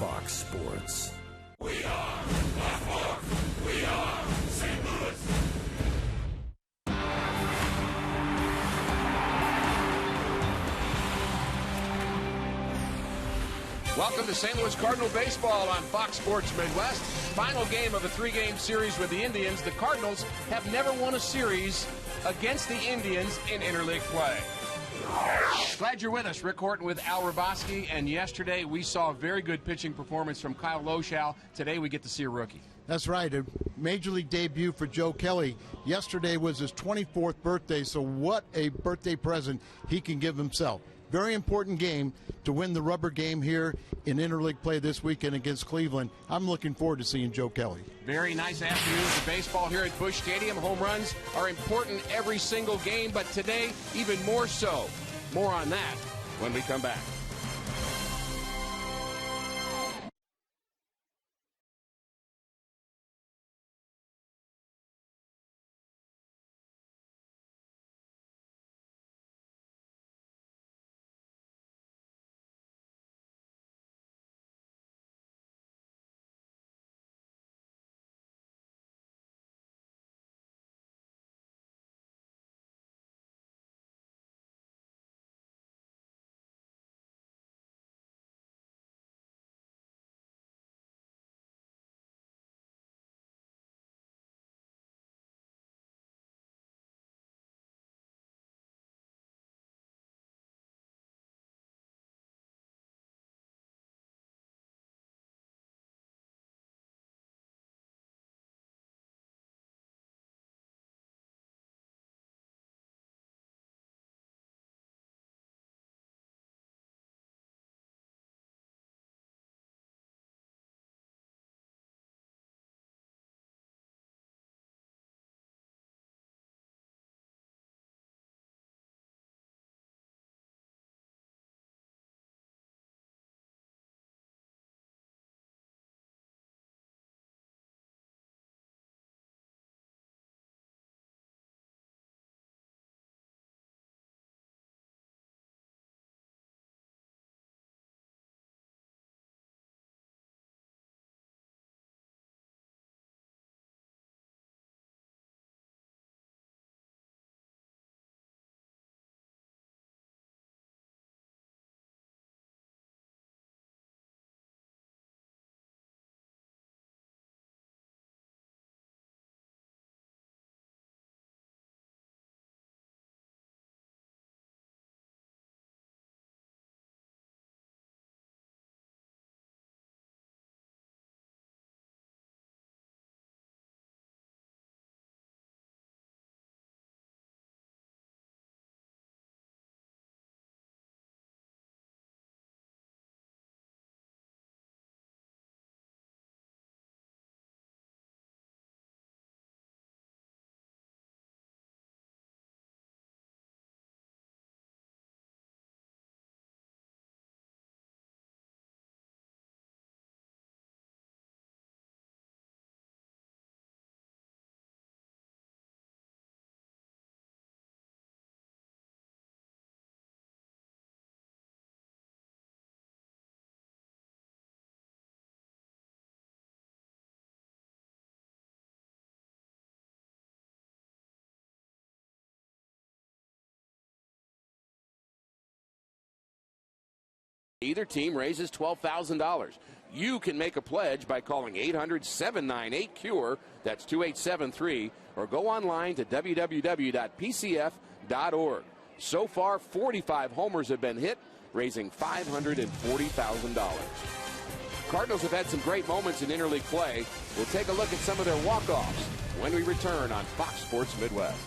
Fox Sports. We are Fox Sports. We are St. Louis. Welcome to St. Louis Cardinal Baseball on Fox Sports Midwest. Final game of a three-game series with the Indians. The Cardinals have never won a series against the Indians in interleague play. Glad you're with us. Rick Horton with Al Raboski. And yesterday we saw a very good pitching performance from Kyle Loschau. Today we get to see a rookie. That's right, a major league debut for Joe Kelly. Yesterday was his 24th birthday, so what a birthday present he can give himself. Very important game to win the rubber game here in interleague play this weekend against Cleveland. I'm looking forward to seeing Joe Kelly. Very nice afternoon for baseball here at Busch Stadium. Home runs are important every single game, but today even more so. More on that when we come back. Either team raises $12,000. You can make a pledge by calling 800-798-CURE, that's 2873, or go online to www.pcf.org. So far, 45 homers have been hit, raising $540,000. Cardinals have had some great moments in interleague play. We'll take a look at some of their walk-offs when we return on Fox Sports Midwest.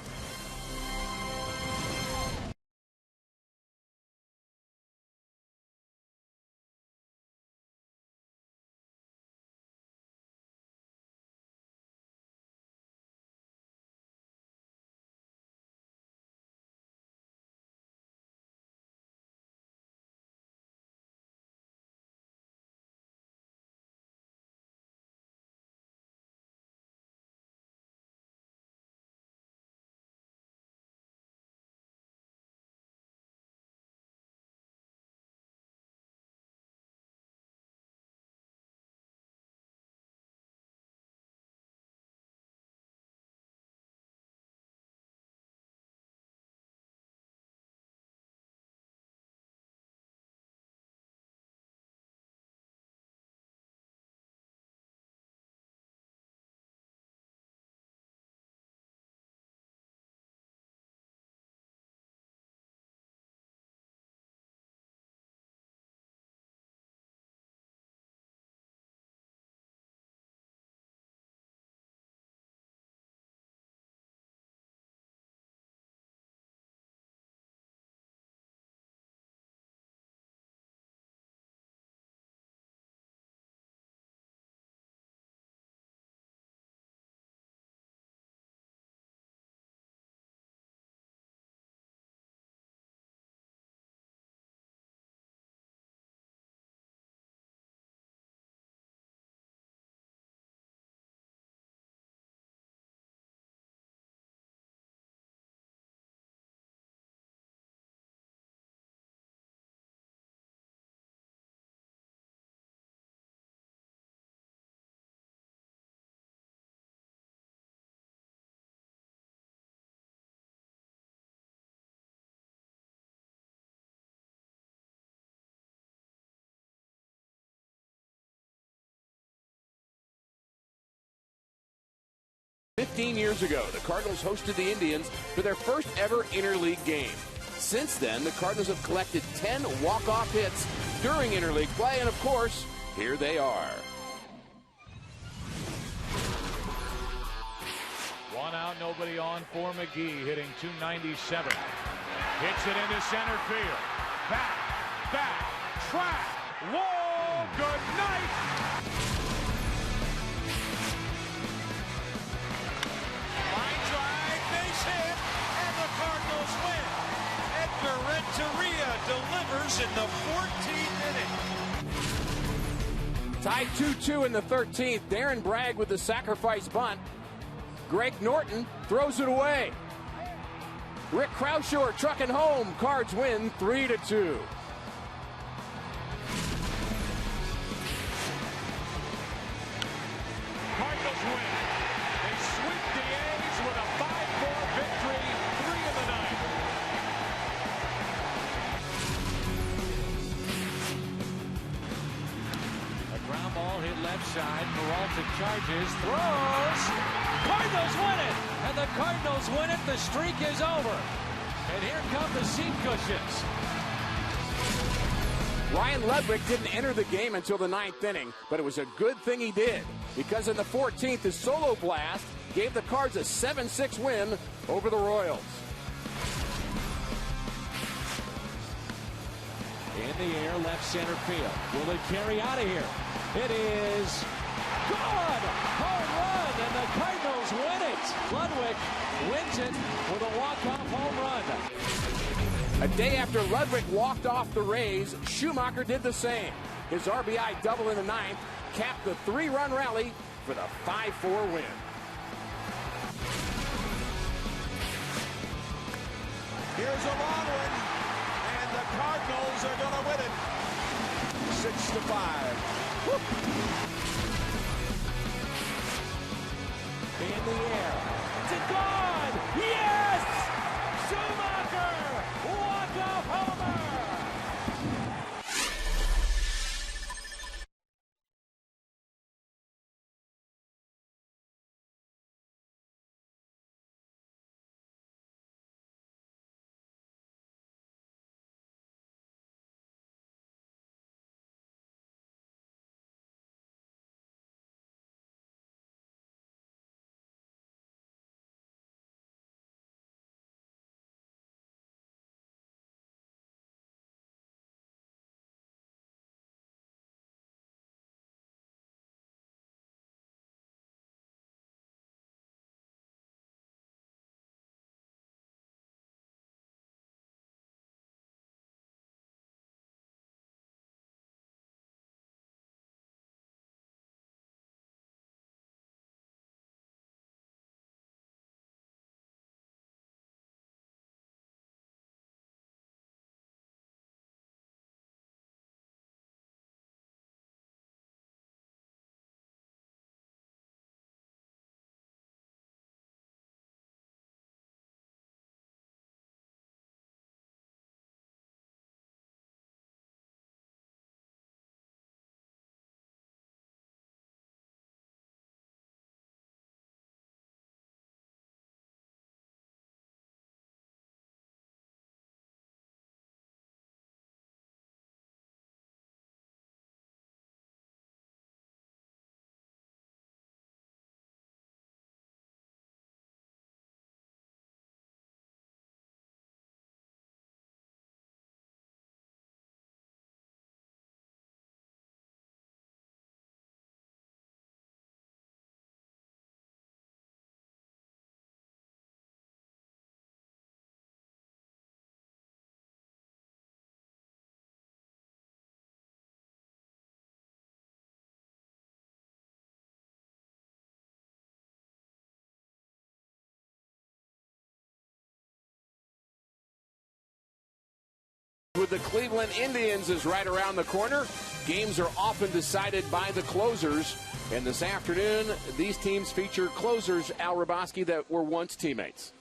15 years ago, the Cardinals hosted the Indians for their first ever interleague game. Since then, the Cardinals have collected 10 walk-off hits during interleague play, and of course, here they are. One out, nobody on for McGee, hitting .297. Hits it into center field. Back, track. Whoa, good night. Line drive, base hit, and the Cardinals win. Edgar Renteria delivers in the 14th inning. Tied 2-2 in the 13th. Darren Bragg with the sacrifice bunt. Greg Norton throws it away. Rick Croushore trucking home. Cards win 3-2. Cardinals win. They sweep the A's with a 5-4 victory, 3 in the ninth. A ground ball hit left side. Peralta charges, throws. Cardinals win it, and the Cardinals win it. The streak is over. And here come the seat cushions. Ryan Ludwig didn't enter the game until the 9th inning, but it was a good thing he did, because in the 14th, his solo blast gave the Cards a 7-6 win over the Royals. In the air, left center field. Will it carry out of here? It is gone! Home run, and the Cardinals win it! Ludwig wins it with a walk-off home run. A day after Ludwig walked off the Rays, Schumacher did the same. His RBI double in the 9th capped the 3-run rally for the 5-4 win. Here's a long one, and the Cardinals are going to win it 6-5. In the air, to God, yes! Schumacher, walk-off homer! With the Cleveland Indians is right around the corner. Games are often decided by the closers. And this afternoon, these teams feature closers, Al Raboski, that were once teammates.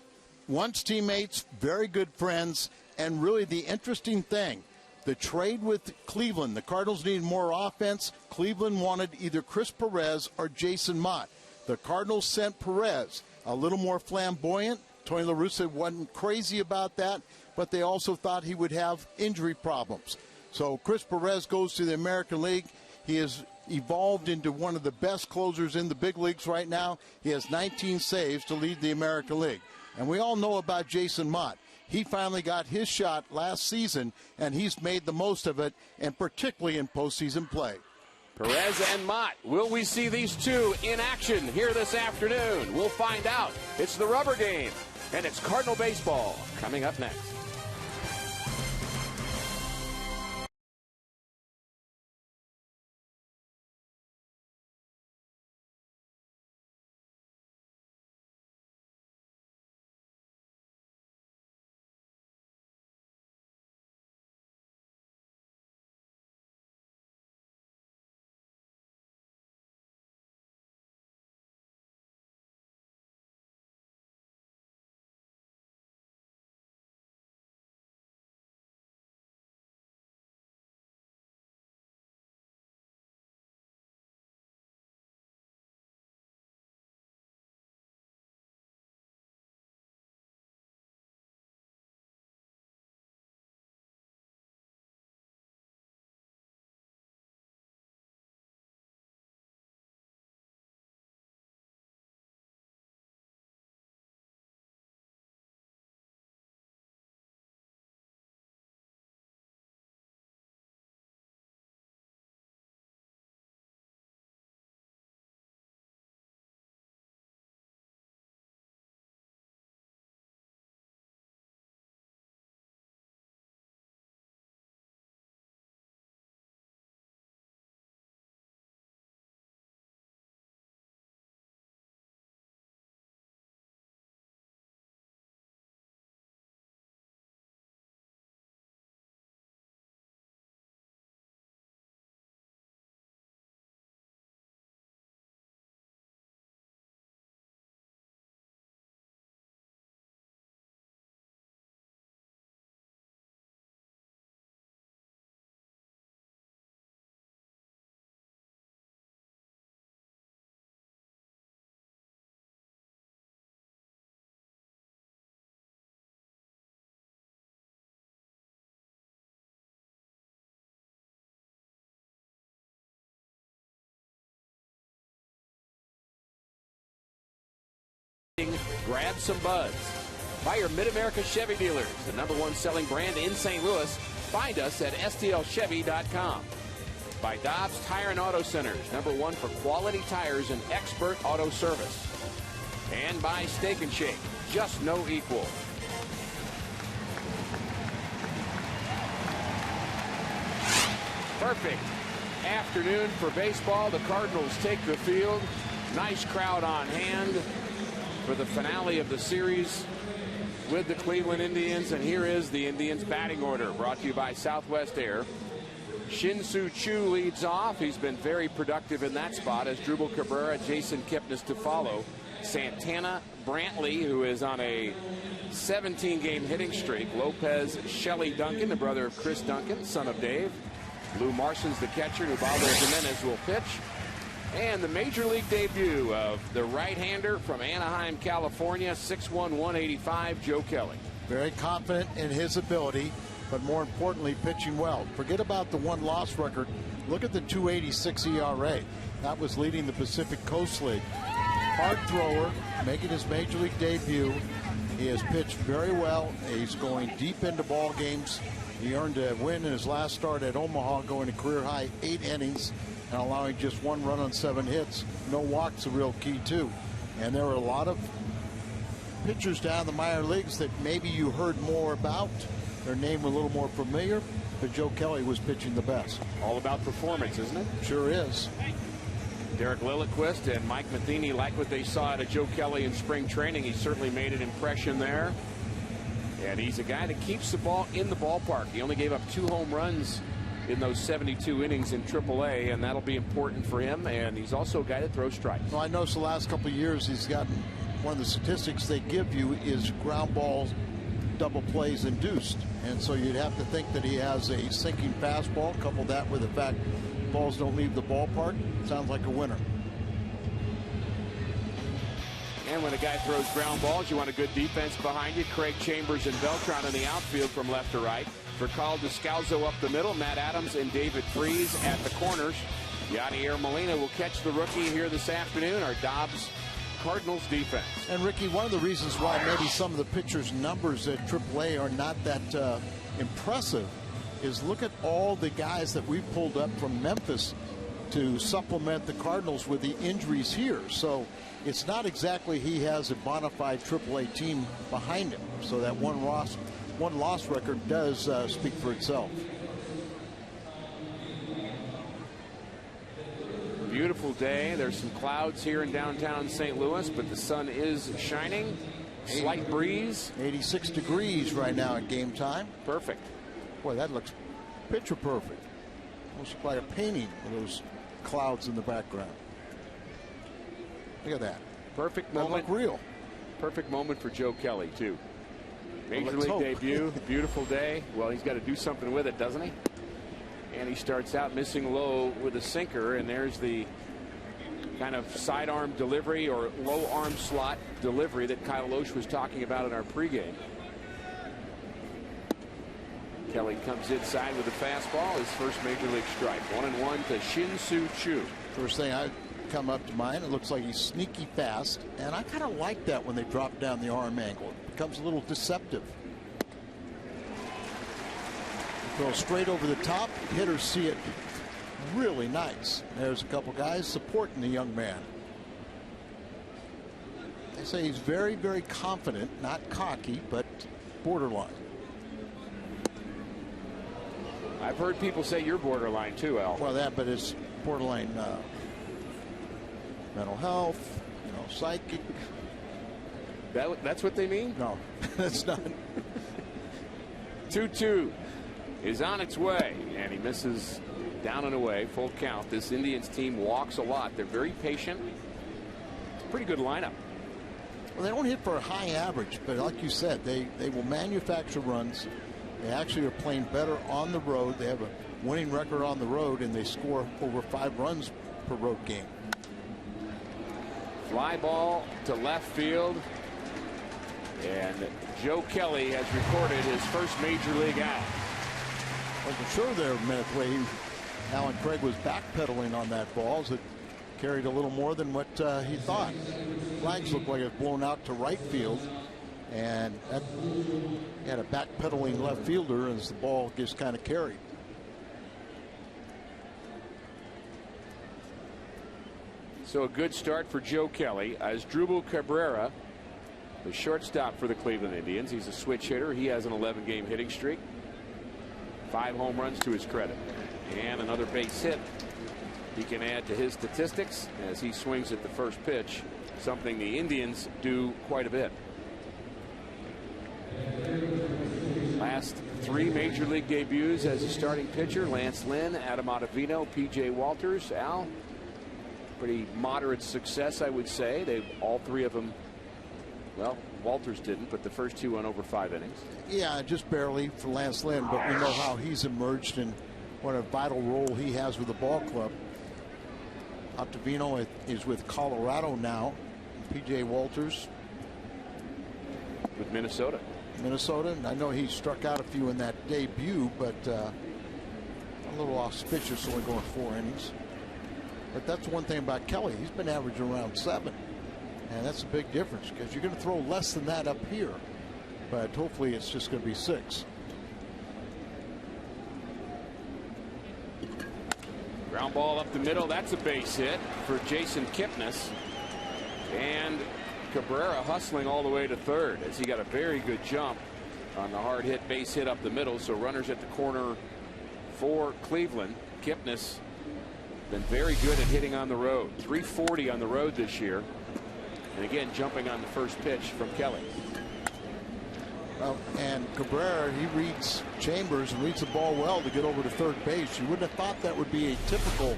Once teammates, very good friends, and really the interesting thing, the trade with Cleveland. The Cardinals needed more offense. Cleveland wanted either Chris Perez or Jason Mott. The Cardinals sent Perez, a little more flamboyant. Tony La Russa wasn't crazy about that, but they also thought he would have injury problems. So Chris Perez goes to the American League. He has evolved into one of the best closers in the big leagues right now. He has 19 saves to lead the American League. And we all know about Jason Mott. He finally got his shot last season, and he's made the most of it, and particularly in postseason play. Perez and Mott. Will we see these two in action here this afternoon? We'll find out. It's the rubber game, and it's Cardinal baseball coming up next. Grab some buds. By your Mid-America Chevy dealers, the #1 selling brand in St. Louis. Find us at stlchevy.com. By Dobbs Tire and Auto Centers, #1 for quality tires and expert auto service. And by Steak and Shake, just no equal. Perfect afternoon for baseball. The Cardinals take the field. Nice crowd on hand for the finale of the series with the Cleveland Indians. And here is the Indians batting order, brought to you by Southwest Air. Shin-Soo Choo leads off. He's been very productive in that spot, as Drupal Cabrera, Jason Kipnis to follow. Santana, Brantley, who is on a 17-game hitting streak. Lopez, Shelley Duncan, the brother of Chris Duncan, son of Dave. Lou Marson's the catcher. Ubaldo Jimenez will pitch. And the major league debut of the right-hander from Anaheim, California, 6'1", 185, Joe Kelly. Very confident in his ability, but more importantly, pitching well. Forget about the one-loss record. Look at the 2.86 ERA. That was leading the Pacific Coast League. Hard thrower, making his major league debut. He has pitched very well. He's going deep into ball games. He earned a win in his last start at Omaha, going to career-high 8 innings. And allowing just 1 run on 7 hits. No walks, a real key too. And there were a lot of pitchers down the minor leagues that maybe you heard more about. Their name were a little more familiar, but Joe Kelly was pitching the best. All about performance, isn't it? Sure is. Derek Lilliquist and Mike Matheny like what they saw out of Joe Kelly in spring training. He certainly made an impression there. And he's a guy that keeps the ball in the ballpark. He only gave up 2 home runs in those 72 innings in AAA, and that'll be important for him. And he's also a guy that throws strikes. Well, I noticed the last couple of years he's gotten, one of the statistics they give you is ground balls, double plays induced. And so you'd have to think that he has a sinking fastball. Couple that with the fact balls don't leave the ballpark. Sounds like a winner. And when a guy throws ground balls, you want a good defense behind you. Craig Chambers and Beltran in the outfield from left to right. For Carl Descalzo up the middle, Matt Adams and David Freese at the corners. Yadier Molina will catch the rookie here this afternoon. Our Dobbs Cardinals defense. And Ricky, one of the reasons why maybe some of the pitchers' numbers at AAA are not that impressive is look at all the guys that we pulled up from Memphis to supplement the Cardinals with the injuries here. So it's not exactly he has a bona fide AAA team behind him. So that one loss record does speak for itself. Beautiful day. There's some clouds here in downtown St. Louis, but the sun is shining. Slight breeze. 86 degrees right now at game time. Perfect. Boy, that looks picture perfect. Almost like a painting with those clouds in the background. Look at that. Perfect That moment. look real. Perfect moment for Joe Kelly, too. Major let's League hope. debut. Beautiful day. Well, he's got to do something with it, doesn't he? And he starts out missing low with a sinker, and there's the kind of sidearm delivery or low arm slot delivery that Kyle Loesch was talking about in our pregame. Kelly comes inside with a fastball, his first major league strike. 1-1 to Shin-Soo Choo. First thing I come up to mind, it looks like he's sneaky fast, and I kind of like that when they drop down the arm angle. It becomes a little deceptive. Throw straight over the top. Hitters see it really nice. There's a couple guys supporting the young man. They say he's very, very confident, not cocky, but borderline. I've heard people say you're borderline too, Al. Well, that, but it's borderline mental health, psychic. That's what they mean? No, that's not. 2-2 is on its way, and he misses down and away, full count. This Indians team walks a lot. They're very patient. It's a pretty good lineup. Well, they don't hit for a high average, but like you said, they will manufacture runs. They actually are playing better on the road. They have a winning record on the road, and they score over 5 runs per road game. Fly ball to left field, and Joe Kelly has recorded his first major league out. I wasn't sure there a minute the way Alan Craig was backpedaling on that ball as it carried a little more than what he thought. Flags looked like it was blown out to right field, and that had a backpedaling left fielder as the ball just kind of carried. So a good start for Joe Kelly. As Asdrubal Cabrera, the shortstop for the Cleveland Indians. He's a switch hitter. He has an 11-game hitting streak. 5 home runs to his credit. And another base hit he can add to his statistics as he swings at the first pitch, something the Indians do quite a bit. Last 3 major league debuts as a starting pitcher: Lance Lynn, Adam Ottavino, P.J. Walters. Al, pretty moderate success, I would say. All 3 of them, well, Walters didn't, but the first 2 went over 5 innings. Yeah, just barely for Lance Lynn, but we know how he's emerged and what a vital role he has with the ball club. Ottavino is with Colorado now. P.J. Walters with Minnesota. I know he struck out a few in that debut, but a little auspicious, only going 4 innings. But that's one thing about Kelly. He's been averaging around 7. And that's a big difference because you're going to throw less than that up here. But hopefully it's just going to be 6. Ground ball up the middle. That's a base hit for Jason Kipnis. And Cabrera hustling all the way to third as he got a very good jump on the hard hit base hit up the middle. So runners at the corner for Cleveland. Kipnis been very good at hitting on the road. 340 on the road this year. And again, jumping on the first pitch from Kelly. Well, and Cabrera, he reads Chambers and reads the ball well to get over to third base. You wouldn't have thought that would be a typical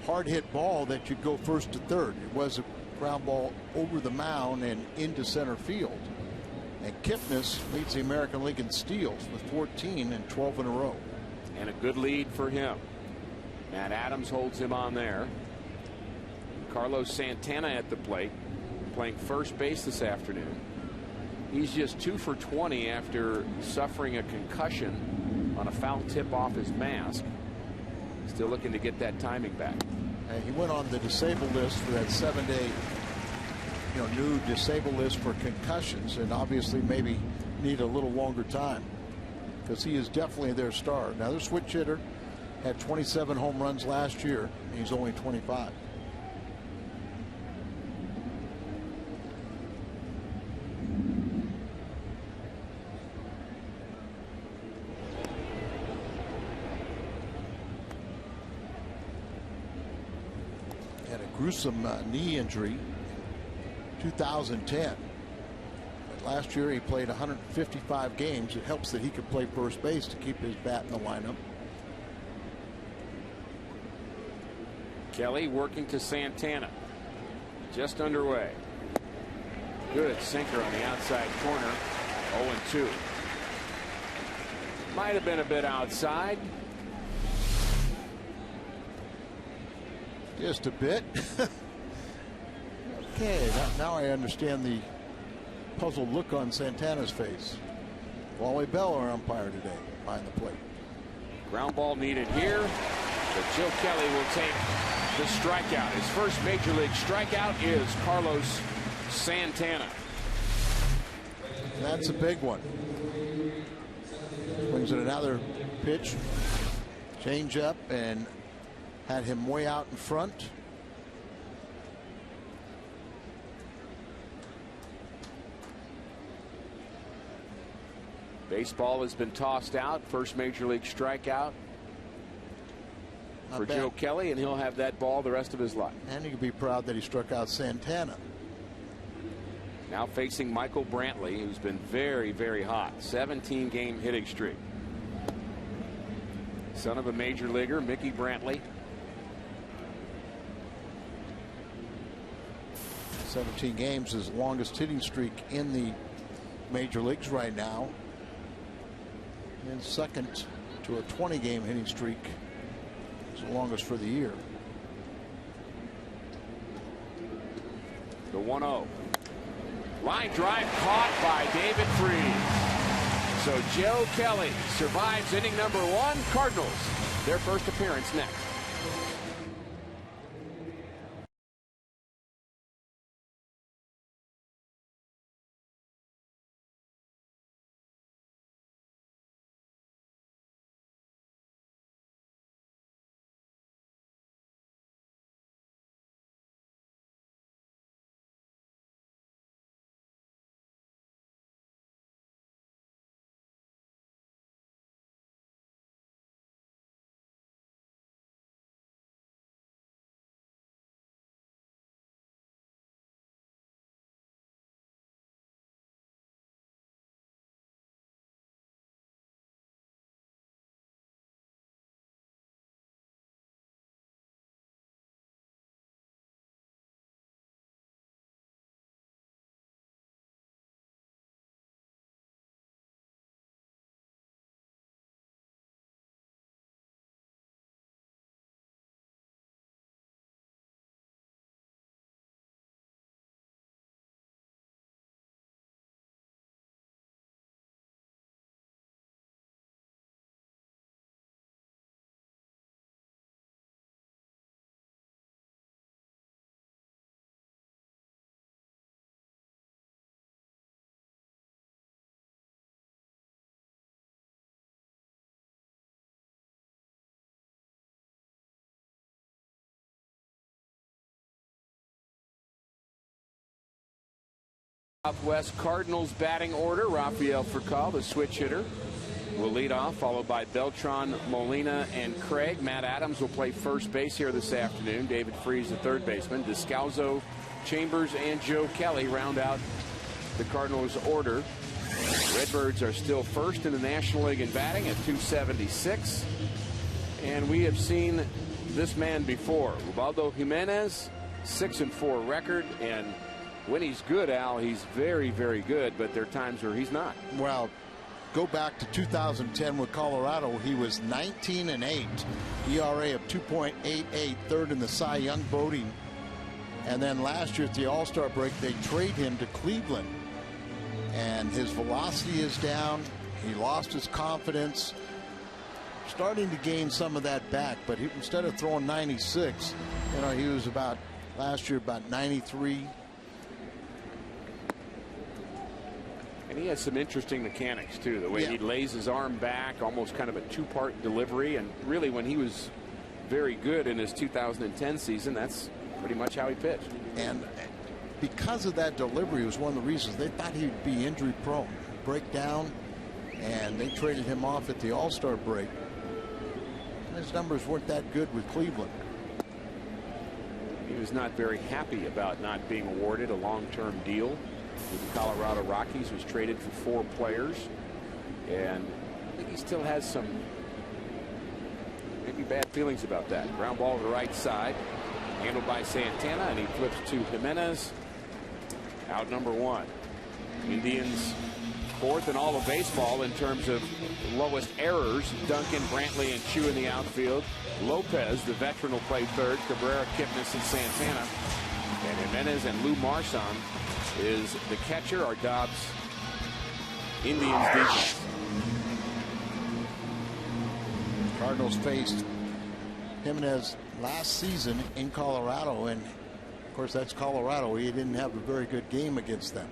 hard hit ball that you'd go first to third. It was a ground ball over the mound and into center field. And Kipnis leads the American League in steals with 14 and 12 in a row. And a good lead for him. Matt Adams holds him on there. Carlos Santana at the plate. playing first base this afternoon. He's just 2 for 20 after suffering a concussion on a foul tip off his mask. Still looking to get that timing back. And he went on the disabled list for that 7-day, new disabled list for concussions, and obviously maybe need a little longer time because he is definitely their star. Now, their switch hitter had 27 home runs last year. And he's only 25. Had a gruesome knee injury in 2010. But last year he played 155 games. It helps that he could play first base to keep his bat in the lineup. Kelly working to Santana. Just underway. Good sinker on the outside corner. 0-2. Might have been a bit outside. Just a bit. Okay, now I understand the puzzled look on Santana's face. Wally Bell, our umpire today, behind the plate. Ground ball needed here, but Joe Kelly will take the strikeout. His first major league strikeout is Carlos Santana. That's a big one. Swings at another pitch, change up, and had him way out in front. Baseball has been tossed out. First major league strikeout for Joe Kelly, and he'll have that ball the rest of his life. And he can be proud that he struck out Santana. Now facing Michael Brantley, who's been very, very hot. 17-game hitting streak. Son of a major leaguer, Mickey Brantley. 17 games is the longest hitting streak in the major leagues right now. And second to a 20-game hitting streak. It's the longest for the year. The 1-0. Line drive caught by David Freese. So Joe Kelly survives inning number 1. Cardinals, their first appearance next. Southwest Cardinals batting order. Rafael Furcal, the switch hitter, will lead off, followed by Beltran, Molina, and Craig. Matt Adams will play first base here this afternoon. David Freese, the third baseman. Descalzo, Chambers, and Joe Kelly round out the Cardinals' order. Redbirds are still first in the National League in batting at 276. And we have seen this man before. Ubaldo Jimenez, 6-4 record, and when he's good, Al, he's very, very good, but there are times where he's not. Well, go back to 2010 with Colorado. He was 19-8, ERA of 2.88, third in the Cy Young voting And then last year at the All-Star break, they trade him to Cleveland. And his velocity is down. He lost his confidence. Starting to gain some of that back, but instead of throwing 96, you know, he was about last year about 93. And he has some interesting mechanics too. The way he lays his arm back, almost kind of a two-part delivery. And really, when he was very good in his 2010 season, that's pretty much how he pitched. And because of that delivery was one of the reasons they thought he'd be injury prone, break down, and they traded him off at the All-Star break. His numbers weren't that good with Cleveland. He was not very happy about not being awarded a long-term deal with the Colorado Rockies. Was traded for 4 players, and I think he still has some maybe bad feelings about that. Ground ball to the right side, handled by Santana, and he flips to Jimenez. Out number 1. Indians 4th in all of baseball in terms of lowest errors. Duncan, Brantley, and Chu in the outfield. Lopez, the veteran, will play 3rd. Cabrera, Kipnis, and Santana. And Jimenez and Lou Marson is the catcher. Our Dobbs Indians defense. Cardinals faced Jimenez last season in Colorado, and of course that's Colorado. He didn't have a very good game against them.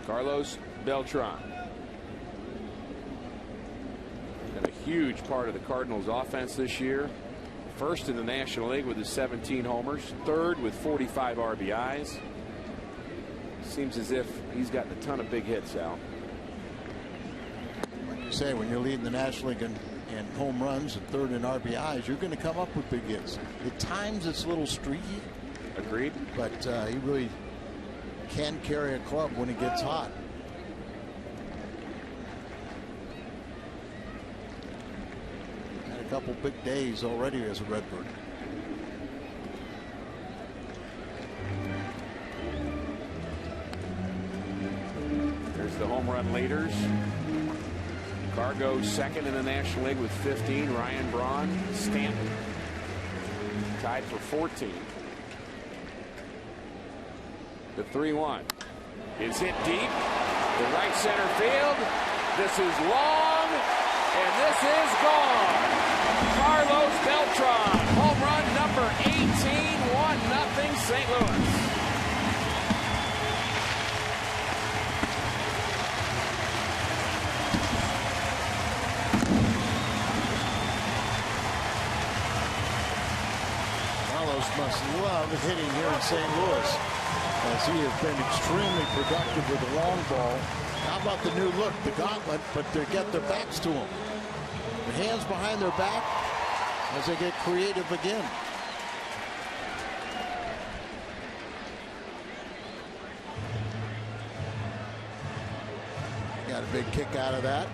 Carlos Beltran. Been a huge part of the Cardinals offense this year. 1st in the National League with his 17 homers. 3rd with 45 RBIs. Seems as if he's gotten a ton of big hits, Al. Like you say, when you're leading the National League in home runs and 3rd in RBIs, you're going to come up with big hits. At times it's a little streaky. Agreed. But he really can carry a club when he gets hot. Had a couple big days already as a Redbird. There's the home run leaders. Cargo 2nd in the National League with 15. Ryan Braun, Stanton tied for 14. The 3-1 is hit deep to right center field. This is long, and this is gone. Carlos Beltran, home run number 18, 1-0 St. Louis. Carlos must love hitting here in St. Louis, as he has been extremely productive with the long ball. How about the new look, the gauntlet, but they get their backs to him. The hands behind their back as they get creative again. Got a big kick out of that.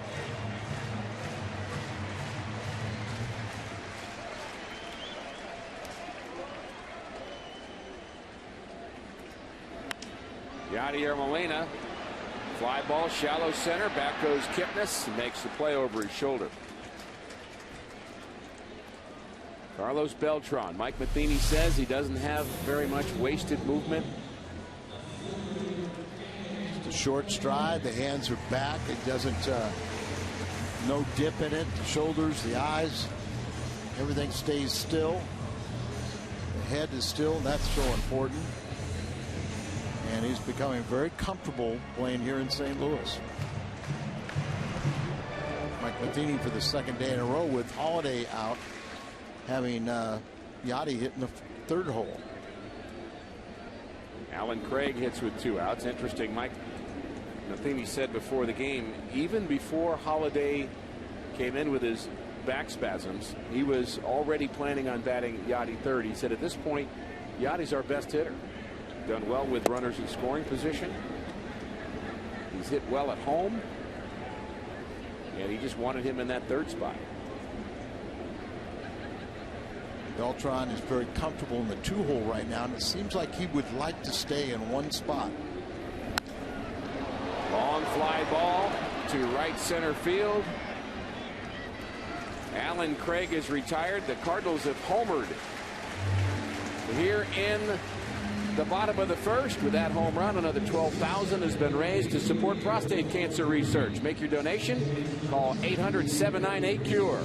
Yadier Molina, fly ball, shallow center. Back goes Kipnis, and makes the play over his shoulder. Carlos Beltran. Mike Matheny says he doesn't have very much wasted movement. Just a short stride. The hands are back. It doesn't, no dip in it. The shoulders, the eyes, everything stays still. The head is still, and that's so important. And he's becoming very comfortable playing here in St. Louis. Mike Matheny for the 2nd day in a row with Holiday out, having Yachty hit in the 3rd hole. Alan Craig hits with 2 outs. Interesting, Mike Matheny said before the game, even before Holiday came in with his back spasms, he was already planning on batting Yachty 3rd. He said at this point, Yachty's our best hitter. Done well with runners in scoring position. He's hit well at home, and he just wanted him in that 3rd spot. Beltran is very comfortable in the 2 hole right now, and it seems like he would like to stay in one spot. Long fly ball to to right center field. Alan Craig is retired. The Cardinals have homered here in the bottom of the first. With that home run, another $12,000 has been raised to support prostate cancer research. Make your donation. Call 800-798-CURE.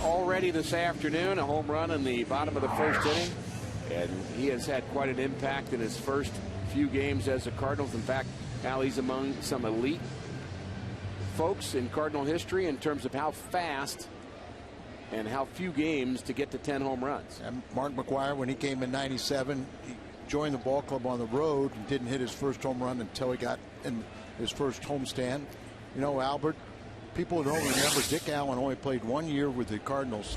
Already this afternoon, a home run in the bottom of the first inning, and he has had quite an impact in his first few games as a Cardinals. In fact, Al, he's among some elite folks in Cardinal history in terms of how fast and how few games to get to 10 home runs. And Mark McGwire, when he came in '97, he joined the ball club on the road and didn't hit his first home run until he got in his first homestand. You know, Albert, people don't remember Dick Allen only played 1 year with the Cardinals.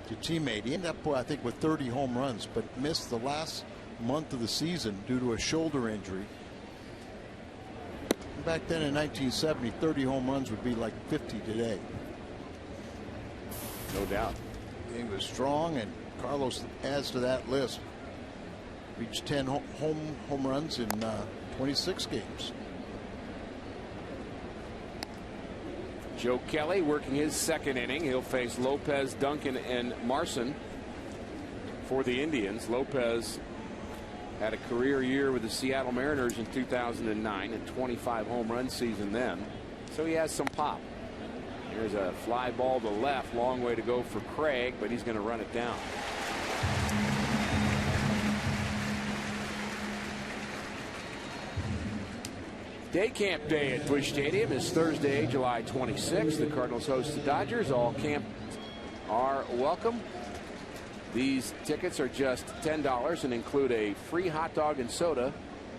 The teammate, he ended up, I think, with 30 home runs, but missed the last month of the season due to a shoulder injury. Back then in 1970, 30 home runs would be like 50 today. No doubt. He was strong, and Carlos adds to that list. Reached 10 home runs in 26 games. Joe Kelly working his second inning. He'll face Lopez, Duncan, and Marson for the Indians. Lopez had a career year with the Seattle Mariners in 2009, a 25 home run season then, so he has some pop. Here's a fly ball to left, long way to go for Craig, but he's going to run it down. Day camp day at Busch Stadium is Thursday, July 26th. The Cardinals host the Dodgers. All camp are welcome. These tickets are just $10 and include a free hot dog and soda.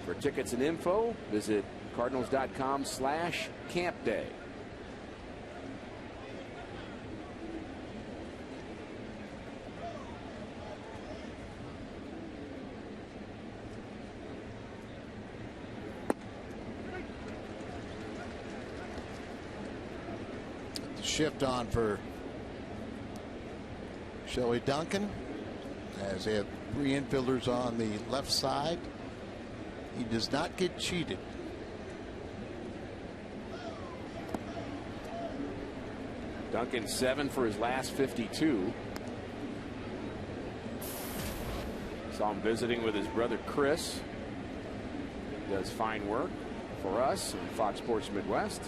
For tickets and info, visit cardinals.com/campday. Shift on for Shelley Duncan as they have three infielders on the left side. He does not get cheated. Duncan 7 for his last 52. Saw him visiting with his brother Chris. He does fine work for us in Fox Sports Midwest.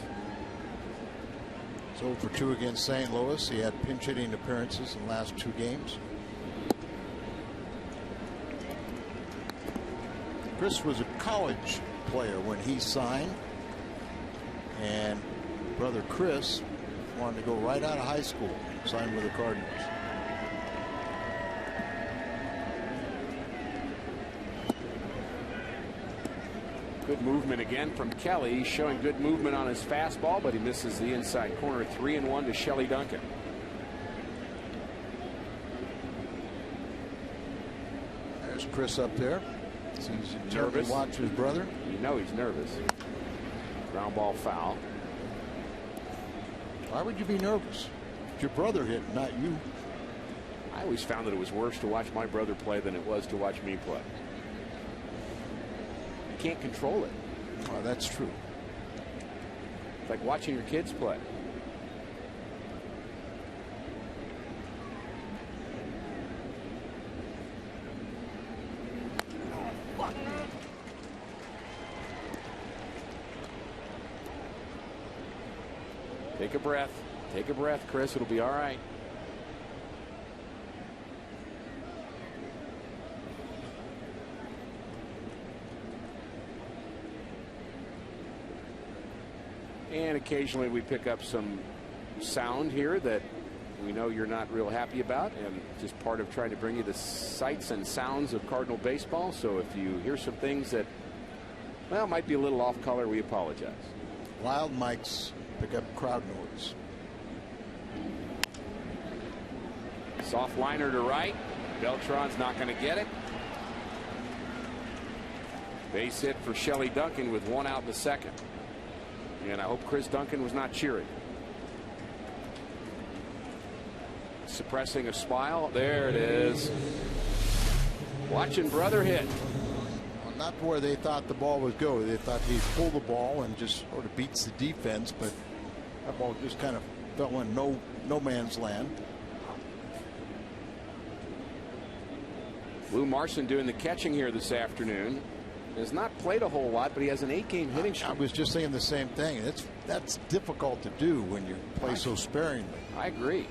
0 for 2 against St. Louis. He had pinch hitting appearances in the last 2 games. Chris was a college player when he signed, and brother Chris wanted to go right out of high school, signed with the Cardinals. Good movement again from Kelly. He's showing good movement on his fastball, but he misses the inside corner. 3-1 to Shelley Duncan. There's Chris up there. So he's nervous. Watch his brother. You know he's nervous. Ground ball foul. Why would you be nervous? It's your brother hit, not you. I always found that it was worse to watch my brother play than it was to watch me play. You can't control it. Well, that's true. It's like watching your kids play. Take a breath. Take a breath, Chris. It'll be all right. And occasionally we pick up some sound here that we know you're not real happy about, and just part of trying to bring you the sights and sounds of Cardinal baseball. So if you hear some things that, well, might be a little off color, we apologize. Loud mics pick up crowd noise. Soft liner to right. Beltran's not going to get it. Base hit for Shelley Duncan with 1 out in the second. And I hope Chris Duncan was not cheering. Suppressing a smile. There it is. Watching brother hit. Well, not where they thought the ball would go. They thought he'd pull the ball and just sort of beats the defense, but that ball just kind of fell in no man's land. Lou Marson doing the catching here this afternoon. Has not played a whole lot, but he has an 8-game hitting streak. I was just saying the same thing. That's difficult to do when you play so sparingly. I agree.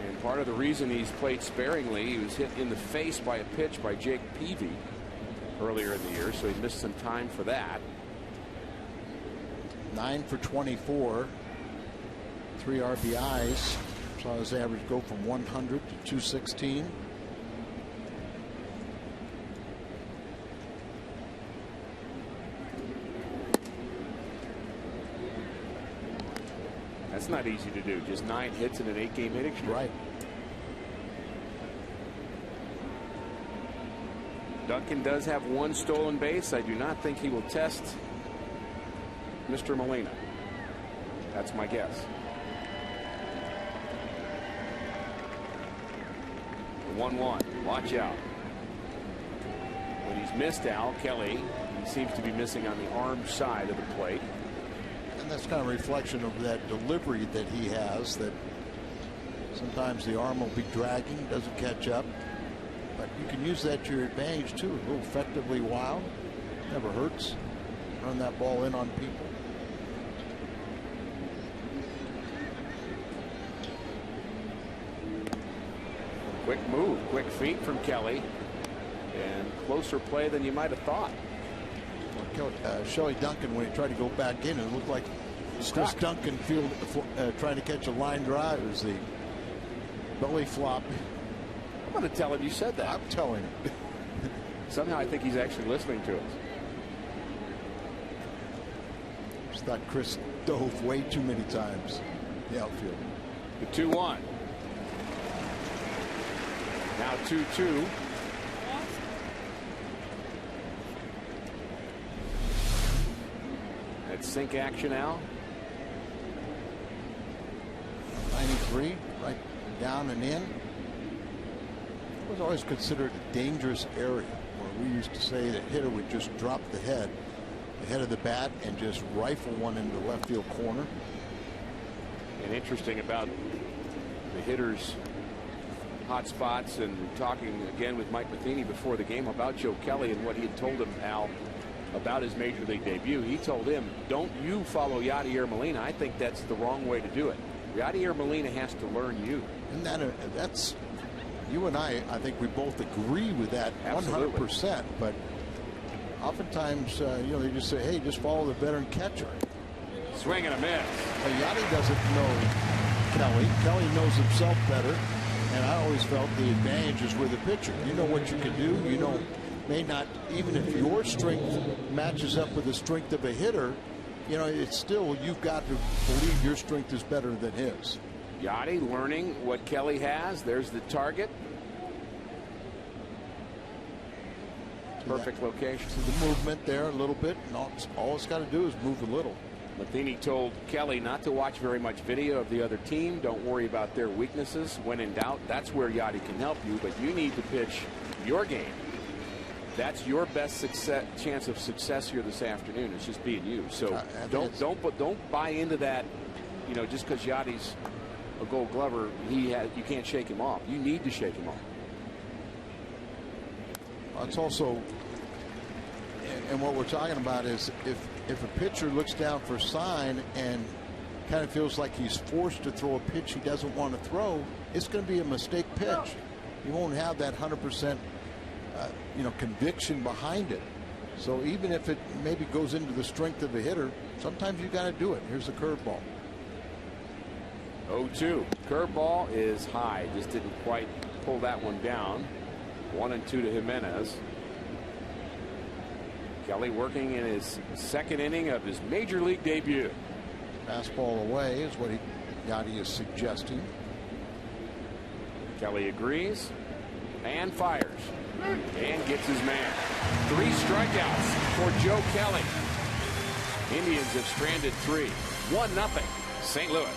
And part of the reason he's played sparingly, he was hit in the face by a pitch by Jake Peavy earlier in the year, so he missed some time for that. 9 for 24, 3 RBIs. Saw his average go from 100 to 216. That's not easy to do. Just 9 hits in an 8-game hitting streak. Right. Duncan does have 1 stolen base. I do not think he will test Mr. Molina. That's my guess. 1-1. Watch out. When he's missed Al Kelly, he seems to be missing on the arm side of the plate. And that's kind of a reflection of that delivery that he has, that sometimes the arm will be dragging, doesn't catch up. But you can use that to your advantage too. A little effectively wild. Never hurts. Run that ball in on people. Quick move, quick feet from Kelly, and closer play than you might have thought. Shelley Duncan, when he tried to go back in, it looked like Chris Duncan trying to catch a line drive. It was the belly flop. I'm going to tell him you said that. I'm telling him. Somehow I think he's actually listening to us. Just thought Chris dove way too many times in the outfield. The 2-1. Now 2-2. That's sink action, Al. 93, right down and in. It was always considered a dangerous area, where we used to say that hitter would just drop the head of the bat and just rifle one into the left field corner. And interesting about the hitters' hot spots, and talking again with Mike Matheny before the game about Joe Kelly and what he had told him, Al, about his major league debut. He told him, don't you follow Yadier Molina. I think that's the wrong way to do it. Yadier Molina has to learn you. And that's, you and I think we both agree with that 100%. But oftentimes, they just say, hey, just follow the veteran catcher. Swing and a miss. But Yadi doesn't know Kelly. Kelly knows himself better. And I always felt the advantage is with the pitcher. You know what you can do. You know may not, even if your strength matches up with the strength of a hitter, you know, it's still, you've got to believe your strength is better than his. Yachty learning what Kelly has. There's the target. Perfect location. So the movement there a little bit, and all it's got to do is move a little. Matheny told Kelly not to watch very much video of the other team. Don't worry about their weaknesses. When in doubt, that's where Yachty can help you, but you need to pitch your game. That's your best chance of success here this afternoon. It's just being you. So don't buy into that. You know, just because Yachty's a Gold Glover, you can't shake him off. You need to shake him off. It's also, and what we're talking about is if a pitcher looks down for a sign and kind of feels like he's forced to throw a pitch he doesn't want to throw, it's going to be a mistake pitch. You won't have that 100% conviction behind it. So even if it maybe goes into the strength of a hitter, sometimes you got to do it. Here's the curveball. 0-2. Curveball is high. Just didn't quite pull that one down. 1-2 to Jimenez. Kelly working in his second inning of his major league debut. Fastball away is what Yachty is suggesting. Kelly agrees and fires and gets his man. 3 strikeouts for Joe Kelly. Indians have stranded 3. 1-0 St. Louis.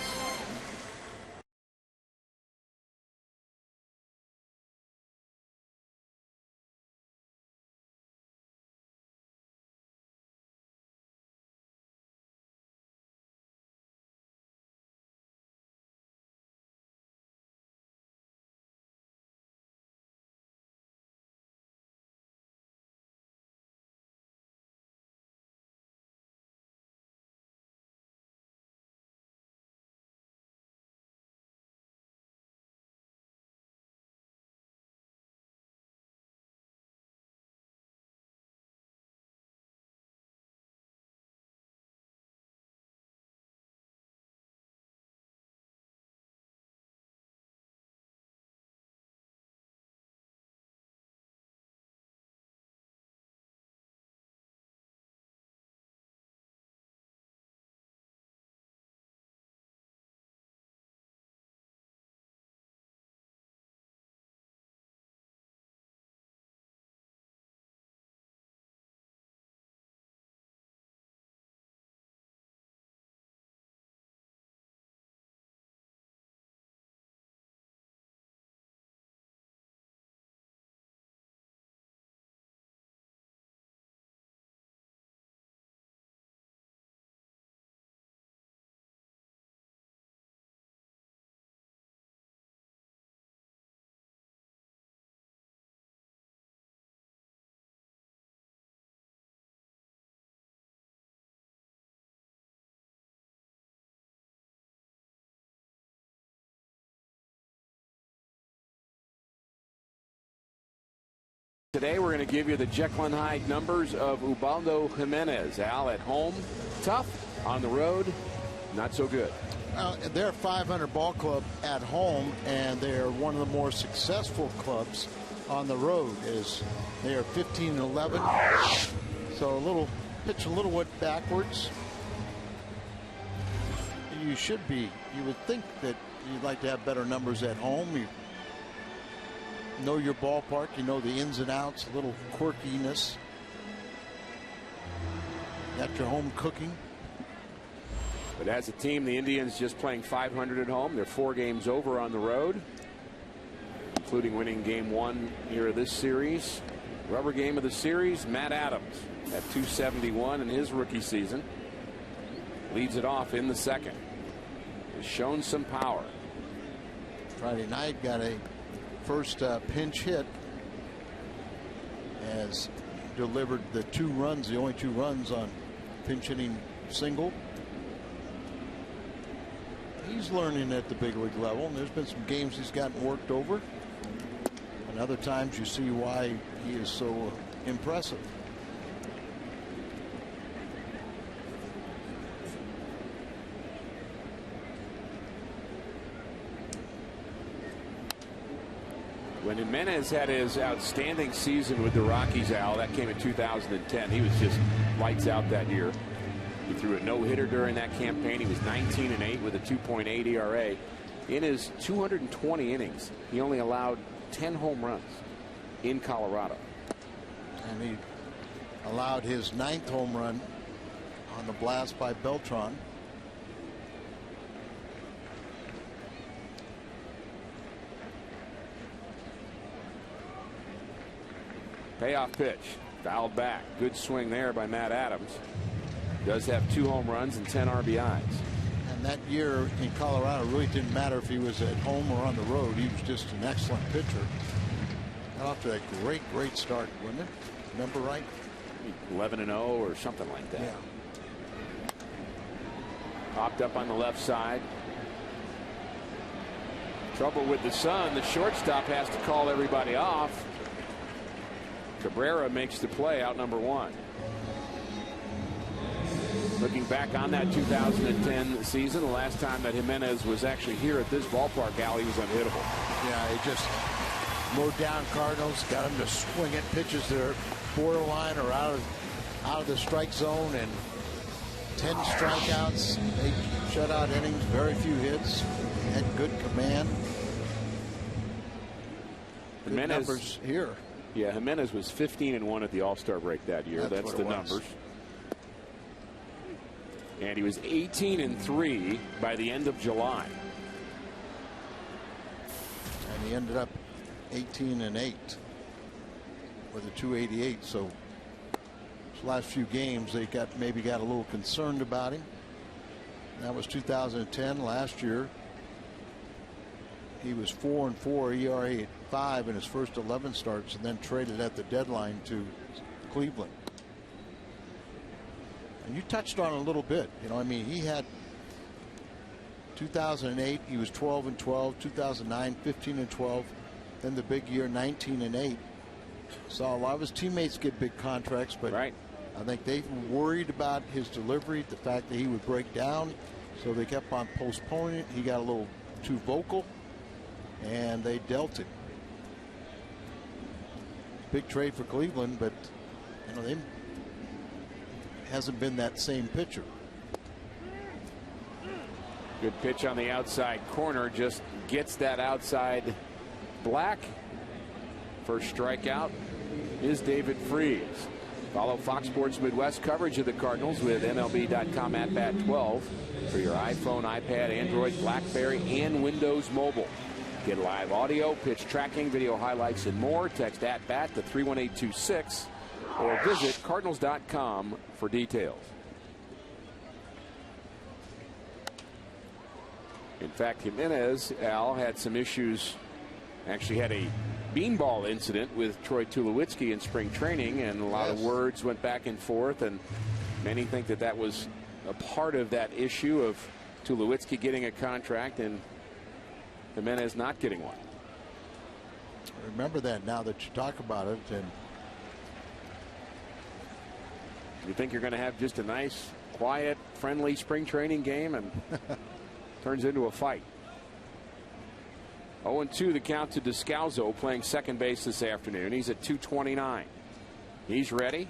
Today we're going to give you the Jekyll and Hyde numbers of Ubaldo Jimenez. Al, at home, tough. On the road, not so good. They're a 500 ball club at home, and they're one of the more successful clubs on the road. As they are 15-11, so a little bit backwards. You would think that you'd like to have better numbers at home. You know your ballpark, you know the ins and outs, a little quirkiness. Got your home cooking. But as a team, the Indians just playing 500 at home. They're 4 games over on the road, including winning game 1 here of this series. Rubber game of the series, Matt Adams at .271 in his rookie season. Leads it off in the second. Has shown some power. Friday night got a first pinch hit, as delivered the 2 runs, the only 2 runs on pinch hitting single. He's learning at the big league level, and there's been some games he's gotten worked over, and other times you see why he is so impressive. When Jimenez had his outstanding season with the Rockies, Al, that came in 2010. He was just lights out that year. He threw a no-hitter during that campaign. He was 19-8 with a 2.8 ERA. In his 220 innings, he only allowed 10 home runs in Colorado. And he allowed his 9th home run on the blast by Beltran. Payoff pitch. Fouled back. Good swing there by Matt Adams. Does have 2 home runs and 10 RBIs. And that year in Colorado really didn't matter if he was at home or on the road. He was just an excellent pitcher. Got off to a great start, wasn't it? Remember right? 11-0 or something like that. Yeah. Popped up on the left side. Trouble with the sun. The shortstop has to call everybody off. Cabrera makes the play, out number 1. Looking back on that 2010 season, the last time that Jimenez was actually here at this ballpark, Al, he was unhittable. Yeah, he just mowed down Cardinals, got him to swing at pitches that are borderline or out of the strike zone, and 10 strikeouts, 8 shutout innings, very few hits. He had good command. Good Jimenez, numbers here. Yeah, Jimenez was 15-1 at the All-Star break that year. That's the numbers. And he was 18-3 by the end of July. And he ended up 18-8 with a 288. So his last few games, they maybe got a little concerned about him. That was 2010. Last year, he was 4-4 ERA at 5 in his first 11 starts, and then traded at the deadline to Cleveland. And you touched on it a little bit. You know, I mean, he had 2008, he was 12-12, 2009, 15-12, then the big year, 19-8. Saw a lot of his teammates get big contracts, but I think they were worried about his delivery, the fact that he would break down, so they kept on postponing it. He got a little too vocal, and they dealt it. Big trade for Cleveland, but you know, they hasn't been that same pitcher. Good pitch on the outside corner, just gets that outside black. First strikeout is David Freese. Follow Fox Sports Midwest coverage of the Cardinals with MLB.com at Bat 12 for your iPhone, iPad, Android, BlackBerry, and Windows Mobile. Get live audio, pitch tracking, video highlights, and more. Text at Bat to 31826 or visit Cardinals.com for details. In fact, Jimenez, Al, had some issues. Actually had a beanball incident with Troy Tulowitzki in spring training, and a lot of words went back and forth, and many think that that was a part of that issue of Tulowitzki getting a contract and Jimenez not getting one. Remember that now that you talk about it. And you think you're going to have just a nice, quiet, friendly spring training game, and turns into a fight. 0-2 the count to Descalzo, playing second base this afternoon. He's at 229. He's ready,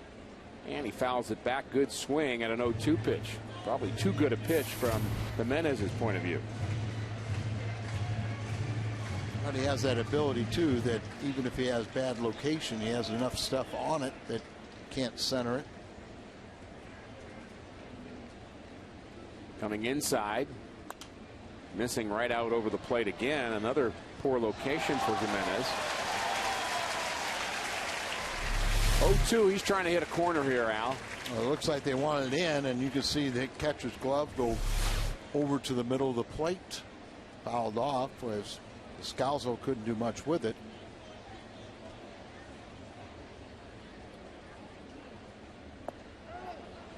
and he fouls it back. Good swing at an 0-2 pitch. Probably too good a pitch from Jimenez's point of view. But he has that ability too, that even if he has bad location, he has enough stuff on it that can't center it. Coming inside, missing right out over the plate again. Another poor location for Jimenez. 0-2, he's trying to hit a corner here, Al. Well, it looks like they want it in, and you can see the catcher's glove go over to the middle of the plate. Fouled off, whereas Scalzo couldn't do much with it.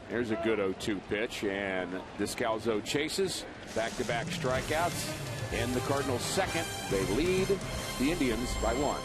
Here's a good 0-2 pitch, and Descalzo chases. Back-to-back strikeouts, and the Cardinals' second. They lead the Indians by 1.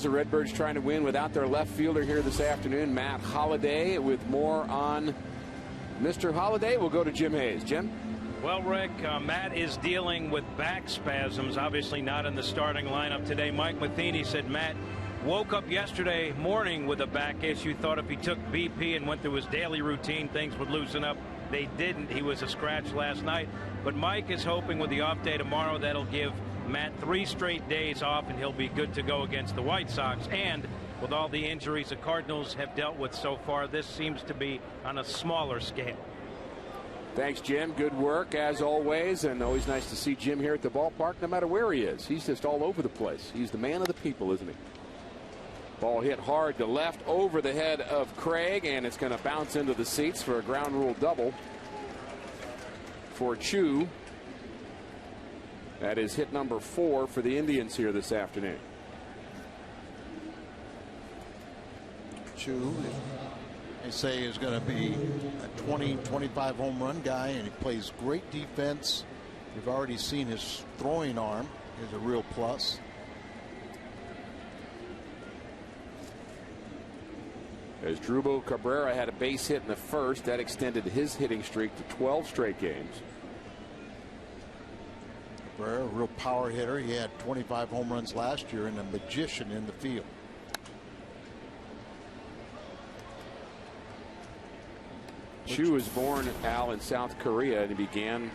The Redbirds trying to win without their left fielder here this afternoon, Matt Holliday. With more on Mr. Holliday, we'll go to Jim Hayes. Jim? Well, Rick, Matt is dealing with back spasms, obviously not in the starting lineup today. Mike Matheny said Matt woke up yesterday morning with a back issue, thought if he took BP and went through his daily routine, things would loosen up. They didn't. He was a scratch last night. But Mike is hoping with the off day tomorrow that'll give Matt 3 straight days off and he'll be good to go against the White Sox. And with all the injuries the Cardinals have dealt with so far, this seems to be on a smaller scale. Thanks, Jim. Good work as always, and always nice to see Jim here at the ballpark no matter where he is. He's just all over the place. He's the man of the people, isn't he? Ball hit hard to left over the head of Craig, and it's going to bounce into the seats for a ground rule double for Chu. That is hit number 4 for the Indians here this afternoon. Chu, they say, is going to be a 20-25 home run guy, and he plays great defense. You've already seen his throwing arm is a real plus. As Drubo Cabrera had a base hit in the first, that extended his hitting streak to 12 straight games. Cabrera, a real power hitter. He had 25 home runs last year and a magician in the field. Chu was born, Al, in South Korea, and he began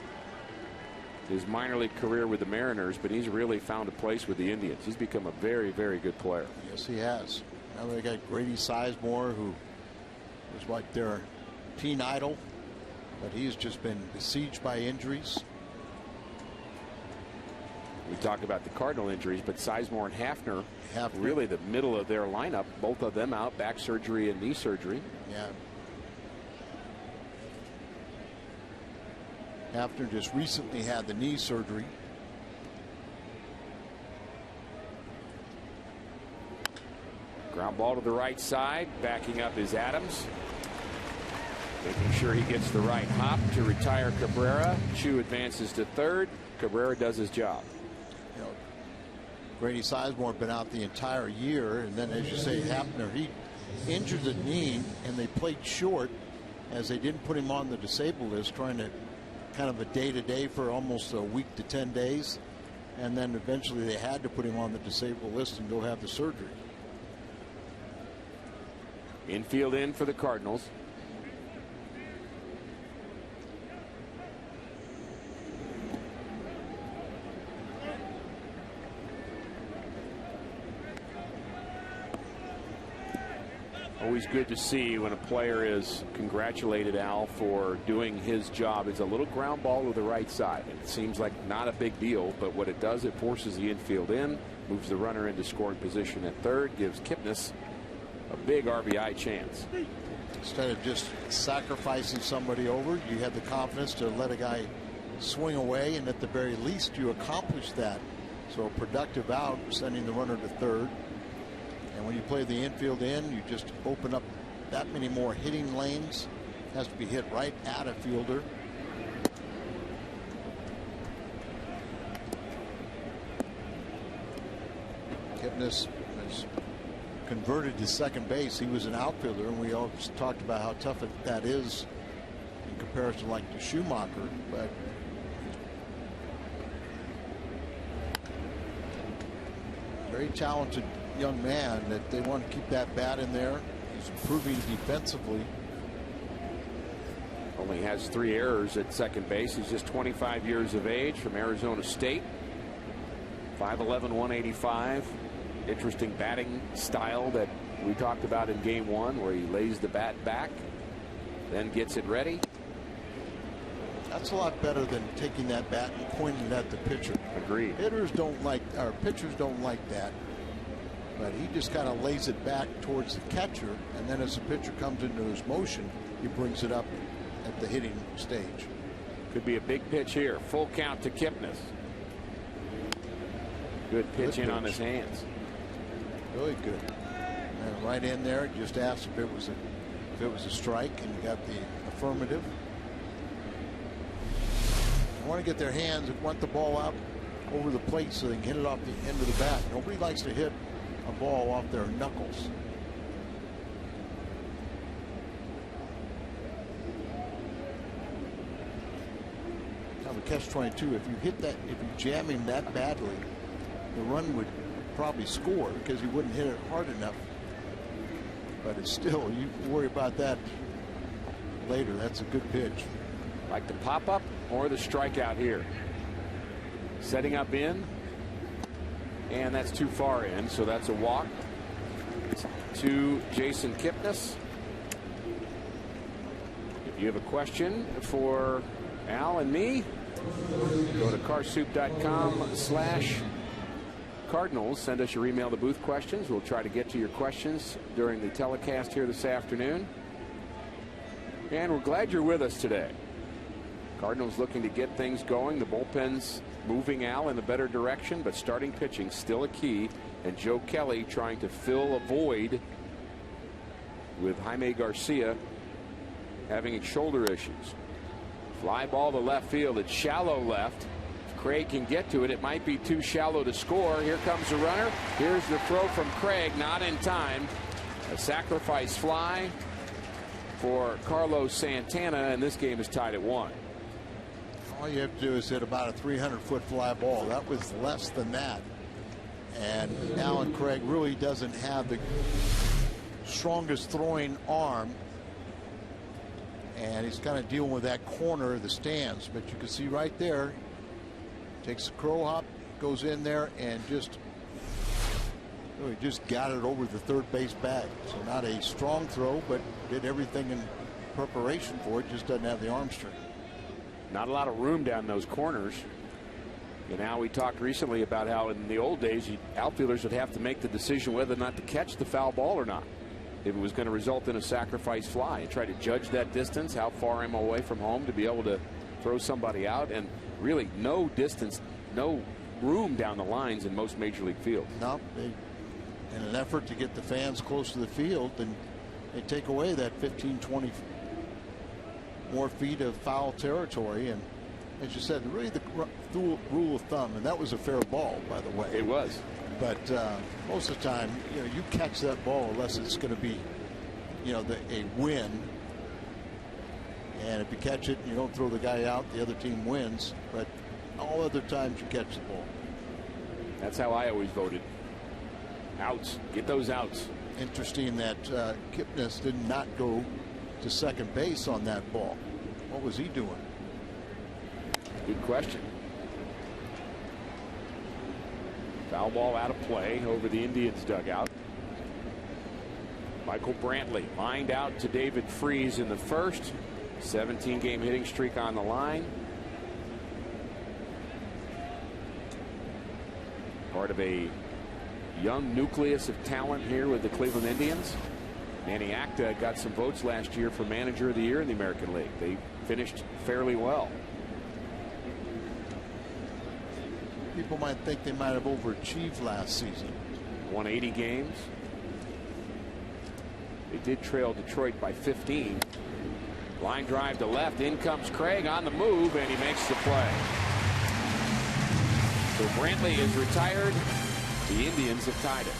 his minor league career with the Mariners, but he's really found a place with the Indians. He's become a very, very good player. Yes, he has. Now they got Grady Sizemore, who was like their teen idol, but he's just been besieged by injuries. We talk about the Cardinal injuries, but Sizemore and Hafner, really the middle of their lineup, both of them out, back surgery and knee surgery. Yeah. Hafner just recently had the knee surgery. Ground ball to the right side. Backing up is Adams. Making sure he gets the right hop to retire Cabrera. Chu advances to third. Cabrera does his job. You know, Grady Sizemore had been out the entire year, and then, as you say, Hafner, he injured the knee, and they played short as they didn't put him on the disabled list, trying to kind of a day-to-day for almost a week to 10 days, and then eventually they had to put him on the disabled list and go have the surgery. Infield in for the Cardinals. Always good to see when a player is congratulated, Al, for doing his job. It's a little ground ball to the right side. It seems like not a big deal, but what it does, it forces the infield in, moves the runner into scoring position at third, gives Kipnis a big RBI chance. Instead of just sacrificing somebody over, you have the confidence to let a guy swing away, and at the very least you accomplish that. So a productive out, sending the runner to third. And when you play the infield in, you just open up that many more hitting lanes. It has to be hit right at a fielder. Kipnis has converted to second base. He was an outfielder, and we always talked about how tough that is in comparison like to Schumacher, but very talented young man that they want to keep that bat in there. He's improving defensively. Only has 3 errors at second base. He's just 25 years of age, from Arizona State. 5'11", 185. Interesting batting style that we talked about in game 1, where he lays the bat back, then gets it ready. That's a lot better than taking that bat and pointing it at the pitcher. Agreed. Hitters don't like, or pitchers don't like that. But he just kind of lays it back towards the catcher, and then as the pitcher comes into his motion, he brings it up at the hitting stage. Could be a big pitch here. Full count to Kipnis. Good pitch in on his hands. Really good. And right in there, just asked if it was a strike, and you got the affirmative. They want to get their hands and want the ball out over the plate so they can hit it off the end of the bat. Nobody likes to hit a ball off their knuckles. Kind of a catch-22. If you hit that, if you jam him that badly, the run would probably score because he wouldn't hit it hard enough. But it's still, you worry about that later. That's a good pitch. Like the pop-up or the strikeout here. Setting up in. And that's too far in, so that's a walk to Jason Kipnis. If you have a question for Al and me, go to carsoup.com/Cardinals. Send us your email to booth questions. We'll try to get to your questions during the telecast here this afternoon. And we're glad you're with us today. Cardinals looking to get things going. The bullpen's moving Al in a better direction, but starting pitching still a key. And Joe Kelly trying to fill a void with Jaime Garcia having shoulder issues. Fly ball to left field. It's shallow left. If Craig can get to it, it might be too shallow to score. Here comes the runner. Here's the throw from Craig, not in time. A sacrifice fly for Carlos Santana, and this game is tied at 1. All you have to do is hit about a 300-foot fly ball. That was less than that. And Alan Craig really doesn't have the strongest throwing arm. And he's kind of dealing with that corner of the stands. But you can see right there, takes a crow hop, goes in there, and just really just got it over the third base bag. So not a strong throw, but did everything in preparation for it. Just doesn't have the arm strength. Not a lot of room down those corners. And now we talked recently about how in the old days outfielders would have to make the decision whether or not to catch the foul ball or not if it was going to result in a sacrifice fly, and try to judge that distance, how far am I away from home to be able to throw somebody out. And really no distance, no room down the lines in most major league fields. No, in an effort to get the fans close to the field, and they take away that 15, 20 more feet of foul territory. And as you said, really the rule of thumb, and that was a fair ball, by the way. It was. But most of the time, you catch that ball unless it's going to be, a win. And if you catch it and you don't throw the guy out, the other team wins. But all other times you catch the ball. That's how I always voted. Outs. Get those outs. Interesting that Kipnis did not go to second base on that ball. What was he doing? Good question. Foul ball out of play over the Indians dugout. Michael Brantley lined out to David Freese in the first. 17-game hitting streak on the line. Part of a young nucleus of talent here with the Cleveland Indians. Manny Acta got some votes last year for Manager of the Year in the American League. They finished fairly well. People might think they might have overachieved last season. Won 80 games. They did trail Detroit by 15. Line drive to left. In comes Craig on the move, and he makes the play. So Brantley is retired. The Indians have tied it.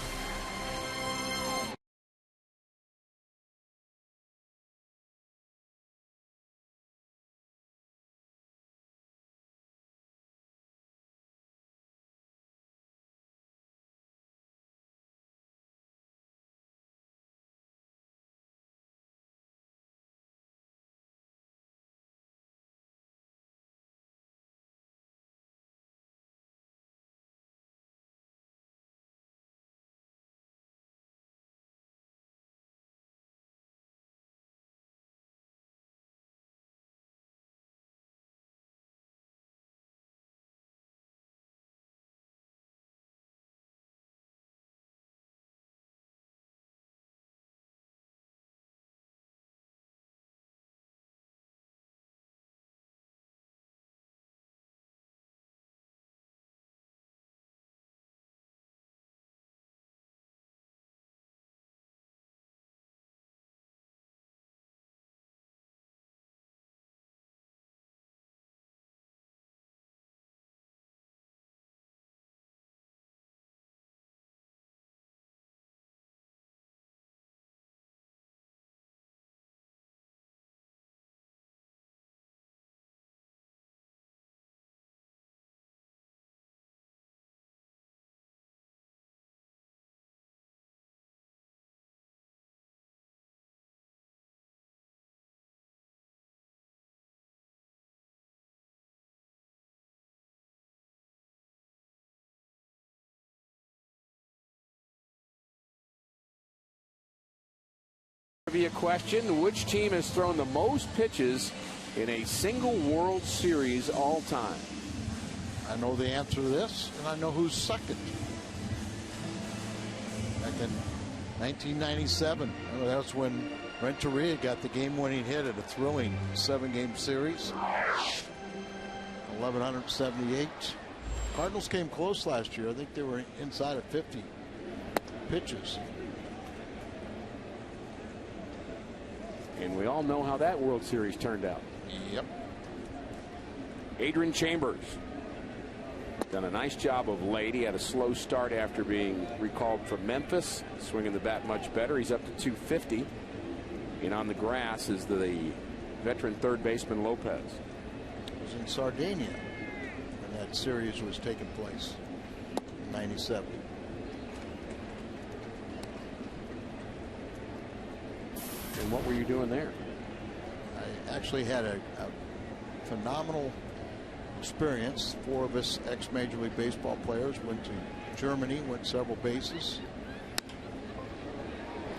trivia question. Which team has thrown the most pitches in a single World Series all time? I know the answer to this, and I know who's second. Back in 1997, that's when Renteria got the game-winning hit at a thrilling 7-game series. 1,178. Cardinals came close last year. I think they were inside of 50 pitches. And we all know how that World Series turned out. Yep. Adrian Chambers done a nice job of late. He had a slow start after being recalled from Memphis. Swinging the bat much better. He's up to 250. And on the grass is the veteran third baseman Lopez. It was in Sardinia when that series was taking place in 97. And what were you doing there? I actually had a phenomenal experience. 4 of us ex-Major League Baseball players went to Germany, went several bases.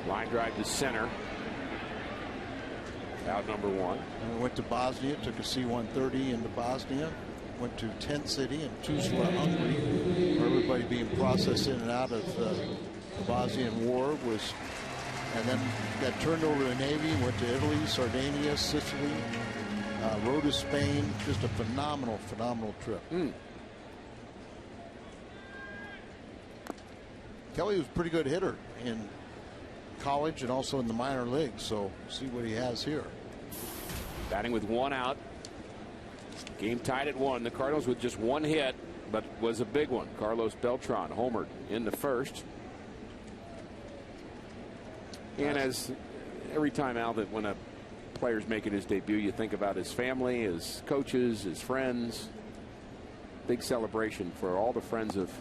Line drive to center. Out number 1. And we went to Bosnia, took a C-130 into Bosnia, went to Tent City and Tuzla, Hungary, where everybody being processed in and out of the Bosnian War was, and then got turned over to the Navy, went to Italy, Sardinia, Sicily, rode to Spain. Just a phenomenal trip. Kelly was a pretty good hitter in college and also in the minor leagues, so see what he has here. Batting with 1 out. Game tied at 1. The Cardinals with just 1 hit, but was a big one. Carlos Beltran homered in the first. And as every time, Al, that when a player's making his debut, you think about his family, his coaches, his friends. Big celebration for all the friends of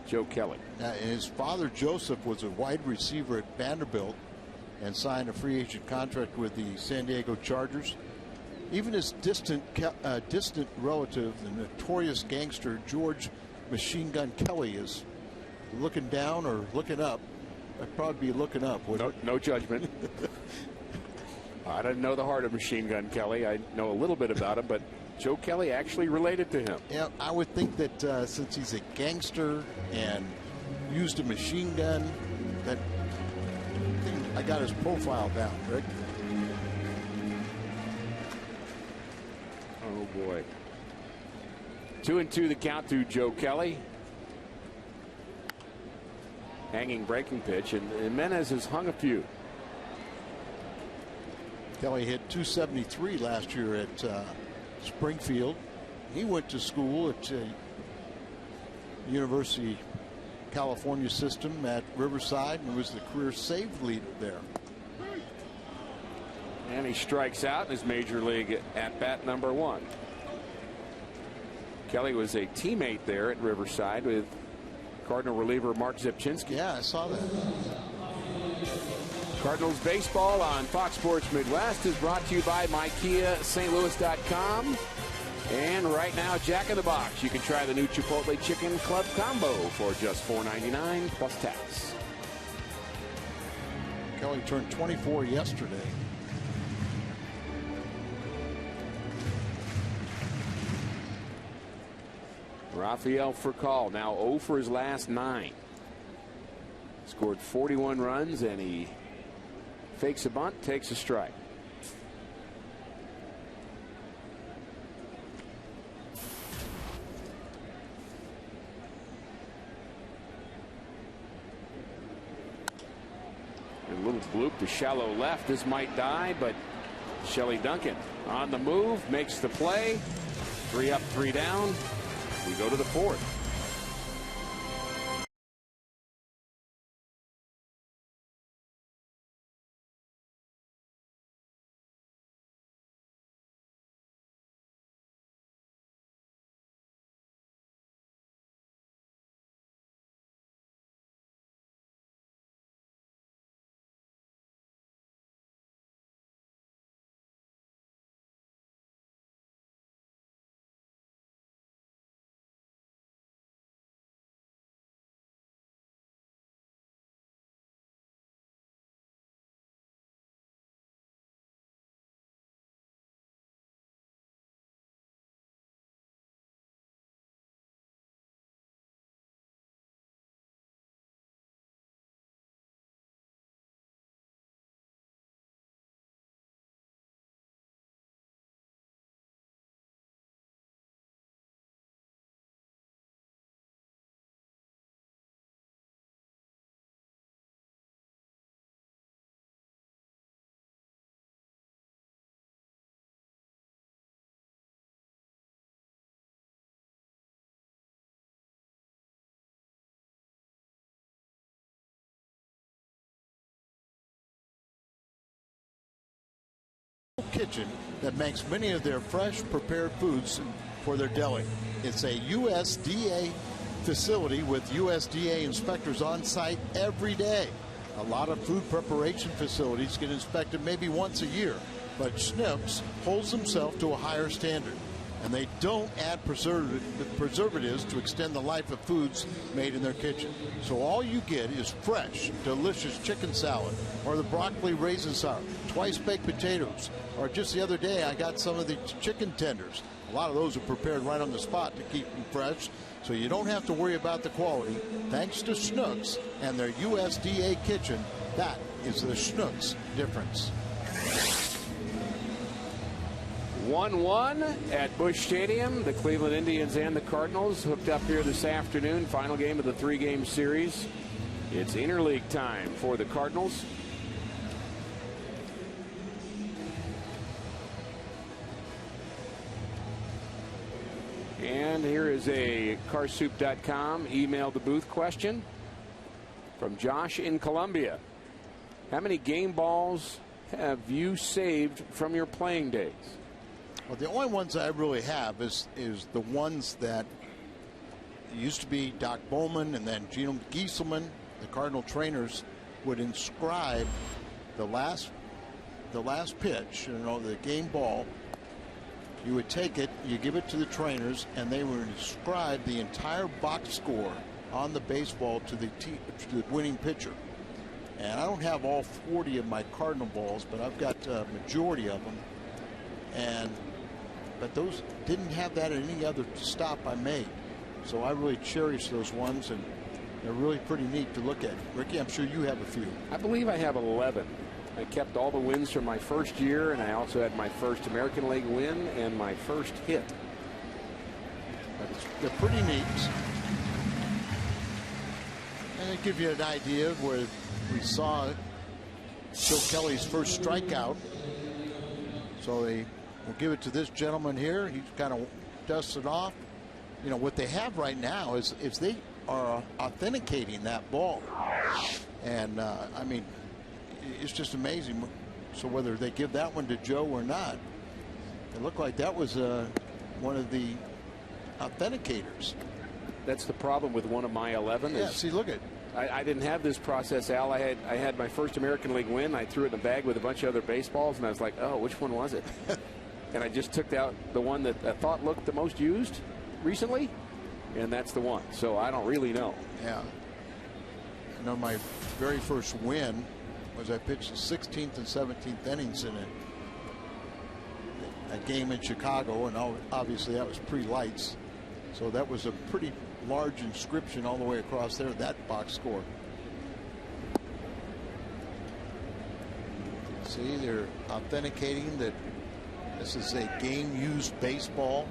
Joe Kelly. His father Joseph was a wide receiver at Vanderbilt and signed a free agent contract with the San Diego Chargers. Even his distant relative, the notorious gangster George Machine Gun Kelly, is looking down or looking up. I'd probably be looking up. No judgment. I didn't know the heart of Machine Gun Kelly. I know a little bit about him, but Joe Kelly actually related to him. Yeah, I would think that since he's a gangster and used a machine gun, that I got his profile down, Rick. Oh boy. 2-2 the count to Joe Kelly. Hanging breaking pitch, and Jimenez has hung a few. Kelly hit 273 last year at Springfield. He went to school at University California system at Riverside and was the career save leader there. And he strikes out in his major league at bat number 1. Kelly was a teammate there at Riverside with Cardinal reliever Mark Zepchinski. Yeah, I saw that. Cardinals baseball on Fox Sports Midwest is brought to you by MyKiaSt.Louis.com. And right now, Jack in the Box. You can try the new Chipotle Chicken Club Combo for just $4.99 plus tax. Kelly turned 24 yesterday. Rafael Furcal now 0 for his last 9. Scored 41 runs, and he fakes a bunt, takes a strike. And a little bloop to shallow left. This might die, but Shelley Duncan on the move, makes the play. 3 up, 3 down. We go to the 4th. kitchen that makes many of their fresh prepared foods for their deli. It's a USDA facility with USDA inspectors on site every day. A lot of food preparation facilities get inspected maybe once a year, but Schnucks holds himself to a higher standard. And they don't add preservatives to extend the life of foods made in their kitchen. So all you get is fresh, delicious chicken salad, or the broccoli raisin salad, twice baked potatoes, or just the other day I got some of the chicken tenders. A lot of those are prepared right on the spot to keep them fresh, so you don't have to worry about the quality. Thanks to Schnucks and their USDA kitchen, that is the Schnucks difference. 1-1 at Busch Stadium. The Cleveland Indians and the Cardinals hooked up here this afternoon. Final game of the three-game series. It's interleague time for the Cardinals. And here is a carsoup.com email to booth question from Josh in Columbia. How many game balls have you saved from your playing days? Well, the only ones I really have is the ones that used to be Doc Bowman and then Gino Gieselman, the Cardinal trainers, would inscribe the last pitch, the game ball. You would take it, you give it to the trainers, and they would inscribe the entire box score on the baseball to the winning pitcher. And I don't have all 40 of my Cardinal balls, but I've got a majority of them. But those didn't have that at any other stop I made. So I really cherish those ones, and they're really pretty neat to look at. Ricky, I'm sure you have a few. I believe I have 11. I kept all the wins from my first year, and I also had my first American League win and my first hit. But they're pretty neat. And they give you an idea of where we saw Joe Kelly's first strikeout. So they will give it to this gentleman here. He's kind of dusted off. What they have right now is they are authenticating that ball. And, I mean, it's just amazing. So whether they give that one to Joe or not, it looked like that was one of the authenticators. That's the problem with one of my 11. Yeah, see, look at. I didn't have this process, Al. I had my first American League win. I threw it in a bag with a bunch of other baseballs, and I was like, oh, which one was it? And I just took out the one that I thought looked the most used recently, and that's the one. So I don't really know. Yeah. My very first win was I pitched the 16th and 17th innings in a game in Chicago, and obviously that was pre-lights. So that was a pretty large inscription all the way across there, that box score. See, they're authenticating that this is a game-used baseball.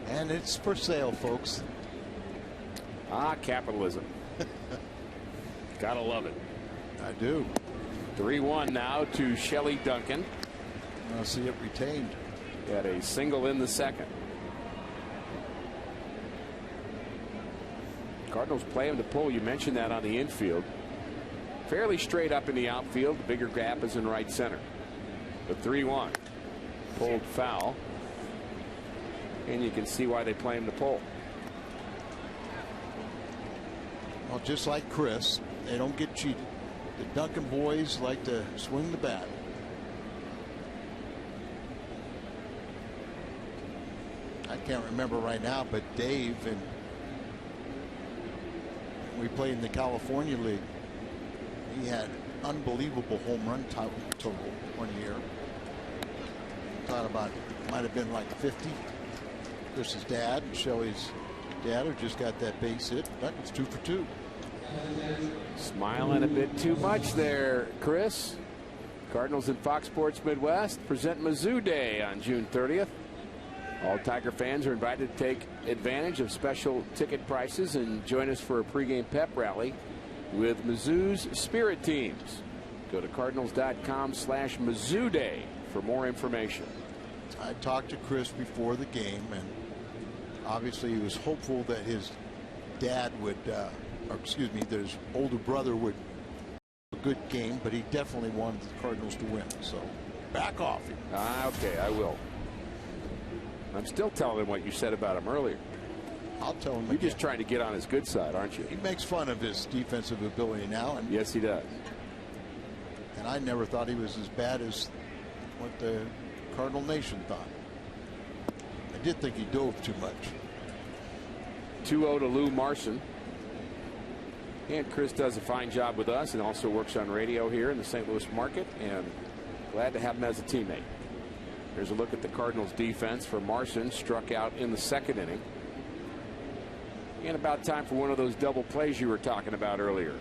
And it's for sale, folks. Capitalism. Gotta love it. I do. 3-1 now to Shelley Duncan. I see it retained. Got a single in the second. Cardinals play him to pull. You mentioned that on the infield. Fairly straight up in the outfield. The bigger gap is in right center. The 3-1. Pulled foul. And you can see why they play him to pull. Well, just like Chris, they don't get cheated. The Duncan boys like to swing the bat. I can't remember right now, but Dave, and we played in the California League, he had unbelievable home run total one year. Thought about it might have been like 50. Chris's dad and Shelley's dad have just got that base hit. Duncan's 2 for 2. Smiling a bit too much there, Chris. Cardinals and Fox Sports Midwest present Mizzou Day on June 30th. All Tiger fans are invited to take advantage of special ticket prices and join us for a pregame pep rally with Mizzou's Spirit teams. Go to cardinals.com/Mizzou Day for more information. I talked to Chris before the game, and obviously he was hopeful that his dad would, or excuse me, that his older brother would good game, but he definitely wanted the Cardinals to win. So back off him. Okay, I will. I'm still telling him what you said about him earlier. I'll tell him. You're again. just trying to get on his good side, aren't you? He makes fun of his defensive ability now. And yes, he does. And I never thought he was as bad as what the Cardinal Nation thought. I did think he dove too much. 2-0 to Lou Marson. And Chris does a fine job with us and also works on radio here in the St. Louis market. And glad to have him as a teammate. Here's a look at the Cardinals defense for Marson. Struck out in the second inning. And about time for one of those double plays you were talking about earlier.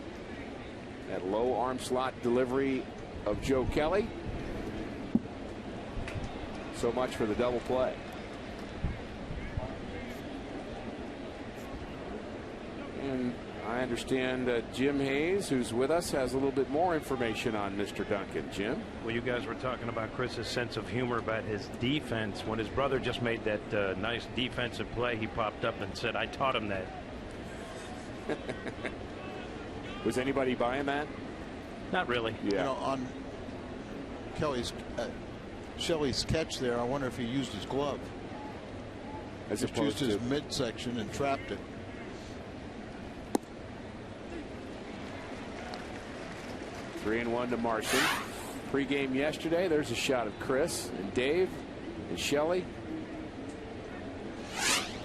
That low arm slot delivery of Joe Kelly. So much for the double play. And I understand Jim Hayes, who's with us, has a little bit more information on Mr. Duncan. Jim? Well, you guys were talking about Chris's sense of humor about his defense. When his brother just made that nice defensive play, he popped up and said, I taught him that. Was anybody buying that? Not really. Yeah. You know, on Shelley's catch there, I wonder if he used his glove. As Just opposed used his to midsection and trapped it. 3-1 to Marson. Pre-game yesterday, there's a shot of Chris and Dave and Shelley.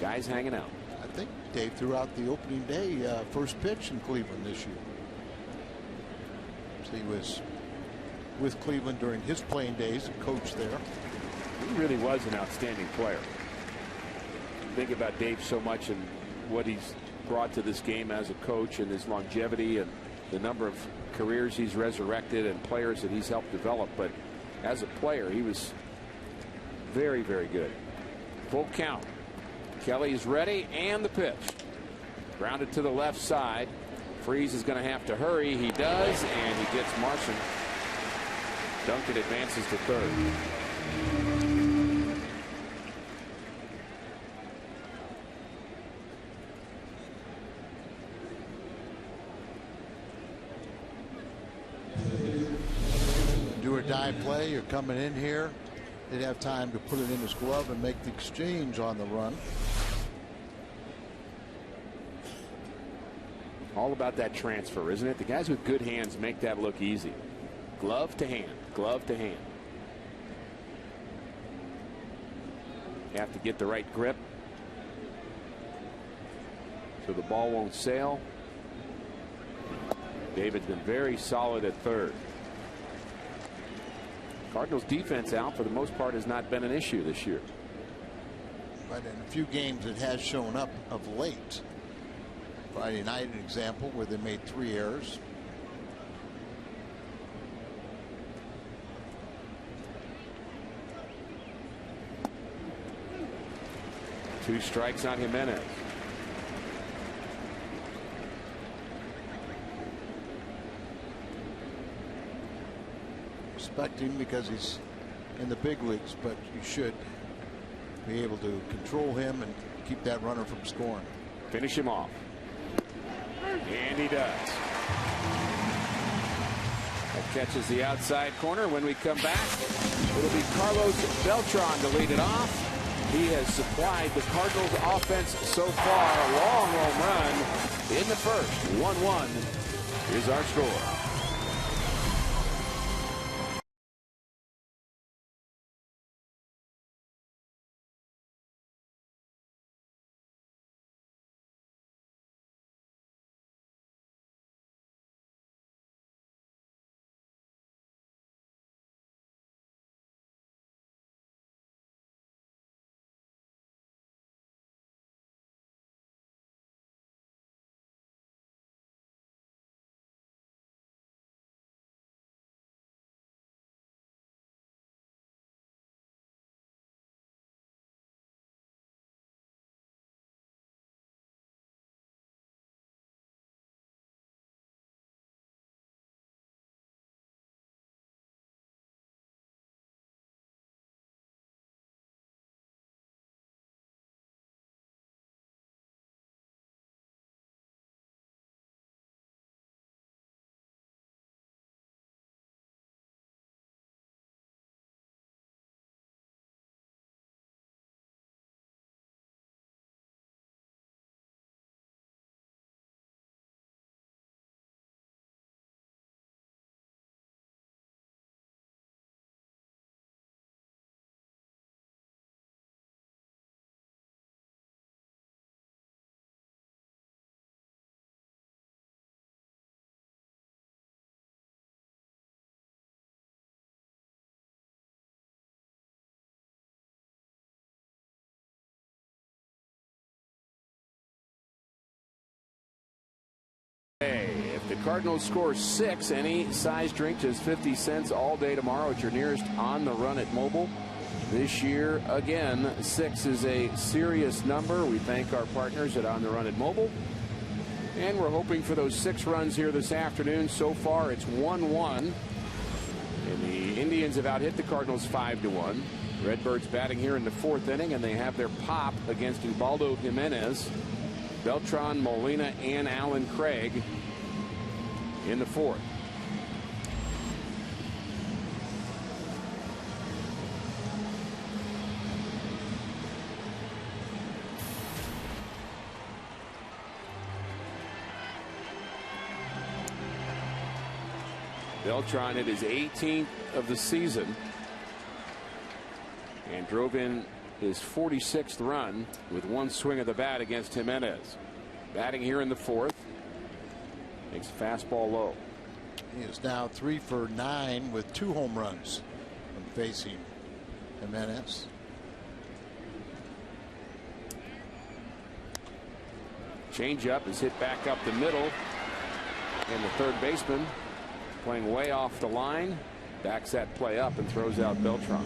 Guys hanging out. I think Dave threw out the opening day first pitch in Cleveland this year. So he was with Cleveland during his playing days and coached there. He really was an outstanding player. Think about Dave so much and what he's brought to this game as a coach and his longevity and the number of careers he's resurrected and players that he's helped develop. But as a player, he was very, very good. Full count. Kelly's ready and the pitch. Grounded to the left side. Freeze is going to have to hurry. He does, and he gets Marson. Duncan advances to third. Do or die play. You're coming in here. They'd have time to put it in his glove and make the exchange on the run. All about that transfer, isn't it? The guys with good hands make that look easy. Glove to hand, glove to hand. You have to get the right grip so the ball won't sail. David's been very solid at third. Cardinals defense out for the most part has not been an issue this year. But in a few games it has shown up of late. Friday night, an example where they made 3 errors. Two strikes on Jimenez. Respect him because he's in the big leagues, but you should be able to control him and keep that runner from scoring. Finish him off. And he does. That catches the outside corner. When we come back, it'll be Carlos Beltran to lead it off. He has supplied the Cardinals offense so far. A long home run in the first. 1-1 is our score. Cardinals score 6. Any size drink just 50 cents all day tomorrow at your nearest On the Run It Mobile. This year, again, 6 is a serious number. We thank our partners at On the Run It Mobile. And we're hoping for those 6 runs here this afternoon. So far, it's 1-1. And the Indians have out-hit the Cardinals 5-1. Redbirds batting here in the 4th inning, and they have their pop against Ubaldo Jimenez, Beltran, Molina, and Alan Craig in the 4th. Beltran at his 18th of the season and drove in his 46th run with 1 swing of the bat against Jimenez. Batting here in the 4th. Makes a fastball low. He is now 3 for 9 with 2 home runs from facing Jimenez. Changeup is hit back up the middle, and the third baseman playing way off the line backs that play up and throws out Beltran.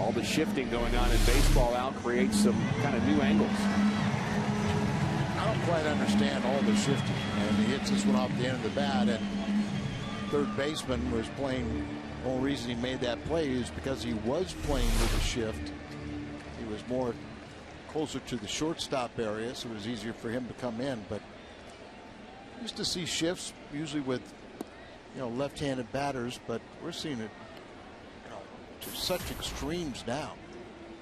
All the shifting going on in baseball out creates some kind of new angles. I don't quite understand all the shifting, and he hits this one off the end of the bat, and third baseman was playing. The only reason he made that play is because he was playing with a shift. He was more closer to the shortstop area, so it was easier for him to come in. But used to see shifts usually with, left-handed batters, but we're seeing it, to such extremes now.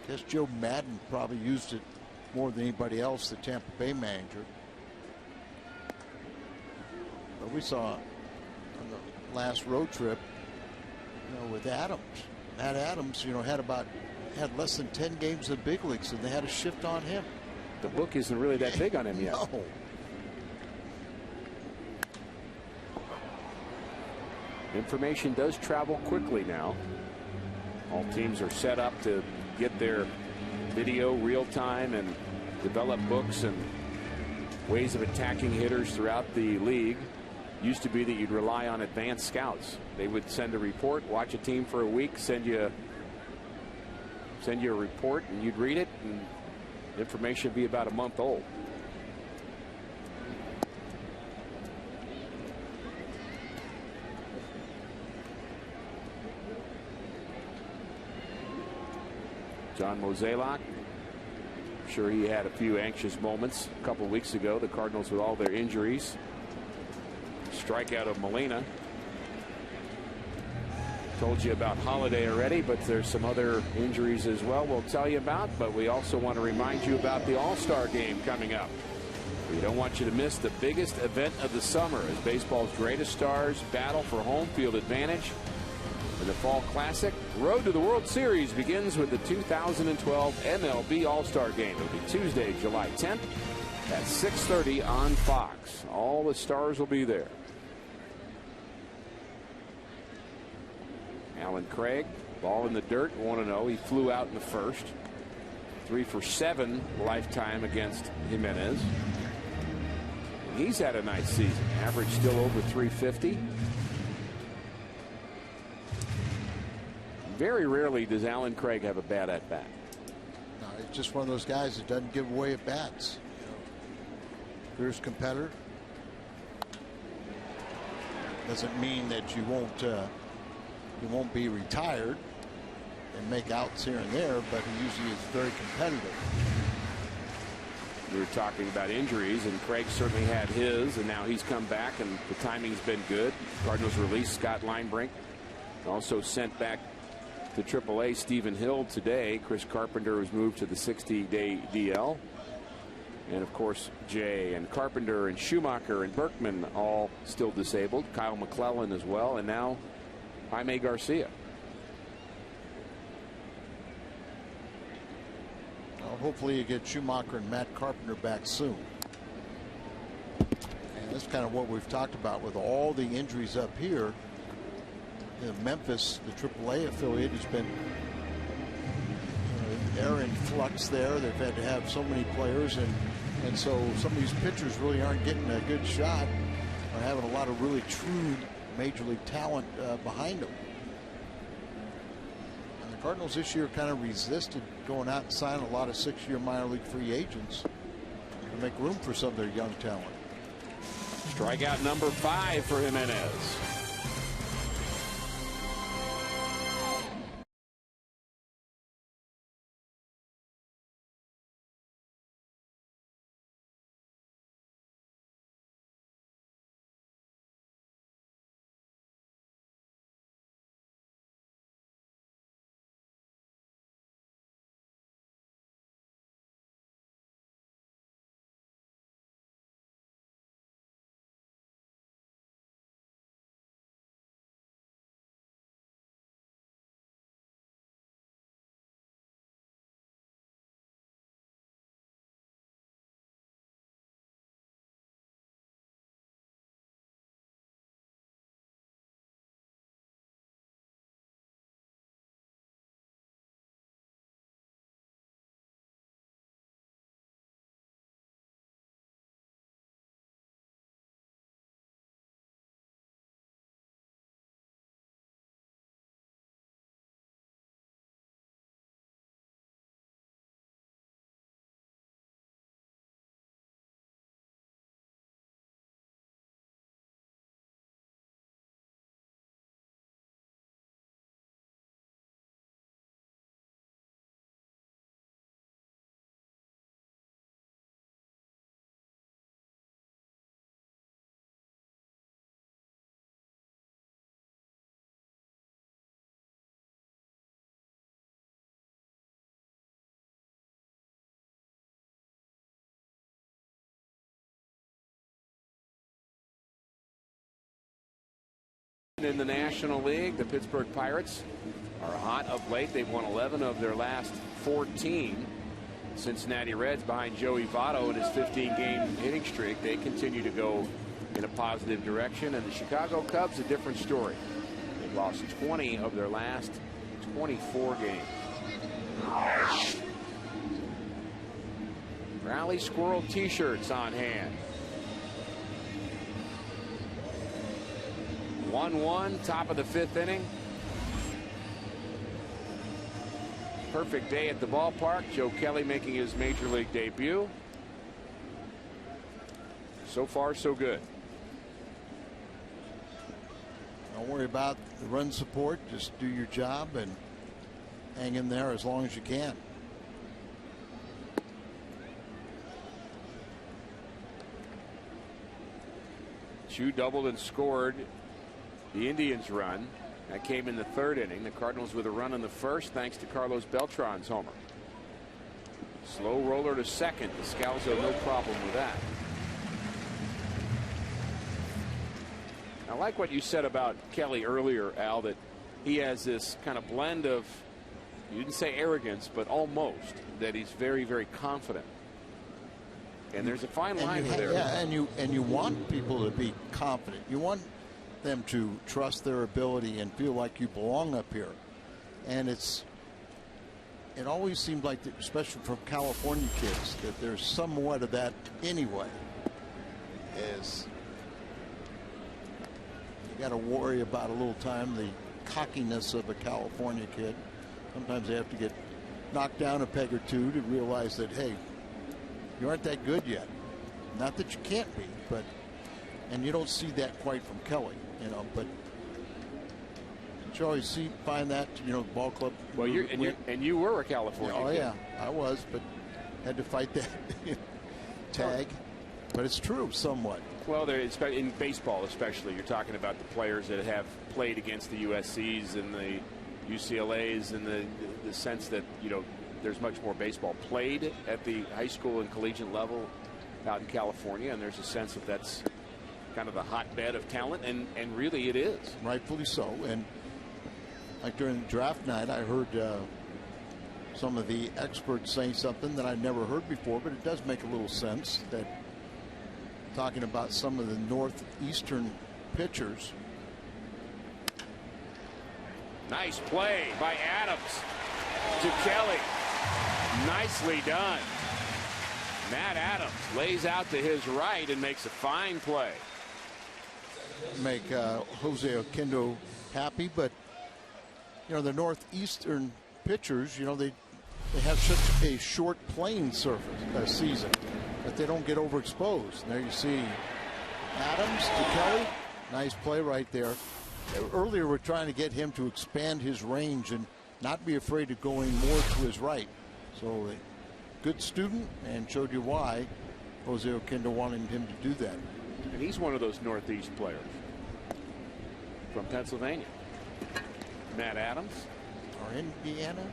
I guess Joe Madden probably used it more than anybody else, the Tampa Bay manager. But we saw on the last road trip, with Adams. Matt Adams, had less than 10 games in the big leagues, and they had a shift on him. The book isn't really that big on him yet. No. Information does travel quickly now. All teams are set up to get their video real time and develop books and ways of attacking hitters throughout the league. Used to be that you'd rely on advanced scouts. They would send a report, watch a team for a week, send you a report, and you'd read it, and information would be about a month old. John Mozeliak, I'm sure he had a few anxious moments a couple weeks ago. The Cardinals with all their injuries. Strikeout of Molina. Told you about Holiday already, but there's some other injuries as well we'll tell you about. But we also want to remind you about the All-Star game coming up. We don't want you to miss the biggest event of the summer as baseball's greatest stars battle for home field advantage in the Fall Classic. Road to the World Series begins with the 2012 MLB All-Star Game. It'll be Tuesday, July 10th at 6:30 on Fox. All the stars will be there. Alan Craig, ball in the dirt, 1-0. He flew out in the first. 3 for 7 lifetime against Jimenez. He's had a nice season. Average still over 350. Very rarely does Alan Craig have a bad at bat. No, he's just one of those guys that doesn't give away at bats. Fierce competitor. Doesn't mean that you won't be retired and make outs here and there, but he usually is very competitive. We were talking about injuries, and Craig certainly had his, and now he's come back, and the timing's been good. Cardinals released Scott Linebrink. Also sent back to AAA Stephen Hill today. Chris Carpenter was moved to the 60-day DL. And, of course, Jay and Carpenter and Schumacher and Berkman all still disabled. Kyle McClellan as well, and now Jaime Garcia. Well, hopefully you get Schumacher and Matt Carpenter back soon. And that's kind of what we've talked about with all the injuries up here. Memphis, the AAA affiliate, has been they're in flux there. They've had to have so many players, and And so some of these pitchers really aren't getting a good shot or having a lot of really true major league talent behind them. And the Cardinals this year kind of resisted going out and signing a lot of 6-year minor league free agents to make room for some of their young talent. Strikeout number 5 for Jimenez. In the National League, the Pittsburgh Pirates are hot of late. They've won 11 of their last 14. Cincinnati Reds, behind Joey Votto in his 15-game hitting streak, they continue to go in a positive direction. And the Chicago Cubs, a different story. They've lost 20 of their last 24 games. Rally Squirrel t-shirts on hand. 1-1, top of the 5th inning. Perfect day at the ballpark. Joe Kelly making his major league debut. So far, so good. Don't worry about the run support. Just do your job and hang in there as long as you can. Chu doubled and scored the Indians' run. That came in the 3rd inning. The Cardinals with a run in the 1st thanks to Carlos Beltran's homer. Slow roller to second. The Scalzo, no problem with that. I like what you said about Kelly earlier, Al, that he has this kind of blend of, you didn't say arrogance, but almost, that he's very, very confident. And there's a fine line there. Yeah, and you want people to be confident. You want them to trust their ability and feel like you belong up here. And it always seemed like, especially from California kids, that there's somewhat of that anyway. Is you got to worry about a little time the cockiness of a California kid. Sometimes they have to get knocked down a peg or two to realize that, hey, you aren't that good yet. Not that you can't be, but, and you don't see that quite from Kelly. You know, but you always find that, you know, the ball club. Well, you were a California kid. Yeah, I was, but had to fight that tag. But it's true somewhat. Well, in baseball especially, you're talking about the players that have played against the USCs and the UCLAs, and the sense that, you know, there's much more baseball played at the high school and collegiate level out in California, and there's a sense that that's kind of a hotbed of talent, and really it is. Rightfully so. And like during the draft night, I heard some of the experts saying something that I never heard before, but it does make a little sense, that talking about some of the northeastern pitchers. Nice play by Adams to Kelly. Nicely done. Matt Adams lays out to his right and makes a fine play. Make Jose Oquendo happy, but you know the northeastern pitchers, you know they have such a short playing surface season that they don't get overexposed. And there you see Adams to Kelly, nice play right there. Earlier we're trying to get him to expand his range and not be afraid of going more to his right. So a good student, and showed you why Jose Oquendo wanted him to do that. And he's one of those Northeast players from Pennsylvania. Matt Adams. Or Indiana.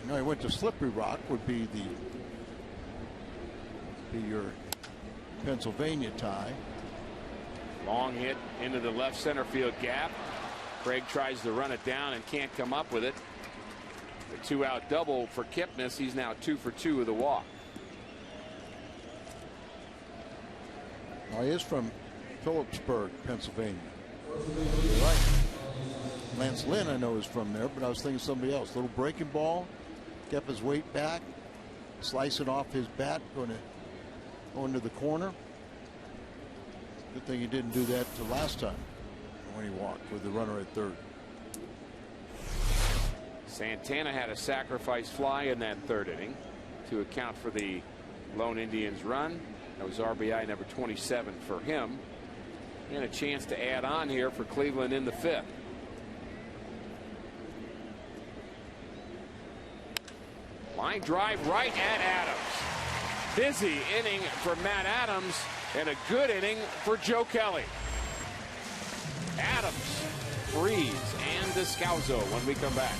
No, he went to Slippery Rock, would be your Pennsylvania tie. Long hit into the left center field gap. Craig tries to run it down and can't come up with it. The 2-out double for Kipnis. He's now 2 for 2 with a walk. Well, he is from Phillipsburg, Pennsylvania. You're right. Lance Lynn, I know, is from there, but I was thinking somebody else. Little breaking ball, kept his weight back, slice it off his bat, going to go into the corner. Good thing he didn't do that the last time when he walked with the runner at third. Santana had a sacrifice fly in that third inning to account for the lone Indians run. That was RBI number 27 for him. And a chance to add on here for Cleveland in the fifth. Line drive right at Adams. Busy inning for Matt Adams and a good inning for Joe Kelly. Adams, Freeze, and Descalzo when we come back.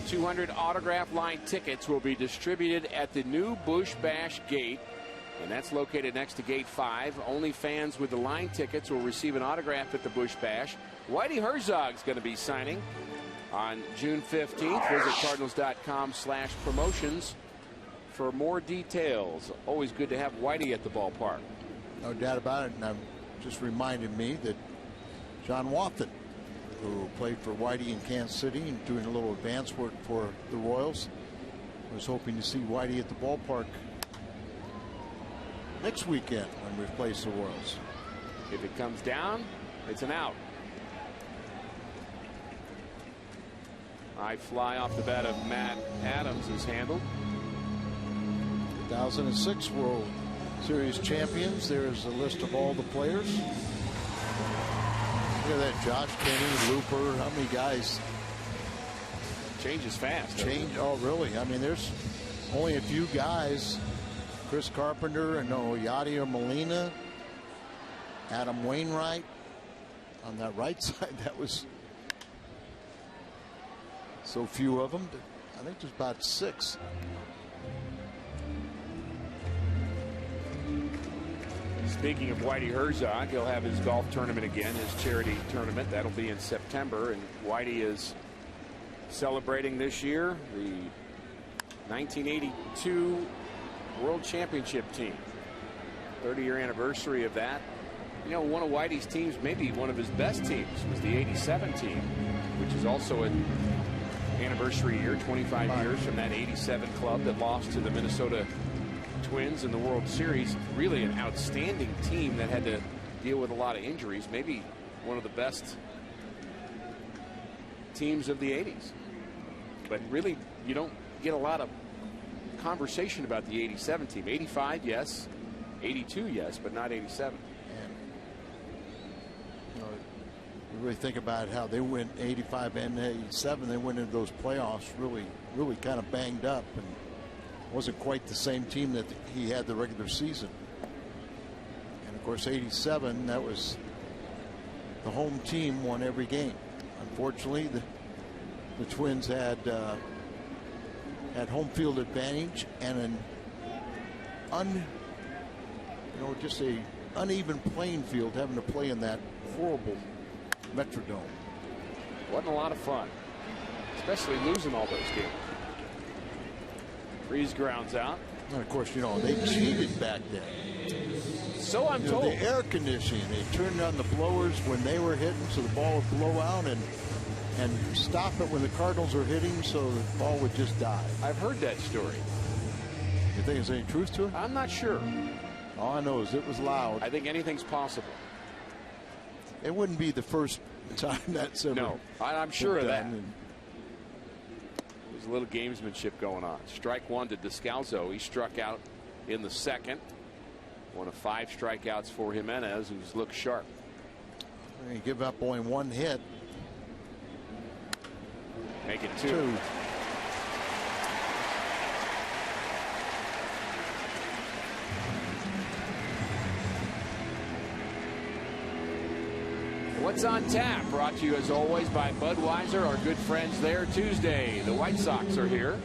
$200 autograph line tickets will be distributed at the new Bush Bash gate, and that's located next to gate 5. Only fans with the line tickets will receive an autograph at the Bush Bash. Whitey Herzog's going to be signing on June 15th. Visit Cardinals.com/promotions for more details. Always good to have Whitey at the ballpark. No doubt about it, and I'm just reminded me that John Wathan, who played for Whitey in Kansas City and doing a little advance work for the Royals, was hoping to see Whitey at the ballpark next weekend when we face the Royals. If it comes down, it's an out. High fly off the bat of Matt Adams is handled. 2006 World Series champions. There's a list of all the players. Look at that, Josh Kenny, Looper, how many guys? Changes fast. Oh, really? I mean, there's only a few guys. Chris Carpenter and Yadier Molina, Adam Wainwright, on that right side. That was so few of them. I think there's about 6. Speaking of Whitey Herzog, he'll have his golf tournament again, his charity tournament. That'll be in September. And Whitey is celebrating this year the 1982 World Championship team. 30-year anniversary of that. You know, one of Whitey's teams, maybe one of his best teams, was the 87 team, which is also an anniversary year, 25 years from that 87 club that lost to the Minnesota Twins in the World Series. Really an outstanding team that had to deal with a lot of injuries. Maybe one of the best teams of the 80s. But really, you don't get a lot of conversation about the 87 team. 85, yes. 82, yes, but not 87. And, you know, you really think about how they went 85 and 87. They went into those playoffs really kind of banged up, and wasn't quite the same team that he had the regular season. And of course, 87, that was the home team won every game. Unfortunately, the Twins had home field advantage and just a uneven playing field, having to play in that horrible Metrodome. Wasn't a lot of fun, especially losing all those games. Freeze grounds out. And of course, you know, they cheated back then. So I'm told. The air conditioning, they turned on the blowers when they were hitting so the ball would blow out, and stop it when the Cardinals are hitting so the ball would just die. I've heard that story. You think there's any truth to it? I'm not sure. All I know is it was loud. I think anything's possible. It wouldn't be the first time that's ever. No, I'm sure of that. There's a little gamesmanship going on. Strike one to Descalso. He struck out in the second. One of 5 strikeouts for Jimenez, who's looked sharp. He give up only 1 hit. Make it 2. What's on tap? Brought to you as always by Budweiser, our good friends there. Tuesday, the White Sox are here.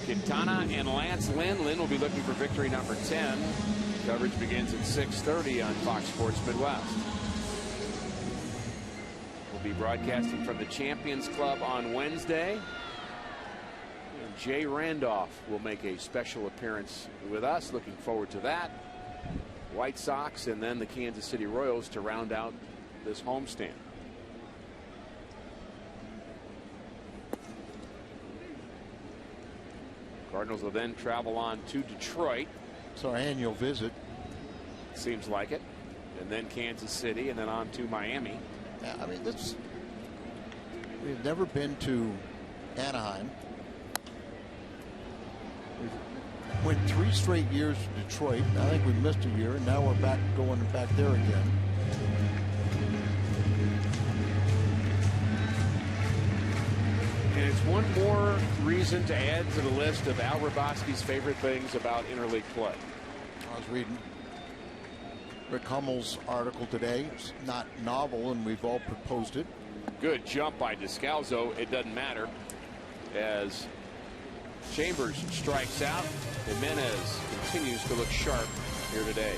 Quintana and Lance Lynn. Lynn will be looking for victory number 10. Coverage begins at 6:30 on Fox Sports Midwest. We'll be broadcasting from the Champions Club on Wednesday. And Jay Randolph will make a special appearance with us. Looking forward to that. White Sox and then the Kansas City Royals to round out this homestand. Cardinals will then travel on to Detroit. It's our annual visit. Seems like it. And then Kansas City and then on to Miami. Yeah, I mean, we've never been to Anaheim. We went 3 straight years to Detroit. I think we missed a year, and now we're going back there again. And it's one more reason to add to the list of Al Hrabosky's favorite things about interleague play. I was reading Rick Hummel's article today. It's not novel, and we've all proposed it. Good jump by Descalso. It doesn't matter as Chambers strikes out. Jimenez continues to look sharp here today.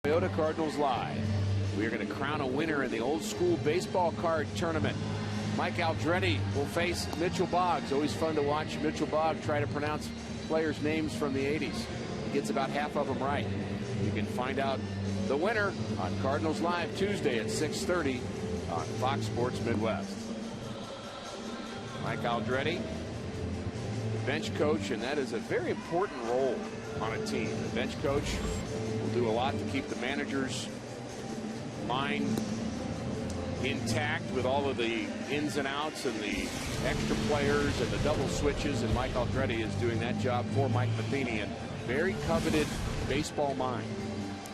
Toyota Cardinals Live. We are going to crown a winner in the old school baseball card tournament. Mike Aldretti will face Mitchell Boggs. Always fun to watch Mitchell Boggs try to pronounce players' names from the 80s. He gets about half of them right. You can find out the winner on Cardinals Live Tuesday at 6:30 on Fox Sports Midwest. Mike Aldretti, the bench coach, and that is a very important role on a team. The bench coach will do a lot to keep the manager's mind intact with all of the ins and outs and the extra players and the double switches, and Mike Aldretti is doing that job for Mike Matheny, and very coveted baseball mind.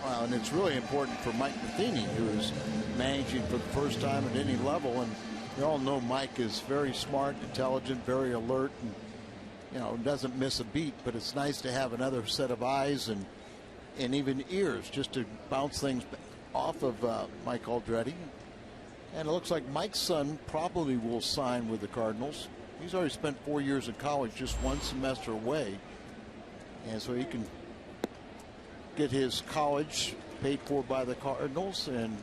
Well, and it's really important for Mike Matheny, who is managing for the first time at any level. And we all know Mike is very smart, intelligent, very alert, and doesn't miss a beat. But it's nice to have another set of eyes and even ears just to bounce things off of Mike Aldretti. And it looks like Mike's son probably will sign with the Cardinals. He's already spent 4 years in college, just one semester away, and so he can get his college paid for by the Cardinals and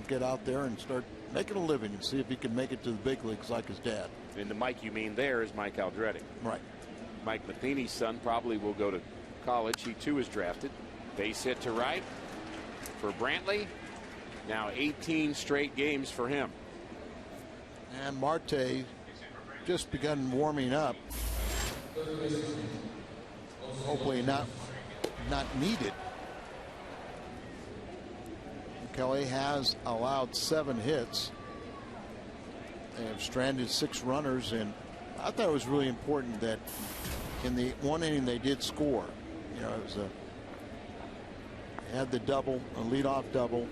get out there and start making a living and see if he can make it to the big leagues like his dad. And the Mike you mean there is Mike Aldretti. Right. Mike Matheny's son probably will go to college. He too is drafted. Base hit to right for Brantley. Now 18 straight games for him. And Marte just begun warming up. Hopefully not needed. Kelly has allowed 7 hits. They have stranded 6 runners, and I thought it was really important that in the one inning they did score. It was had the double, a leadoff double,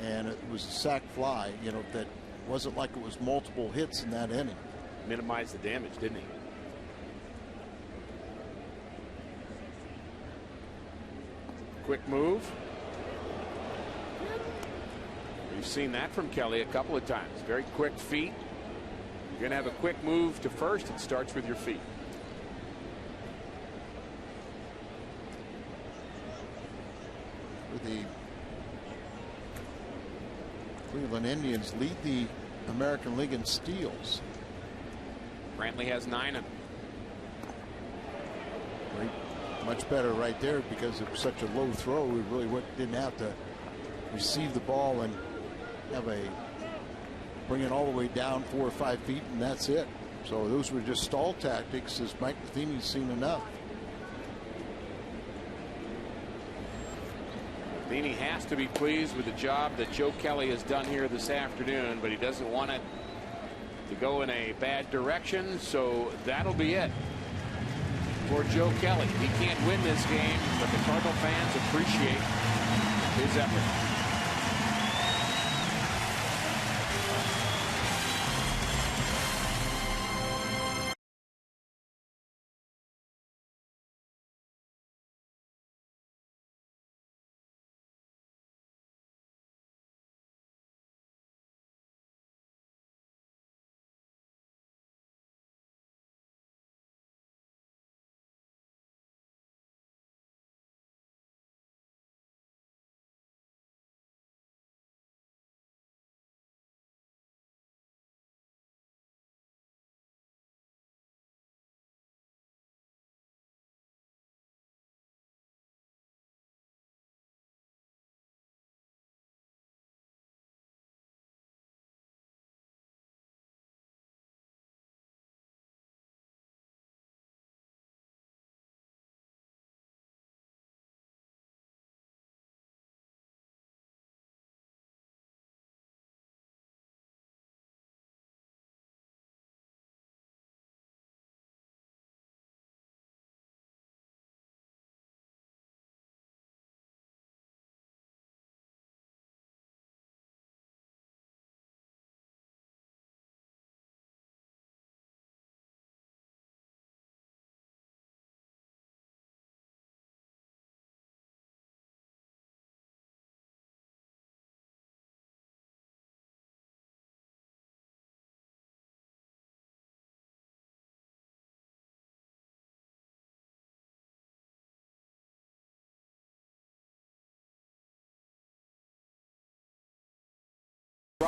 and it was a sac fly. That wasn't like it was multiple hits in that inning. Minimized the damage, didn't he? Quick move. We've seen that from Kelly a couple of times. Very quick feet. You're going to have a quick move to first. It starts with your feet. The Cleveland Indians lead the American League in steals. Brantley has 9 of them. Much better right there because it was such a low throw. We really didn't have to receive the ball and bring it all the way down 4 or 5 feet, and that's it. So those were just stall tactics, as Mike Matheny's seen enough. Matheny has to be pleased with the job that Joe Kelly has done here this afternoon, but he doesn't want it to go in a bad direction, so that'll be it for Joe Kelly. He can't win this game, but the Cardinal fans appreciate his effort.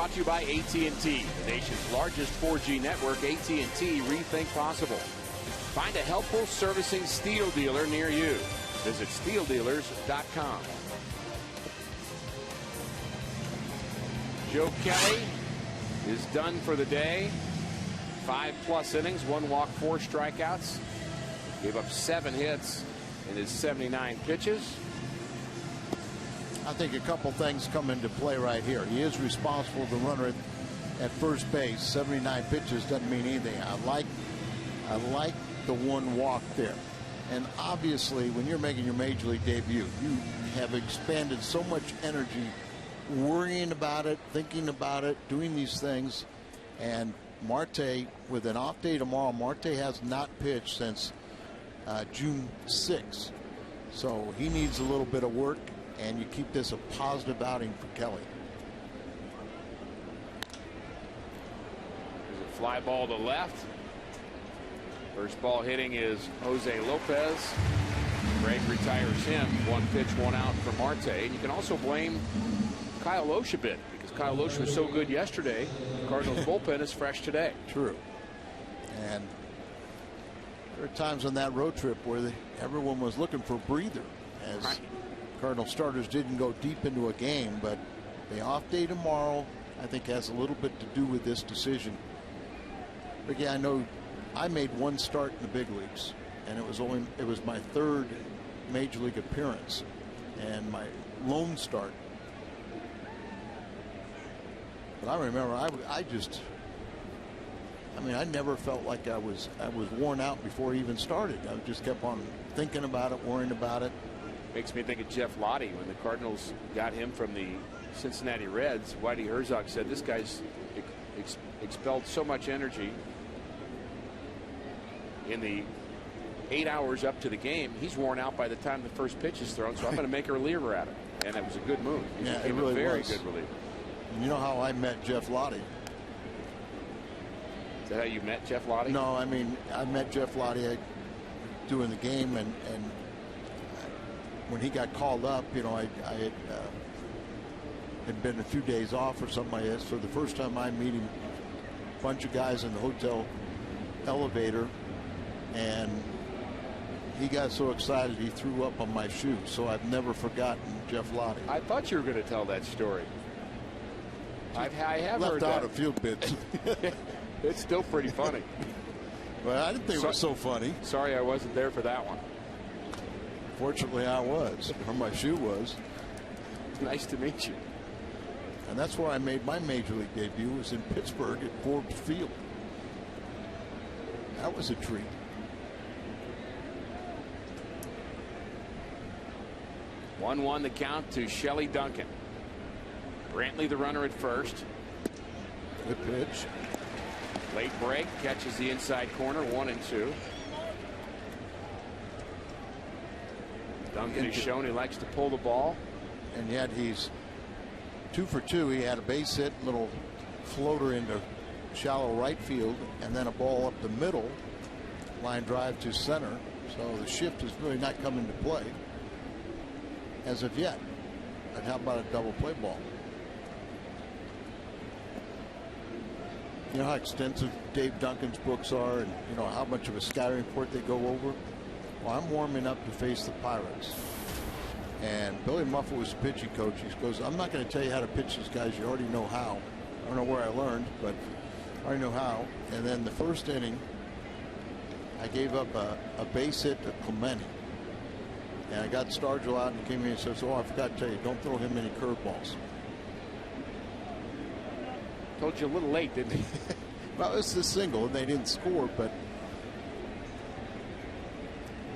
brought to you by AT&T, the nation's largest 4G network. AT&T, rethink possible. Find a helpful servicing Steel dealer near you. Visit steeldealers.com. Joe Kelly is done for the day. 5+ innings, 1 walk, 4 strikeouts. Gave up 7 hits in his 79 pitches. I think a couple things come into play right here. He is responsible for the runner at first base. 79 pitches doesn't mean anything. I like the 1 walk there. And obviously, when you're making your major league debut, you have expanded so much energy worrying about it, thinking about it, doing these things. And Marte, with an off day tomorrow, Marte has not pitched since June 6th. So he needs a little bit of work, and you keep this a positive outing for Kelly. There's a fly ball to left. First ball hitting is Jose Lopez. Greg retires him. 1 pitch, 1 out for Marte. And you can also blame Kyle Lohse a bit, because Kyle Lohse was so good yesterday. Cardinals bullpen is fresh today. True. And there are times on that road trip where everyone was looking for a breather, as Cardinal starters didn't go deep into a game. But the off day tomorrow, I think, has a little bit to do with this decision. But yeah, I know I made 1 start in the big leagues, and it was my 3rd major league appearance and my lone start. But I remember I never felt like I was worn out before he even started. I just kept on thinking about it, worrying about it. Makes me think of Jeff Lottie when the Cardinals got him from the Cincinnati Reds. Whitey Herzog said this guy's expelled so much energy in the 8 hours up to the game. He's worn out by the time the first pitch is thrown, so I'm going to make a reliever out of it. And it was a good move. He became a very good reliever. And you know how I met Jeff Lottie? Is that how you met Jeff Lottie? No, I mean, I met Jeff Lottie doing the game, and when he got called up, you know, I had been a few days off or something like that. So the first time I meet him, a bunch of guys in the hotel elevator, and he got so excited he threw up on my shoe. So I've never forgotten Jeff Lottie. I thought you were going to tell that story. I have left heard out that. a few bits. It's still pretty funny. Well, I didn't think it was so funny. Sorry I wasn't there for that one. Fortunately, I was, or my shoe was. Nice to meet you. And that's where I made my major league debut, was in Pittsburgh at Forbes Field. That was a treat. One the count to Shelley Duncan. Brantley the runner at first. Good pitch. Late break, catches the inside corner, 1-2. Duncan has shown he likes to pull the ball. And yet he's 2 for 2. He had a base hit, little floater into shallow right field, and then a ball up the middle, line drive to center. So the shift is really not coming to play as of yet. And how about a double play ball? You know how extensive Dave Duncan's books are, and you know how much of a scouting report they go over. Well, I'm warming up to face the Pirates, and Billy Muffet was the pitching coach. He goes, "I'm not going to tell you how to pitch these guys. You already know how. I don't know where I learned, but I already know how." And then the first inning, I gave up a base hit to Clemente, and I got Stargell out, and he came in and says, "Oh, I forgot to tell you, don't throw him any curveballs." Told you a little late, didn't he? Well, it's the single, and they didn't score, but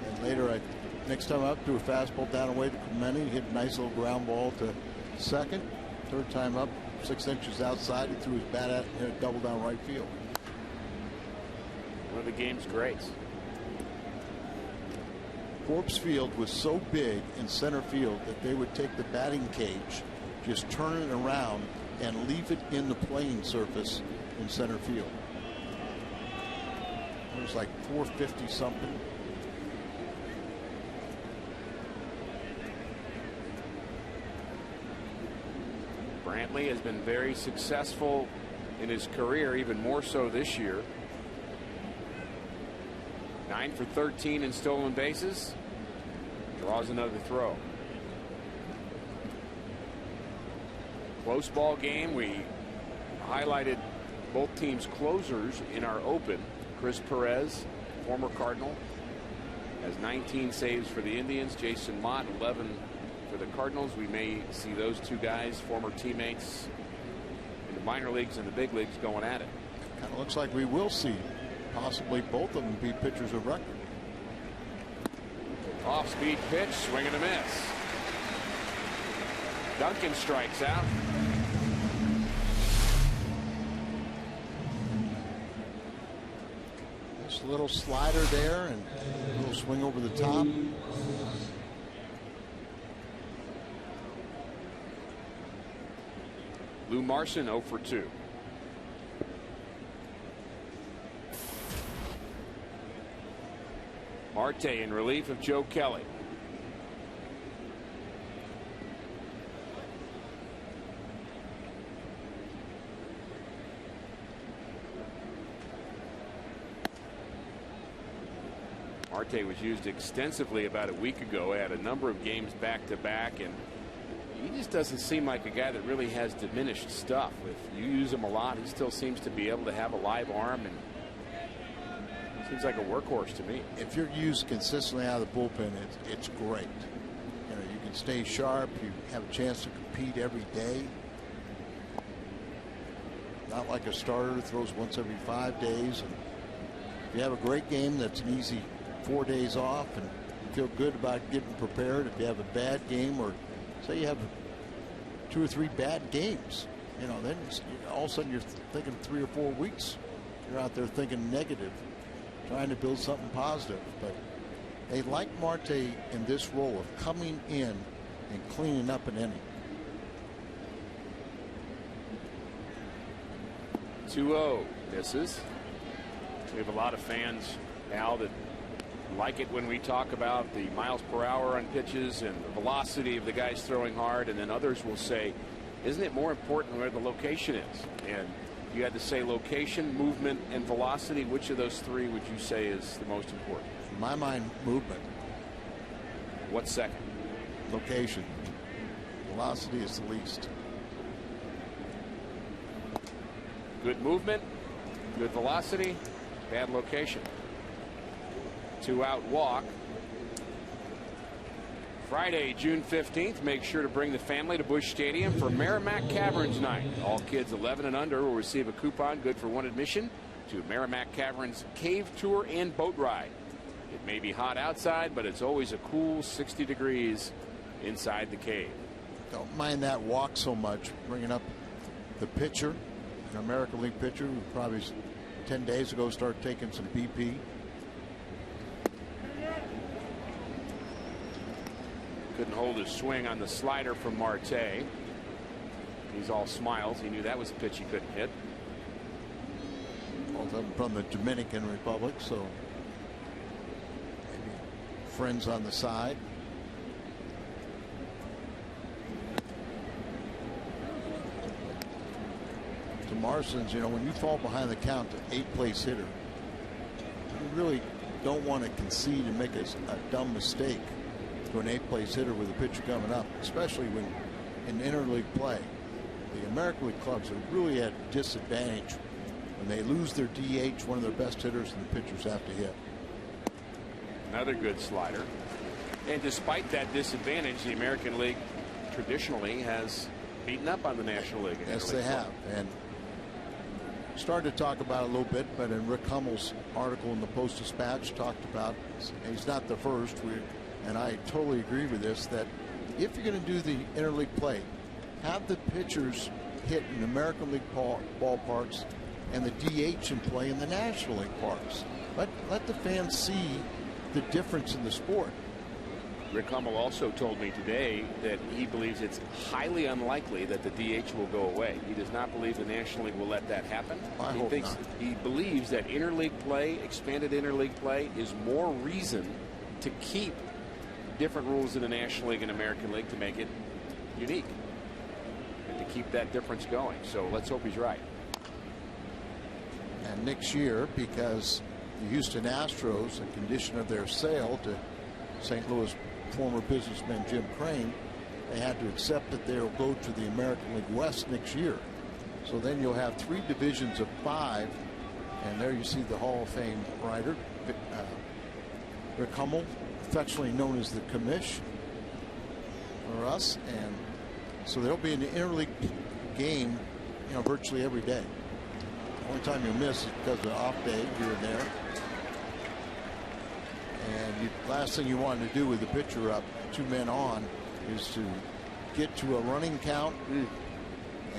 and later, next time up, threw a fastball down away to Clemente. He hit a nice little ground ball to second. Third time up, 6 inches outside, he threw his bat at and hit a double down right field. One of the game's greats. Forbes Field was so big in center field that they would take the batting cage, just turn it around, and leave it in the playing surface in center field. It was like 450 something. Brantley has been very successful in his career, even more so this year. 9 for 13 in stolen bases. Draws another throw. Close ball game. We highlighted both teams' closers in our open. Chris Perez, former Cardinal, has 19 saves for the Indians. Jason Mott, 11 for the Cardinals. We may see those two guys, former teammates in the minor leagues and the big leagues, going at it. Kind of looks like we will see possibly both of them be pitchers of record. Off-speed pitch, swing and a miss. Duncan strikes out. This little slider there and a little swing over the top. Lou Marson 0 for 2. Marte in relief of Joe Kelly. Marte was used extensively about a week ago. Had a number of games back to back, and he just doesn't seem like a guy that really has diminished stuff. If you use him a lot, he still seems to be able to have a live arm, and seems like a workhorse to me. If you're used consistently out of the bullpen, it's great. You know, you can stay sharp. You have a chance to compete every day. Not like a starter who throws once every 5 days. And if you have a great game, that's an easy 4 days off, and you feel good about getting prepared. If you have a bad game, or say you have 2 or 3 bad games, you know, then all of a sudden you're thinking 3 or 4 weeks. You're out there thinking negative, trying to build something positive. But they like Marte in this role of coming in and cleaning up an inning. 2-0 misses. We have a lot of fans now that like it when we talk about the miles per hour on pitches and the velocity of the guys throwing hard, and then others will say, isn't it more important where the location is? And you had to say location, movement, and velocity. Which of those three would you say is the most important? In my mind, movement. What's second? Location. Velocity is the least. Good movement, good velocity, bad location. 2-out walk. Friday, June 15th. Make sure to bring the family to Busch Stadium for Merrimack Caverns Night. All kids 11 and under will receive a coupon good for one admission to Merrimack Caverns cave tour and boat ride. It may be hot outside, but it's always a cool 60 degrees inside the cave. Don't mind that walk so much. Bringing up the pitcher, an American League pitcher who probably 10 days ago started taking some BP. Couldn't hold his swing on the slider from Marte. He's all smiles. He knew that was a pitch he couldn't hit. Both of them from the Dominican Republic, so maybe friends on the side. To Marson's, you know, when you fall behind the count to 8th place hitter, you really don't want to concede and make a dumb mistake to an 8th place hitter with a pitcher coming up, especially when in interleague play. The American League clubs are really at a disadvantage when they lose their DH, one of their best hitters, and the pitchers have to hit. Another good slider. And despite that disadvantage, the American League traditionally has beaten up on the National League. Yes, they have. And started to talk about it a little bit, but in Rick Hummel's article in the Post-Dispatch talked about, he's not the first, and I totally agree with this, that if you're going to do the interleague play, have the pitchers hit in American League ballparks and the DH in play in the National League parks. Let the fans see the difference in the sport. Rick Hummel also told me today that he believes it's highly unlikely that the DH will go away. He does not believe the National League will let that happen. I hope not. He believes that interleague play, expanded interleague play, is more reason to keep different rules in the National League and American League to make it unique. And to keep that difference going. So let's hope he's right. And next year, because the Houston Astros, the condition of their sale to St. Louis former businessman Jim Crane, they had to accept that they'll go to the American League West next year. So then you'll have 3 divisions of 5, and there you see the Hall of Fame writer, Rick Hummel, affectionately known as the Commish for us, and so there'll be an interleague game, virtually every day. The only time you miss is because of the off day here and there. And last thing you want to do with the pitcher up, 2 men on, is to get to a running count.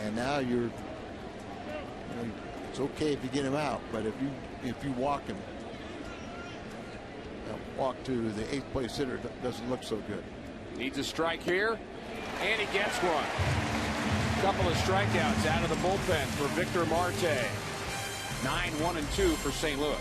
And now it's okay if you get him out, but if you walk him, walk to the 8th place hitter, doesn't look so good. Needs a strike here, and he gets one. Couple of strikeouts out of the bullpen for Victor Marte. 9-1-2 for St. Louis.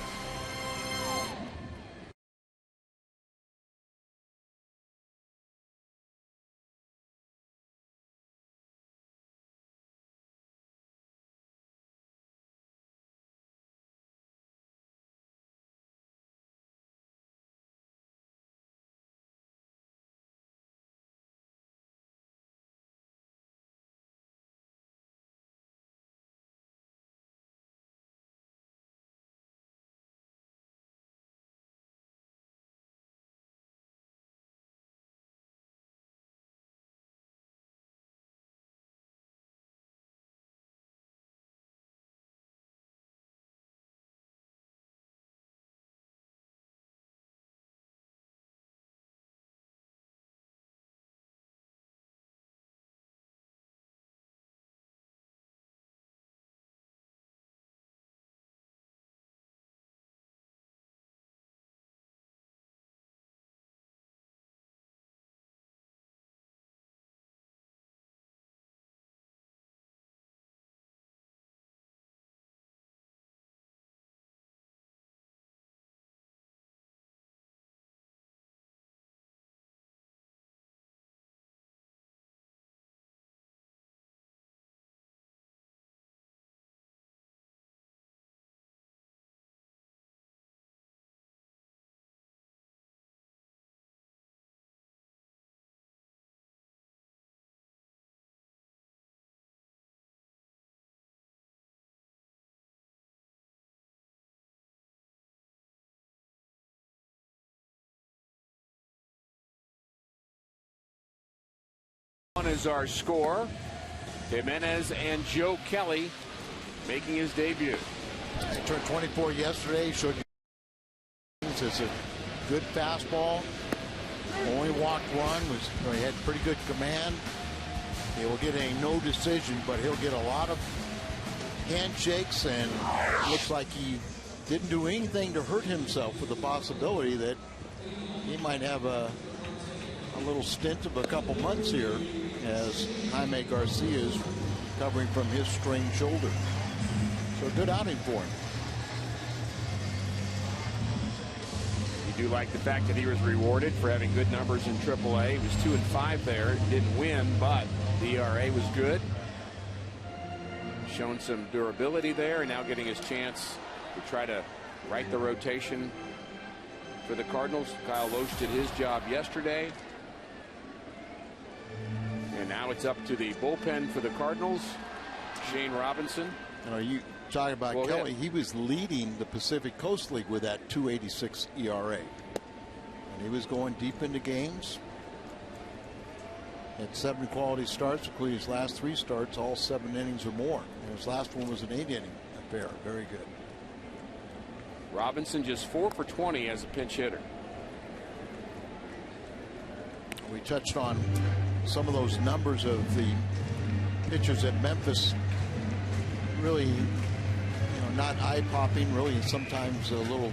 One is our score. Jimenez and Joe Kelly making his debut. He turned 24 yesterday. Showed you it's a good fastball. Only walked one. He had pretty good command. He will get a no decision, but he'll get a lot of handshakes, and looks like he didn't do anything to hurt himself, with the possibility that he might have a little stint of a couple months here as Jaime Garcia is recovering from his strained shoulder. So a good outing for him. You do like the fact that he was rewarded for having good numbers in AAA. He was 2-5 there. Didn't win, but the ERA was good. Shown some durability there, and now getting his chance to try to right the rotation for the Cardinals. Kyle Loesch did his job yesterday. And now it's up to the bullpen for the Cardinals. Shane Robinson. You talk about Kelly. He was leading the Pacific Coast League with that 2.86 ERA. And he was going deep into games. Had 7 quality starts, including his last 3 starts, all 7 innings or more. And his last one was an 8-inning affair. Very good. Robinson just 4 for 20 as a pinch hitter. We touched on some of those numbers of the pitchers at Memphis. Really, not eye-popping, really sometimes a little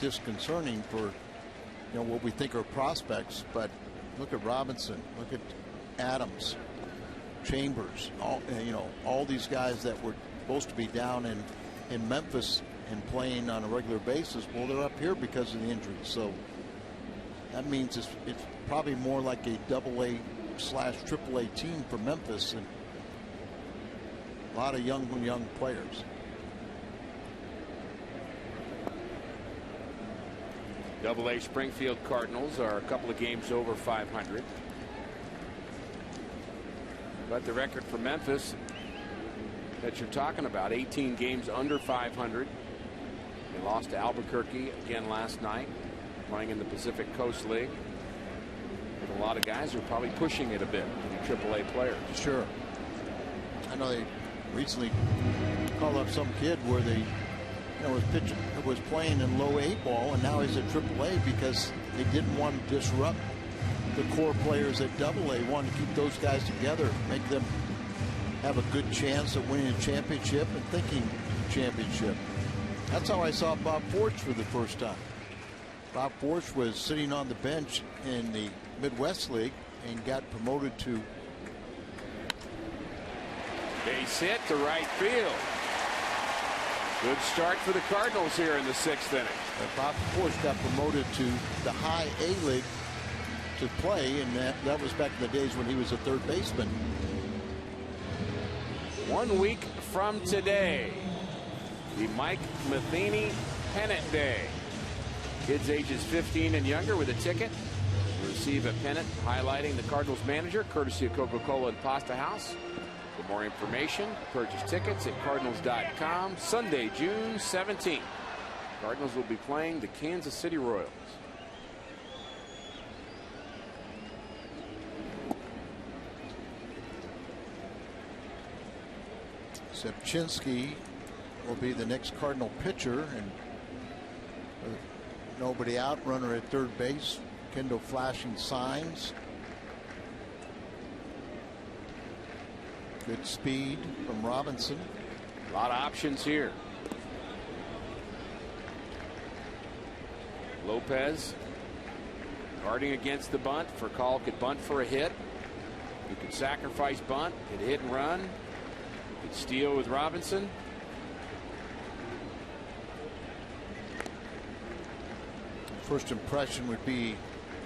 disconcerting for, what we think are prospects. But look at Robinson, look at Adams, Chambers, all these guys that were supposed to be down in Memphis and playing on a regular basis. Well, they're up here because of the injuries. So that means it's probably more like a AA/AAA team for Memphis. And A lot of young players. AA Springfield Cardinals are a couple of games over 500. But the record for Memphis that you're talking about, 18 games under 500. They lost to Albuquerque again last night, playing in the Pacific Coast League. With a lot of guys who are probably pushing it a bit, the AAA players. Sure. I know they recently called up some kid where they was playing in low A ball, and now he's at AAA because they didn't want to disrupt the core players at AA. Wanted to keep those guys together, make them have a good chance at winning a championship and thinking championship. That's how I saw Bob Forge for the first time. Bob Forge was sitting on the bench in the Midwest League and got promoted to base hit to right field. Good start for the Cardinals here in the 6th inning. Bob Forge got promoted to the high A League to play, and that was back in the days when he was a third baseman. 1 week from today, the Mike Matheny Pennant Day. Kids ages 15 and younger with a ticket will receive a pennant highlighting the Cardinals manager, courtesy of Coca-Cola and Pasta House. For more information, purchase tickets at Cardinals.com. Sunday, June 17th. Cardinals will be playing the Kansas City Royals. Sepchinski will be the next Cardinal pitcher, and nobody out, runner at third base. Kendall flashing signs. Good speed from Robinson. A lot of options here. Lopez guarding against the bunt. For call, could bunt for a hit. You could sacrifice bunt, could hit and run. You could steal with Robinson. First impression would be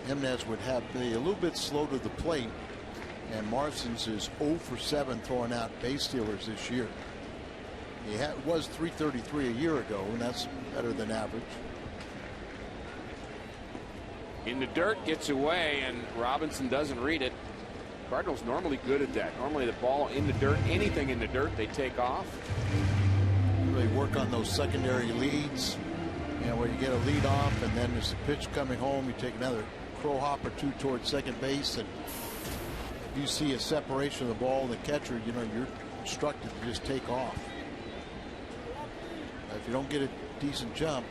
Jimenez would have to be a little bit slow to the plate, and Marston's is 0 for 7 throwing out base stealers this year. He was .333 a year ago, and that's better than average. In the dirt, gets away, and Robinson doesn't read it. Cardinals normally good at that. Normally the ball in the dirt, anything in the dirt, they take off. Really work on those secondary leads. You know, where you get a lead off, and then there's a pitch coming home, you take another crow hop or two towards second base, and if you see a separation of the ball and the catcher, you know, you're instructed to just take off. If you don't get a decent jump,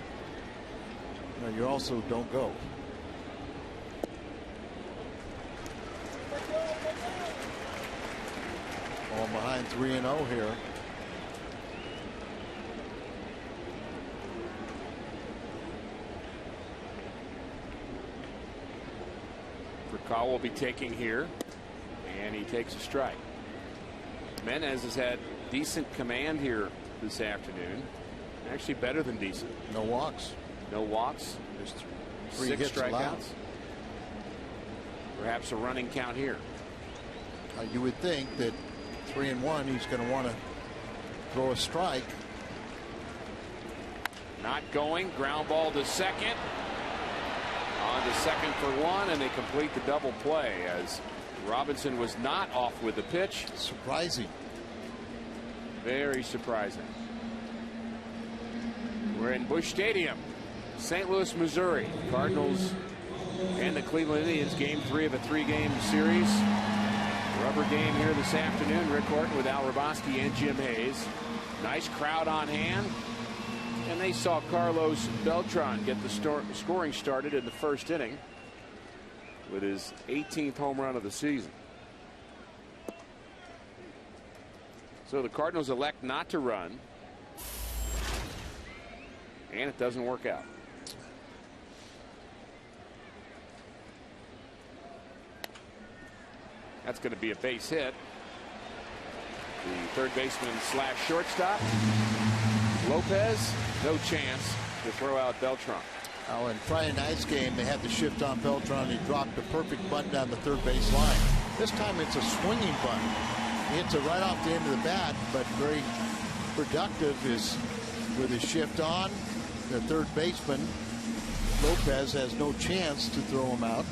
you know, you also don't go. All behind 3-0 here. Call will be taking here, and he takes a strike. Menez has had decent command here this afternoon. Actually better than decent. No walks. No walks. Just 6 strikeouts. Perhaps a running count here. You would think that 3-1, he's going to want to throw a strike. Not going. Ground ball to second. On to second for 1, and they complete the double play as Robinson was not off with the pitch. Surprising. Very surprising. We're in Busch Stadium, St. Louis, Missouri. Cardinals and the Cleveland Indians, game 3 of a 3-game series. Rubber game here this afternoon. Rick Horton with Al Rabosky and Jim Hayes. Nice crowd on hand. And they saw Carlos Beltran get the scoring started in the first inning with his 18th home run of the season. So the Cardinals elect not to run, and it doesn't work out. That's going to be a base hit. The third baseman / shortstop Lopez, no chance to throw out Beltran. Oh, in Friday night's game, they had to shift on Beltran. He dropped a perfect bunt down the third base line. This time it's a swinging bunt. Hits it right off the end of the bat, but very productive is with his shift on. The third baseman, Lopez, has no chance to throw him out.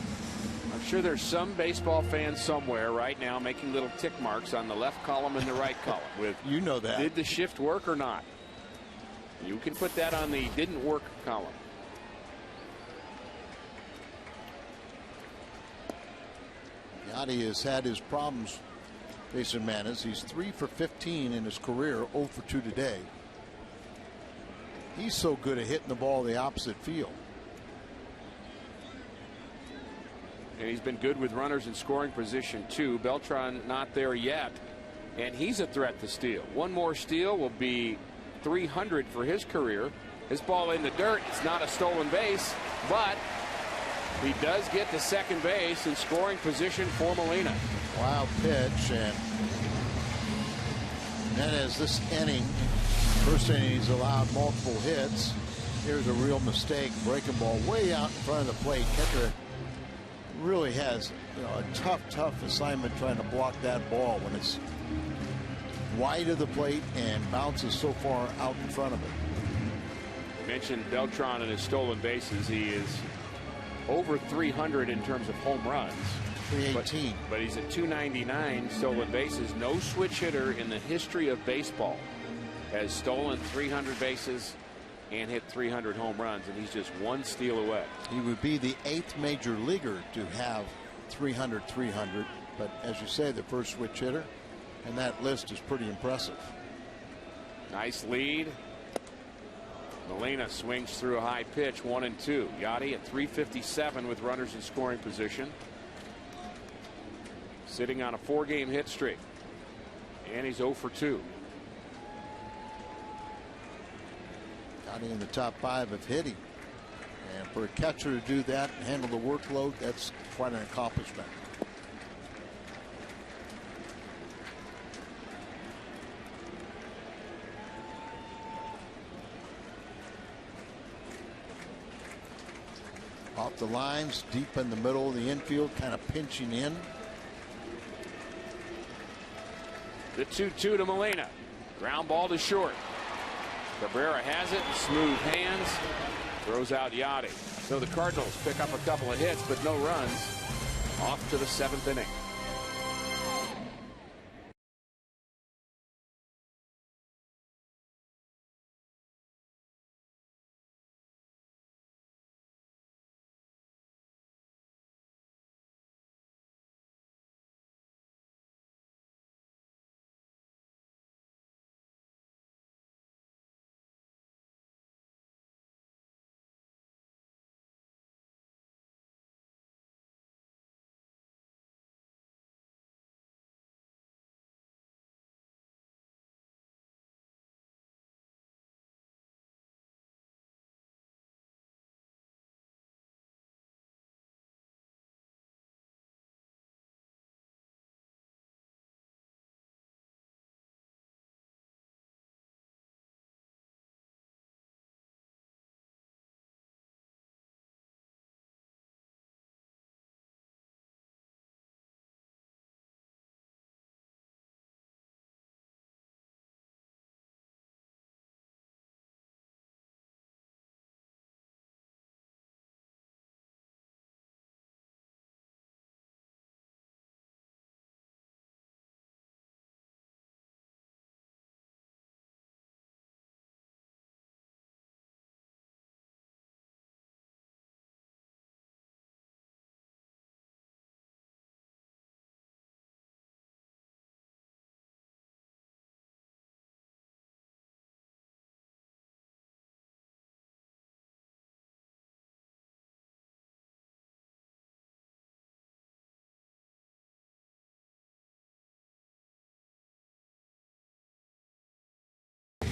I'm sure there's some baseball fans somewhere right now making little tick marks on the left column and the right column with, you know that. Did the shift work or not? You can put that on the didn't work column. Yachty has had his problems facing Manis. He's 3 for 15 in his career, 0 for 2 today. He's so good at hitting the ball the opposite field. And he's been good with runners in scoring position too. Beltran not there yet, and he's a threat to steal. One more steal will be 300 for his career. His ball in the dirt. It's not a stolen base, but he does get to second base in scoring position for Molina. Wild pitch, and then as this inning, first inning, he's allowed multiple hits. Here's a real mistake, breaking ball way out in front of the plate. Catcher really has, a tough assignment trying to block that ball when it's wide of the plate and bounces so far out in front of it. You mentioned Beltran and his stolen bases. He is over 300 in terms of home runs. 318. But he's at 299 stolen bases. No switch hitter in the history of baseball has stolen 300 bases and hit 300 home runs, and he's just one steal away. He would be the 8th major leaguer to have 300, but as you say, the first switch hitter, and that list is pretty impressive. Nice lead. Molina swings through a high pitch, 1-2. Yachty at 357 with runners in scoring position. Sitting on a 4-game hit streak. And he's 0 for 2. Yachty in the top 5 of hitting. And for a catcher to do that and handle the workload, that's quite an accomplishment. Off the lines, deep in the middle of the infield, kind of pinching in. The 2-2 to Molina. Ground ball to short. Cabrera has it. Smooth hands. Throws out Yachty. So the Cardinals pick up a couple of hits, but no runs. Off to the 7th inning.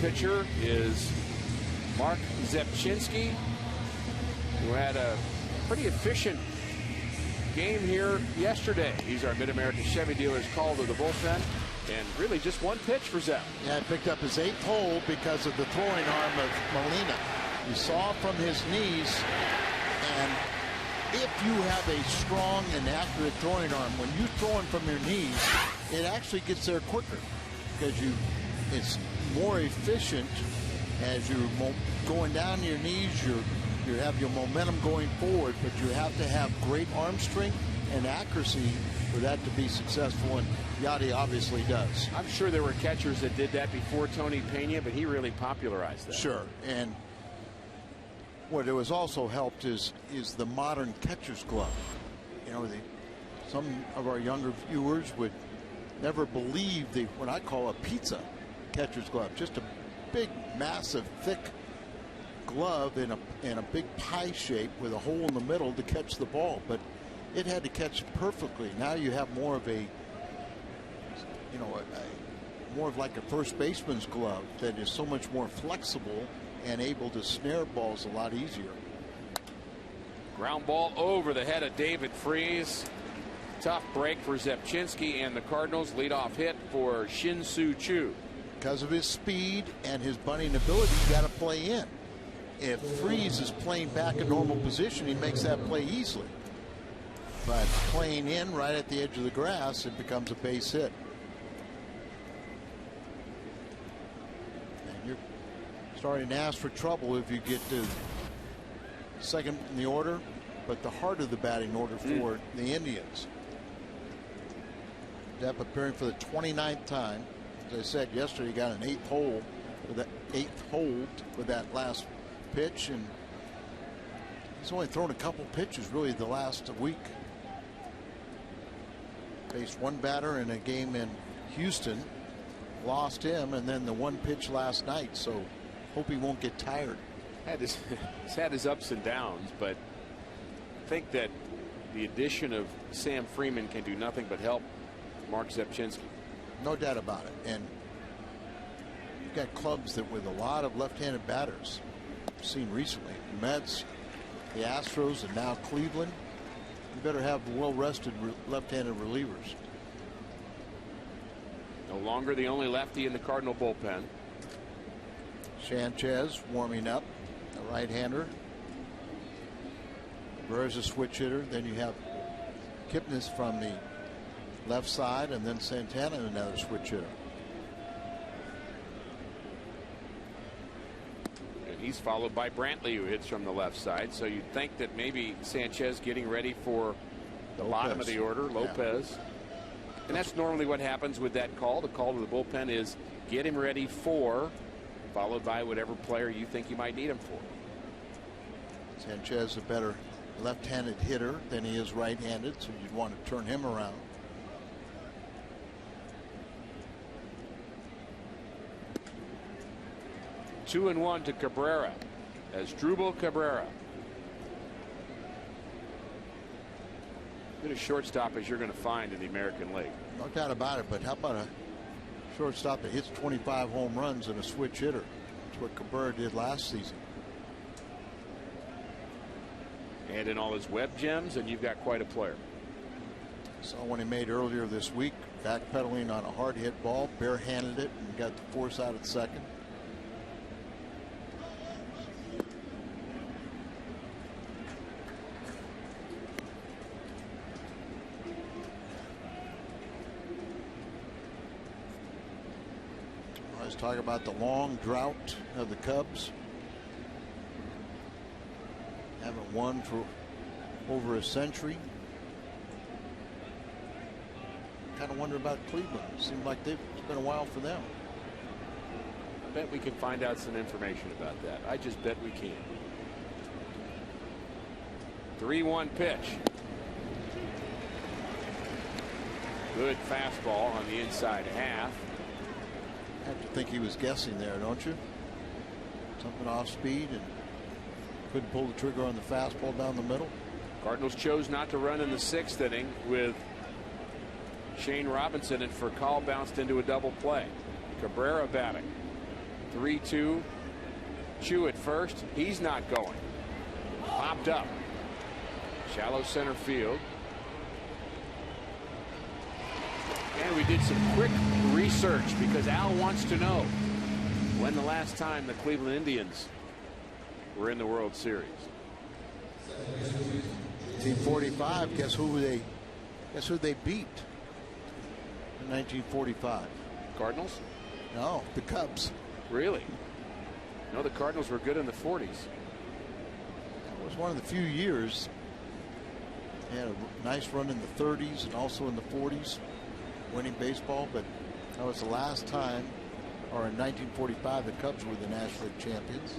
Pitcher is Mark Zepchinski, who had a pretty efficient game here yesterday. He's our Mid-America Chevy dealer's call to the bullpen, and really just one pitch for Zep. Yeah, he picked up his 8th hole because of the throwing arm of Molina. You saw from his knees, and if you have a strong and accurate throwing arm, when you're throwing from your knees, it actually gets there quicker because it's more efficient as you're going down to your knees. You have your momentum going forward, but you have to have great arm strength and accuracy for that to be successful, and Yachty obviously does. I'm sure there were catchers that did that before Tony Pena, but he really popularized that. Sure, and what it was also helped is the modern catcher's glove. You know, some of our younger viewers would never believe what I call a pizza catcher's glove, just a big, massive, thick glove in a big pie shape with a hole in the middle to catch the ball, but it had to catch perfectly. Now you have more of more of like a first baseman's glove that is so much more flexible and able to snare balls a lot easier. Ground ball over the head of David Freese. Tough break for Zepchinski, and the Cardinals leadoff hit for Shin-Soo Choo. Because of his speed and his bunting ability, you got to play in. If Freese is playing back a normal position, he makes that play easily. But playing in right at the edge of the grass, it becomes a base hit. And you're starting to ask for trouble if you get to second in the order, but the heart of the batting order for the Indians. Depp appearing for the 29th time. As I said yesterday, he got an 8th hold with that last pitch, and he's only thrown a couple pitches really the last week. Faced one batter in a game in Houston, lost him, and then the one pitch last night, so hope he won't get tired. He's had his ups and downs, but I think that the addition of Sam Freeman can do nothing but help Mark Zepchinski. No doubt about it. And you've got clubs that with a lot of left-handed batters seen recently. The Mets, the Astros, and now Cleveland. You better have well-rested left-handed relievers. No longer the only lefty in the Cardinal bullpen. Sanchez warming up, the right-hander. Cabrera's a switch hitter. Then you have Kipnis from the left side, and then Santana, another switch hitter. And he's followed by Brantley, who hits from the left side. So you'd think that maybe Sanchez getting ready for the bottom of the order, Lopez. Yeah. And that's normally what happens with that call. The call to the bullpen is get him ready for, followed by whatever player you think you might need him for. Sanchez a better left-handed hitter than he is right-handed, so you'd want to turn him around. 2-1 to Cabrera as Drupal Cabrera. Good a shortstop as you're going to find in the American League. No doubt about it, but how about a shortstop that hits 25 home runs and a switch hitter? That's what Cabrera did last season. And in all his web gems, and you've got quite a player. Saw one he made earlier this week, backpedaling on a hard hit ball, barehanded it, and got the force out at second. Talk about the long drought of the Cubs. Haven't won for over a century. Kind of wonder about Cleveland. Seems like it's been a while for them. I bet we can find out some information about that. I just bet we can. 3-1 pitch. Good fastball on the inside half. I have to think he was guessing there, don't you? Something off speed and couldn't pull the trigger on the fastball down the middle. Cardinals chose not to run in the 6th inning with Shane Robinson, and Furcal bounced into a double play. Cabrera batting. 3-2. Chu at first. He's not going. Popped up. Shallow center field. And we did some quick research because Al wants to know when the last time the Cleveland Indians were in the World Series. 1945. Guess who they beat? In 1945. Cardinals? No, the Cubs. Really? No, the Cardinals were good in the 40s. That was one of the few years. They had a nice run in the 30s and also in the 40s, winning baseball, but that was the last time, or in 1945, the Cubs were the National League champions.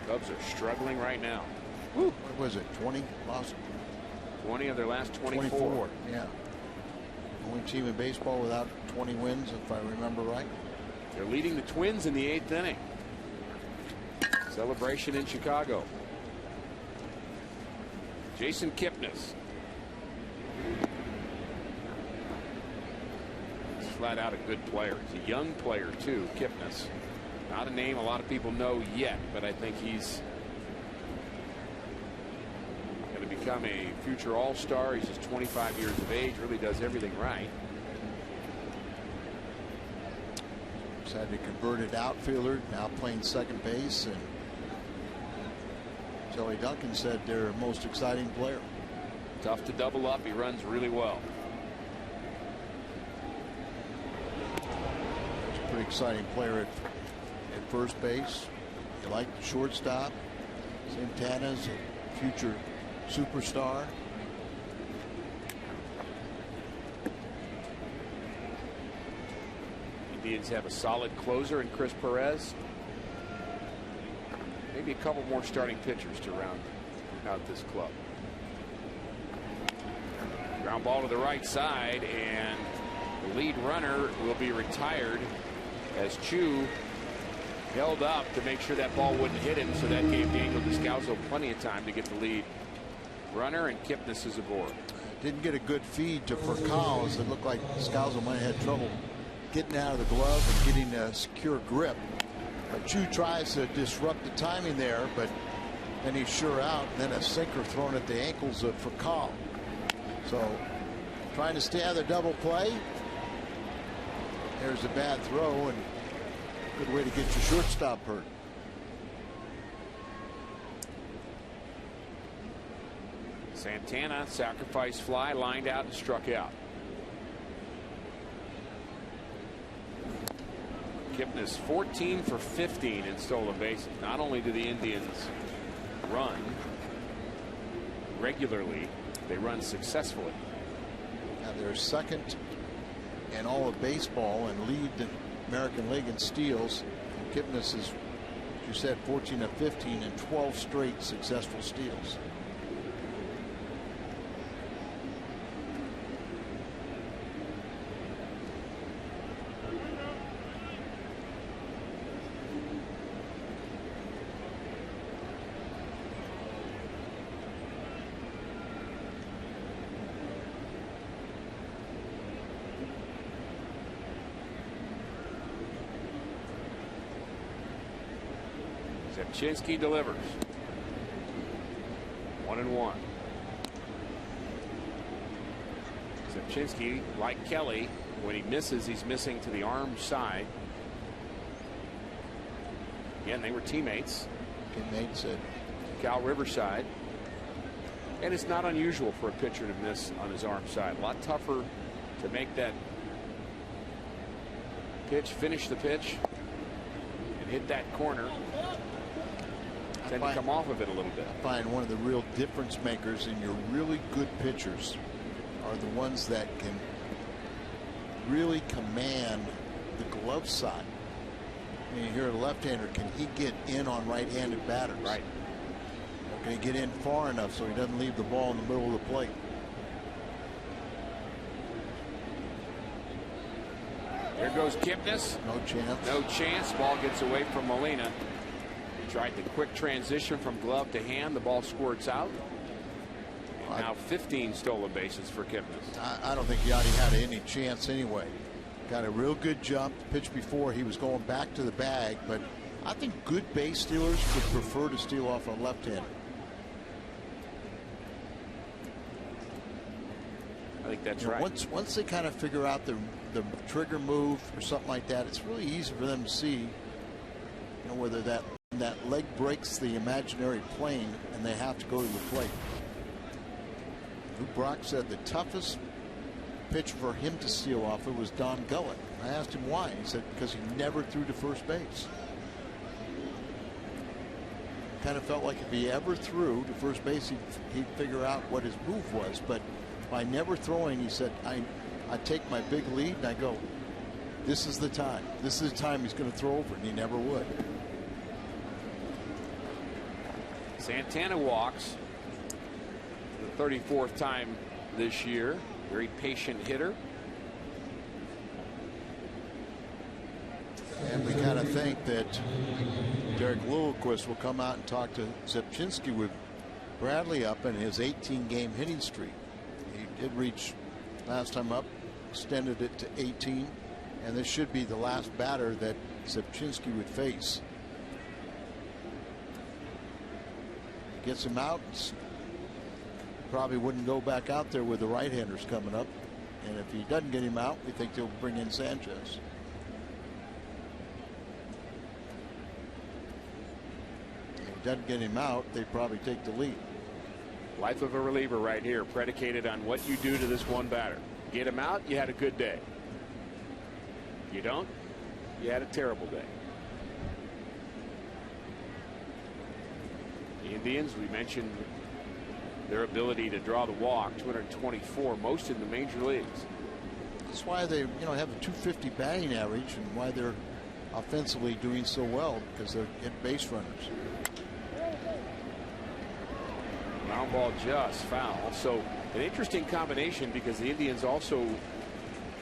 Cubs are struggling right now. Woo. What was it, 20? Lost 20 of their last 24. 24, yeah. Only team in baseball without 20 wins, if I remember right. They're leading the Twins in the 8th inning. Celebration in Chicago. Jason Kipnis. He's flat out a good player. He's a young player, too, Kipnis. Not a name a lot of people know yet, but I think he's going to become a future all-star. He's just 25 years of age, really does everything right. He's had a converted outfielder, now playing second base, and Joey Duncan said their most exciting player. Tough to double up. He runs really well. He's a pretty exciting player at first base. You like the shortstop. Santana's a future superstar. Indians have a solid closer in Chris Perez. Maybe a couple more starting pitchers to round out this club. Ground ball to the right side, and the lead runner will be retired as Chu held up to make sure that ball wouldn't hit him, so that gave Daniel Descalso plenty of time to get the lead runner, and Kipnis is aboard. Didn't get a good feed to Furcal, as it looked like Descalso might have had trouble getting out of the glove and getting a secure grip. But Chu tries to disrupt the timing there, but then he's sure out, and then a sinker thrown at the ankles of Furcal. So trying to stay out of the double play. There's a bad throw, and good way to get your shortstop hurt. Santana, sacrifice fly, lined out and struck out. Kipnis 14 for 15 in stolen bases. Not only do the Indians run regularly, they run successfully. Now they're second in all of baseball and lead the American League in steals. And Kipnis is, you said, 14 of 15 and 12 straight successful steals. Chinsky delivers. 1-1. Chinsky, like Kelly, when he misses, he's missing to the arm side. Again, they were teammates. Teammates at Cal Riverside. And it's not unusual for a pitcher to miss on his arm side. A lot tougher to make that pitch, finish the pitch, and hit that corner. Tend to come off of it a little bit. I find one of the real difference makers in your really good pitchers are the ones that can really command the glove side. I mean, you're a left-hander. Can he get in on right-handed batters? Right. Or can he get in far enough so he doesn't leave the ball in the middle of the plate? There goes Kipnis. No chance. No chance. Ball gets away from Molina. Tried the quick transition from glove to hand. The ball squirts out. And now 15 stolen bases for Kipnis. I don't think Yachty had any chance anyway. Got a real good jump. Pitch before, he was going back to the bag, but I think good base stealers would prefer to steal off on left-hander. I think that's right. Once they kind of figure out the trigger move or something like that, it's really easy for them to see, whether that leg breaks the imaginary plane and they have to go to the plate. Luke Brock said the toughest pitch for him to steal off it was Don Gullett. I asked him why. He said because he never threw to first base. Kind of felt like if he ever threw to first base, he'd figure out what his move was. But by never throwing, he said, I take my big lead and I go, this is the time. This is the time he's going to throw over, and he never would. Santana walks the 34th time this year. Very patient hitter. And we kind of think that Derek Lilliquist will come out and talk to Zepchinski with Bradley up in his 18-game hitting streak. He did reach last time up, extended it to 18, and this should be the last batter that Zepchinski would face. Gets him out. Probably wouldn't go back out there with the right-handers coming up. And if he doesn't get him out, we think they'll bring in Sanchez. If he doesn't get him out, they probably take the lead. Life of a reliever right here, predicated on what you do to this one batter. Get him out, you had a good day. You don't, you had a terrible day. The Indians, we mentioned their ability to draw the walk, 224, most in the major leagues. That's why they, have a 250 batting average, and why they're offensively doing so well, because they're getting base runners. Ground ball just foul. So an interesting combination, because the Indians also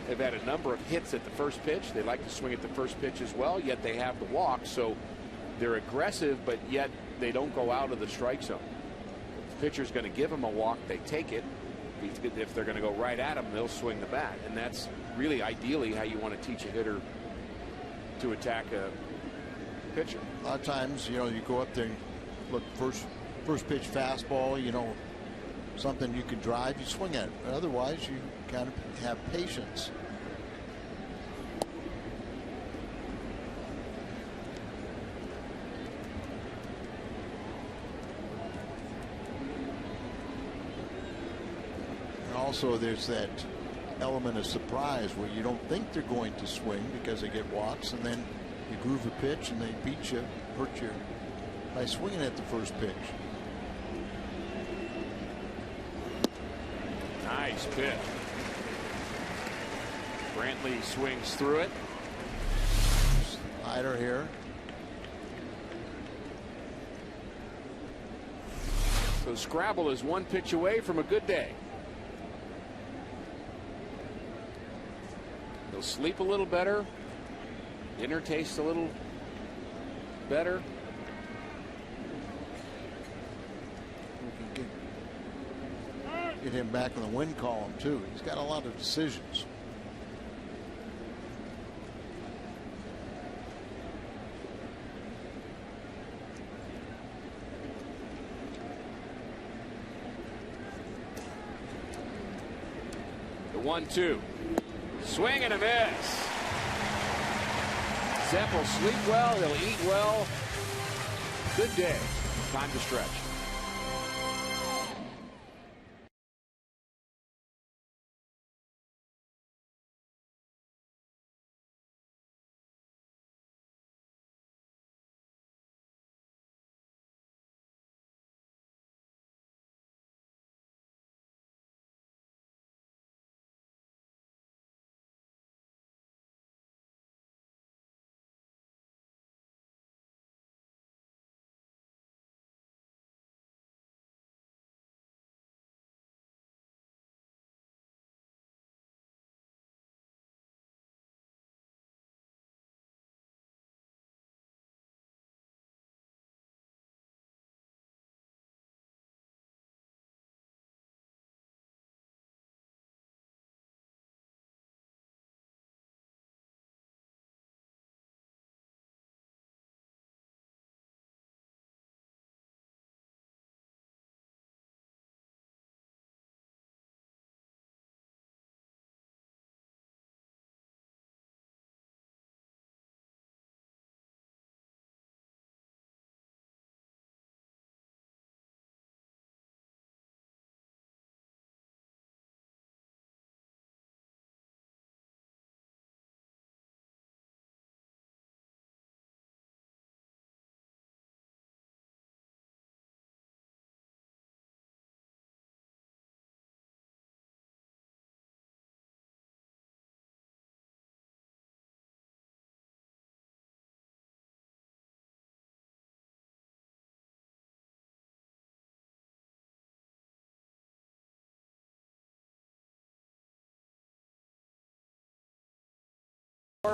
have had a number of hits at the first pitch. They like to swing at the first pitch as well, yet they have the walk. So they're aggressive, but yet they don't go out of the strike zone. If the pitcher's going to give them a walk, they take it. If they're going to go right at them, they'll swing the bat. And that's really ideally how you want to teach a hitter to attack a pitcher. A lot of times, you go up there and look, first pitch fastball, something you can drive, you swing at it. But otherwise, you kind of have patience. And also, there's that element of surprise where you don't think they're going to swing because they get walks, and then you groove a pitch and they beat you, hurt you by swinging at the first pitch. Nice pitch. Brantley swings through it. Slider here. So Scrabble is one pitch away from a good day. He'll sleep a little better. Dinner tastes a little better. Get him back in the win column too. He's got a lot of decisions. The 1-2. Swing and a miss. Zepp will sleep well. He'll eat well. Good day. Time to stretch.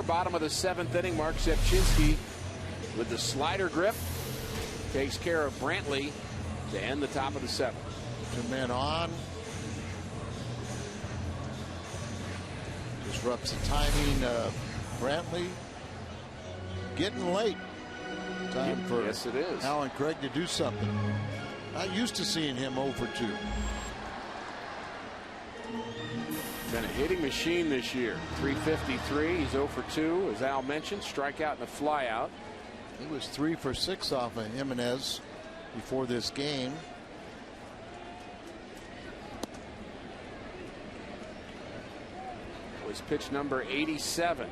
Bottom of the 7th inning, Mark Zepchinski with the slider grip takes care of Brantley to end the top of the 7th. 2 men on. Disrupts the timing of Brantley. Getting late. Time for yes, it is. Alan Craig to do something. Not used to seeing him 0 for 2. Been a hitting machine this year. 353. He's 0 for 2, as Al mentioned. Strikeout and a flyout. He was 3 for 6 off of Jimenez before this game. It was pitch number 87.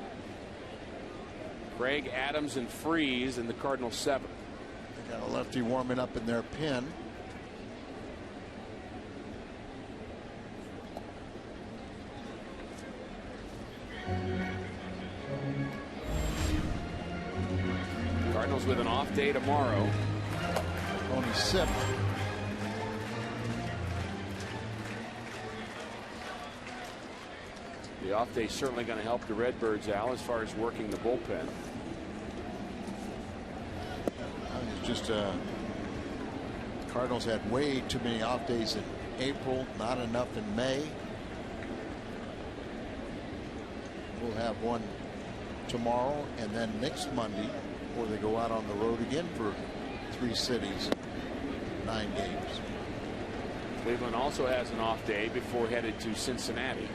Craig, Adams, and Freese in the Cardinals 7th. They got a lefty warming up in their pen. Cardinals with an off day tomorrow. Only sip. The off day is certainly going to help the Redbirds, Al, as far as working the bullpen. It's just Cardinals had way too many off days in April, not enough in May. We'll have one tomorrow and then next Monday before they go out on the road again for 3 cities, 9 games. Cleveland also has an off day before headed to Cincinnati.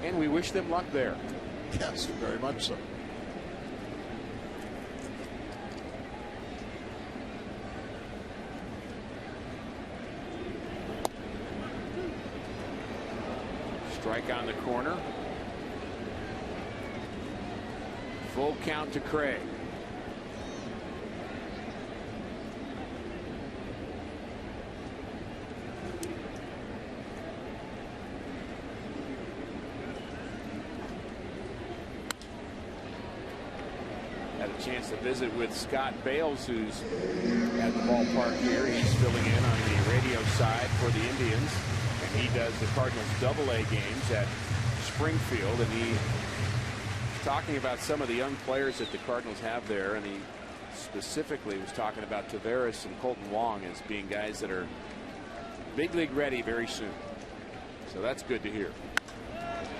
And we wish them luck there. Yes, very much so. Strike on the corner. Full count to Craig. Had a chance to visit with Scott Bales, who's at the ballpark here. He's filling in on the radio side for the Indians, and he does the Cardinals AA games at Springfield, and he's talking about some of the young players that the Cardinals have there, and he specifically was talking about Taveras and Colton Wong as being guys that are big league ready very soon. So that's good to hear.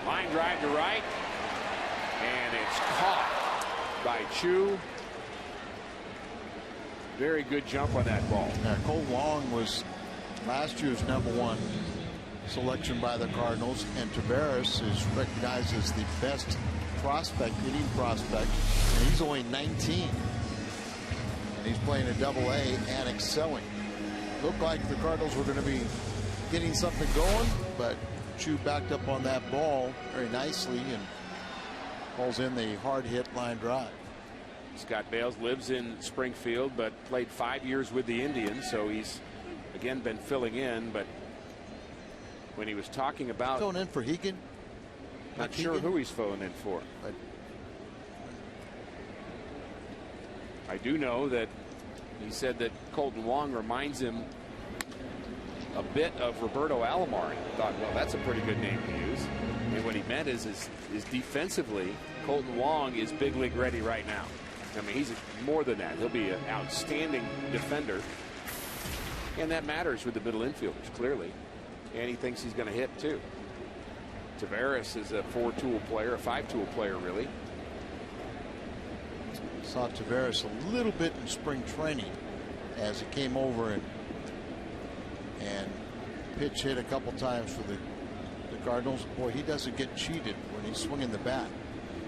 Line drive to right, and it's caught by Chu. Very good jump on that ball. Now, Cole Wong was last year's #1 selection by the Cardinals, and Taveras is recognized as the best prospect, hitting prospect, and he's only 19. And he's playing a AA and excelling. Looked like the Cardinals were going to be getting something going, but Chu backed up on that ball very nicely and calls in the hard hit line drive. Scott Bales lives in Springfield, but played 5 years with the Indians, so he's again been filling in. But when he was talking about filling in for Hegan, not sure who he's filling in for, but I do know that he said that Colton Wong reminds him a bit of Roberto Alomar. I thought, well, that's a pretty good name to use. And what he meant is defensively, Colton Wong is big league ready right now. I mean, he's more than that. He'll be an outstanding defender, and that matters with the middle infielders, clearly. And he thinks he's going to hit too. Taveras is a 4-tool player, a 5-tool player, really. Saw Taveras a little bit in spring training as he came over and pitch hit a couple times for the Cardinals. Boy, he doesn't get cheated when he's swinging the bat.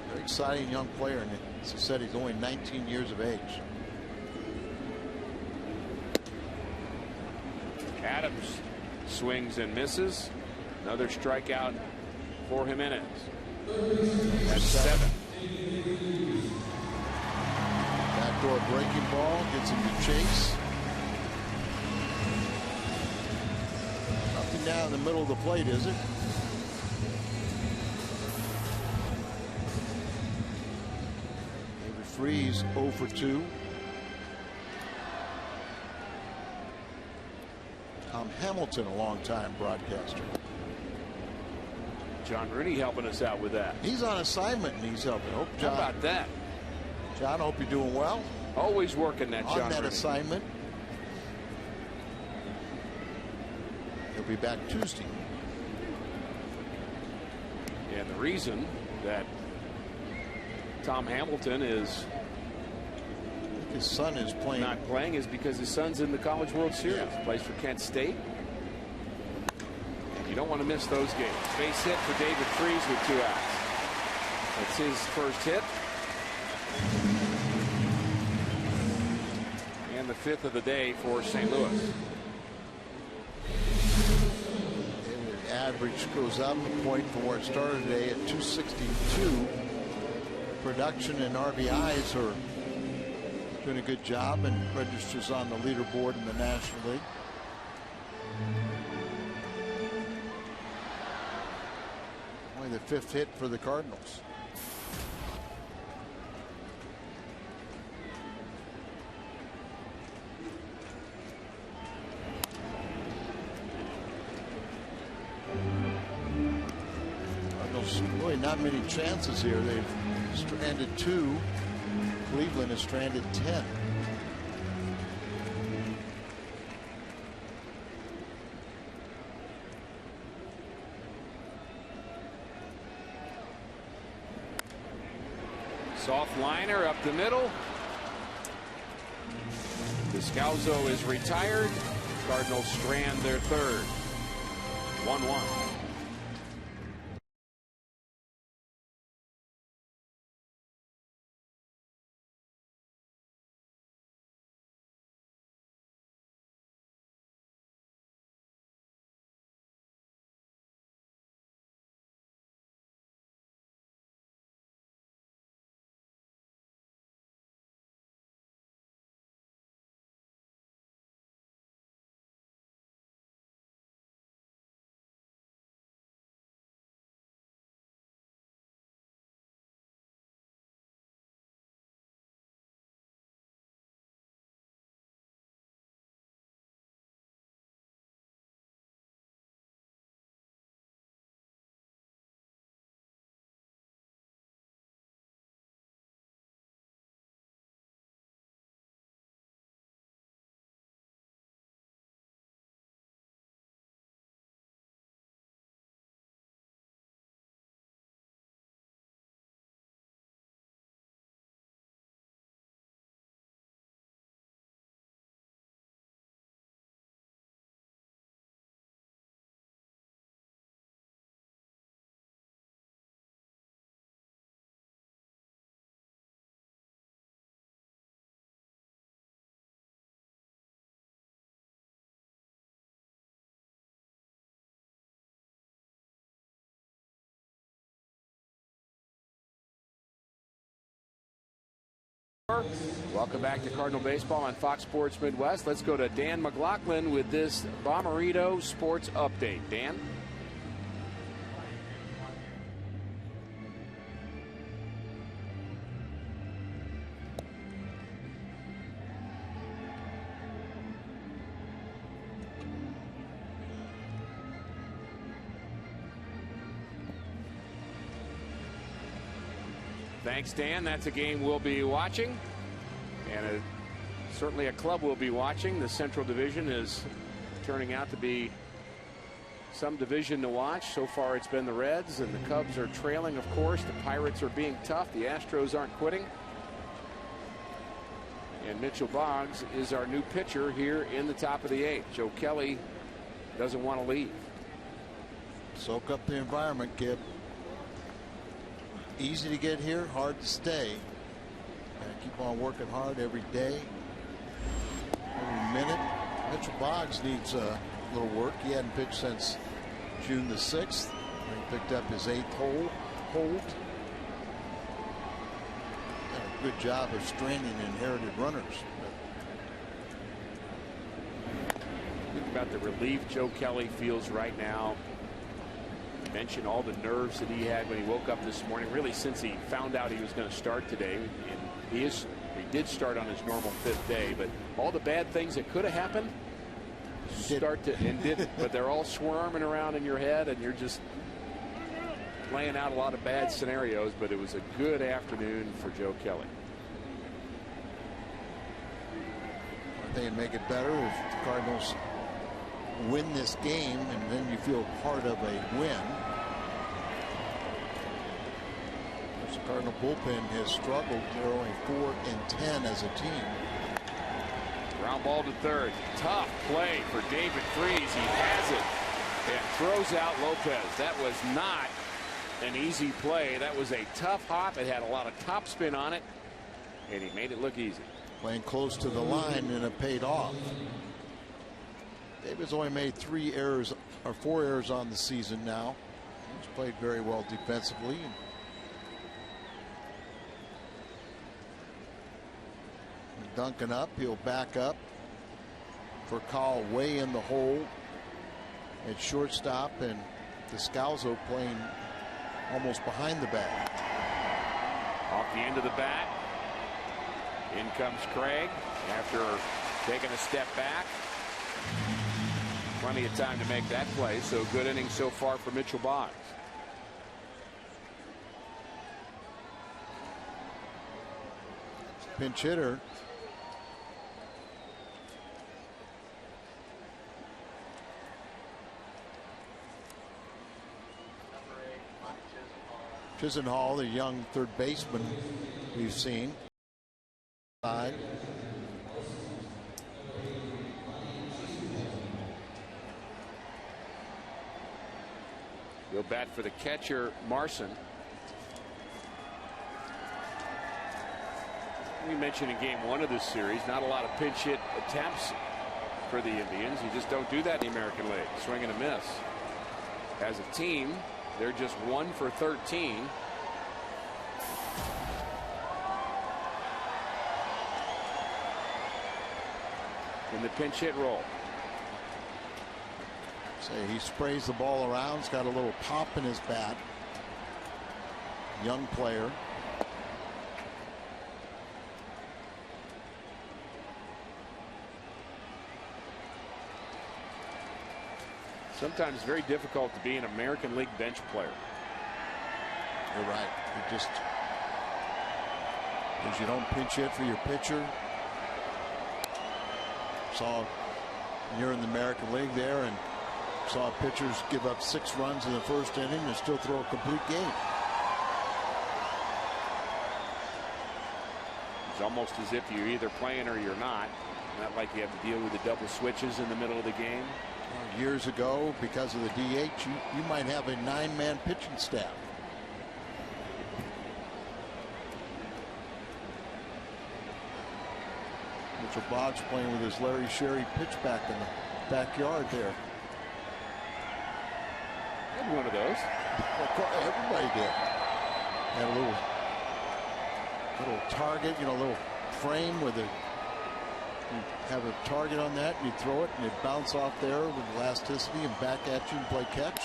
Very exciting young player, and as I said, he's only 19 years of age. Adams swings and misses. Another strikeout for Jimenez. That's 7. Backdoor breaking ball gets him to chase. Nothing down in the middle of the plate, is it? David Freese 0 for 2. Tom Hamilton, a longtime broadcaster. John Rooney helping us out with that. He's on assignment and he's helping. How about that? John, hope you're doing well. Always working that, John. On that Rooney. assignment. He'll be back Tuesday. And the reason that Tom Hamilton is his son is not playing is because his son's in the College World Series. Yeah. Plays for Kent State. And you don't want to miss those games. Base hit for David Freese with 2 outs. That's his first hit. And the 5th of the day for St. Louis. Average goes up a point from where it started today at 262. Production and RBIs are doing a good job and registers on the leaderboard in the National League. Only the 5th hit for the Cardinals. Really not many chances here. They've stranded 2. Cleveland has stranded 10. Soft liner up the middle. Descalzo is retired. Cardinals strand their 3rd. 1-1. Welcome back to Cardinal Baseball on Fox Sports Midwest. Let's go to Dan McLaughlin with this Bommarito Sports Update. Dan? Thanks, Dan. That's a game we'll be watching, and certainly a club we'll be watching. The Central Division is turning out to be some division to watch. So far it's been the Reds, and the Cubs are trailing, of course. The Pirates are being tough. The Astros aren't quitting. And Mitchell Boggs is our new pitcher here in the top of the 8th. Joe Kelly doesn't want to leave. Soak up the environment, kid. Easy to get here, hard to stay. Gotta keep on working hard every day, every minute. Mitchell Boggs needs a little work. He hadn't pitched since June the 6th. He picked up his 8th hold. Done a good job of stranding inherited runners. Think about the relief Joe Kelly feels right now. Mentioned all the nerves that he had when he woke up this morning, really since he found out he was going to start today. And he did start on his normal 5th day, but all the bad things that could have happened didn't, but they're all swarming around in your head, and you're just laying out a lot of bad scenarios, but it was a good afternoon for Joe Kelly. I think it'd make it better if the Cardinals win this game, and then you feel part of a win. The Cardinal bullpen has struggled. They're only 4-10 as a team. Ground ball to third. Tough play for David Freese. He has it and throws out Lopez. That was not an easy play. That was a tough hop. It had a lot of topspin on it, and he made it look easy. Playing close to the line, and it paid off. David's only made 3 errors or 4 errors on the season now. He's played very well defensively. Duncan up, he'll back up for Call way in the hole at shortstop, and Descalzo playing almost behind the bat. Off the end of the bat. In comes Craig after taking a step back. Plenty of time to make that play, so good inning so far for Mitchell Boggs. Pinch hitter. Chisenhall, the young third baseman we've seen. Side. Go bat for the catcher, Marson. We mentioned in game 1 of this series, not a lot of pinch hit attempts for the Indians. You just don't do that in the American League. Swing and a miss. As a team, they're just 1 for 13. In the pinch hit role. Say he sprays the ball around. He's got a little pop in his bat. Young player. Sometimes very difficult to be an American League bench player. You're right. You just, because you don't pinch hit for your pitcher. Saw you're in the American League there, and saw pitchers give up 6 runs in the first inning and still throw a complete game. It's almost as if you're either playing or you're not. Not like you have to deal with the double switches in the middle of the game. Years ago, because of the DH, you might have a 9-man pitching staff. Mitchell Boggs playing with his Larry Sherry pitchback in the backyard there. Had one of those. Everybody did. Had a little target, a little frame with a. You have a target on that, and you throw it, and it bounce off there with elasticity and back at you and play catch.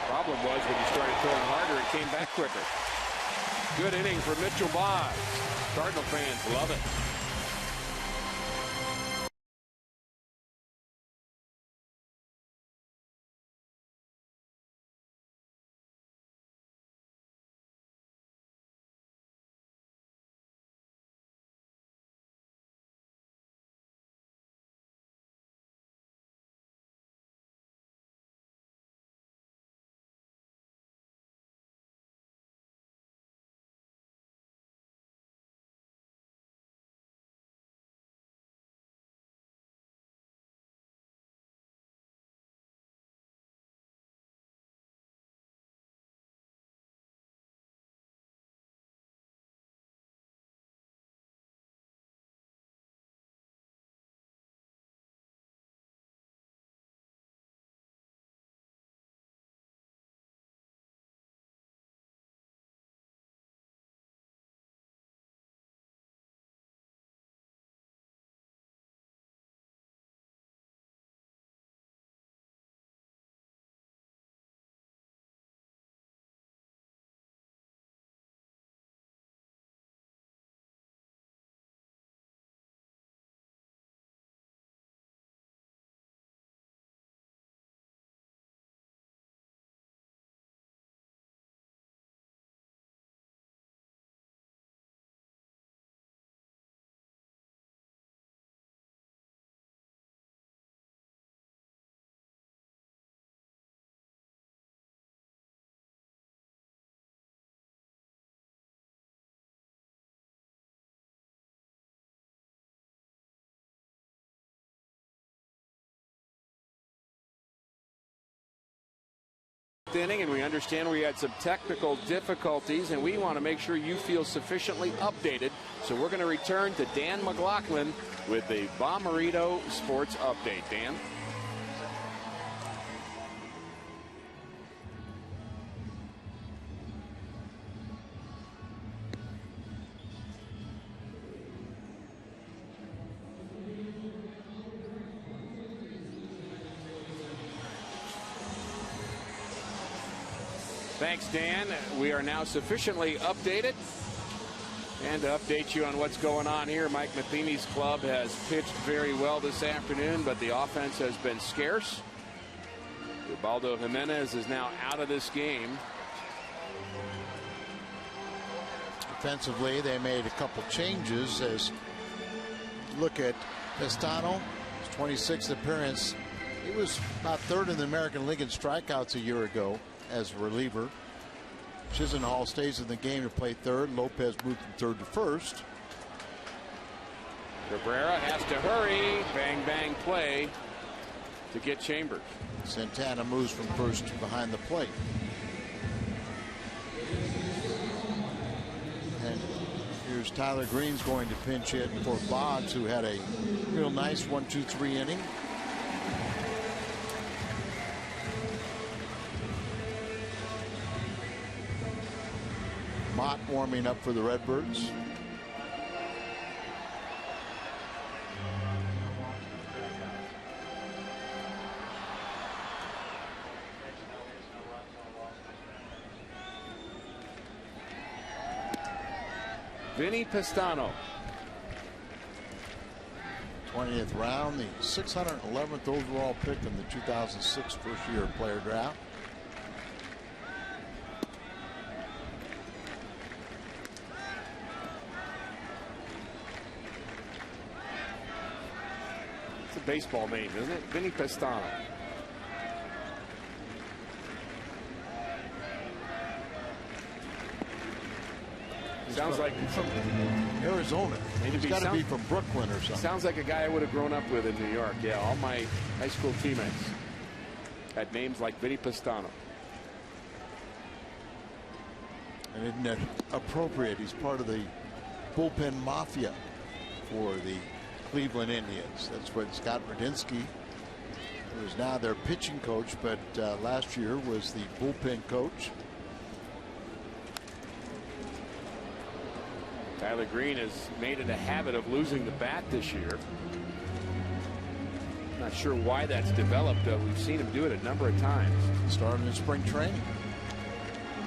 Problem was when you started throwing harder, it came back quicker. Good inning for Mitchell Boggs. Cardinal fans love it. 6th inning, and we understand we had some technical difficulties, and we want to make sure you feel sufficiently updated. So we're going to return to Dan McLaughlin with the Bommarito Sports Update. Dan? Thanks, Dan. We are now sufficiently updated. And to update you on what's going on here, Mike Matheny's club has pitched very well this afternoon, but the offense has been scarce. Ubaldo Jimenez is now out of this game. Defensively, they made a couple changes. As look at Pestano, his 26th appearance. He was about 3rd in the American League in strikeouts a year ago as a reliever. Chisenhall stays in the game to play 3rd. Lopez moved from 3rd to 1st. Cabrera has to hurry. Bang, bang play to get Chambers. Santana moves from 1st to behind the plate. And here's Tyler Green's going to pinch hit for Boggs, who had a real nice 1-2-3 inning. Mott warming up for the Redbirds. Vinny Pestano. 20th round, the 611th overall pick in the 2006 first-year player draft. Baseball name, isn't it? Vinny Pestano. Sounds like from Arizona. He's got to be from Brooklyn or something. Sounds like a guy I would have grown up with in New York. Yeah, all my high school teammates had names like Vinny Pestano. And isn't it appropriate? He's part of the bullpen mafia for the Cleveland Indians. That's what Scott Radinsky, who is now their pitching coach, but last year was the bullpen coach. Tyler Green has made it a habit of losing the bat this year. Not sure why that's developed. We've seen him do it a number of times. Started in spring training.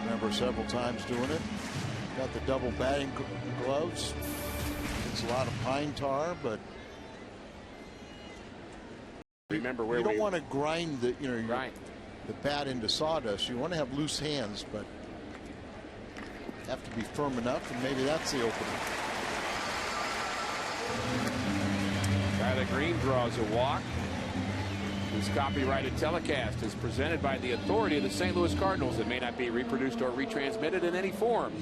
Remember several times doing it. Got the double batting gloves. It's a lot of pine tar, but remember where you don't want to grind the the bat into sawdust. You want to have loose hands, but have to be firm enough, and maybe that's the opening. Tyler Green draws a walk. This copyrighted telecast is presented by the authority of the St. Louis Cardinals. It may not be reproduced or retransmitted in any form,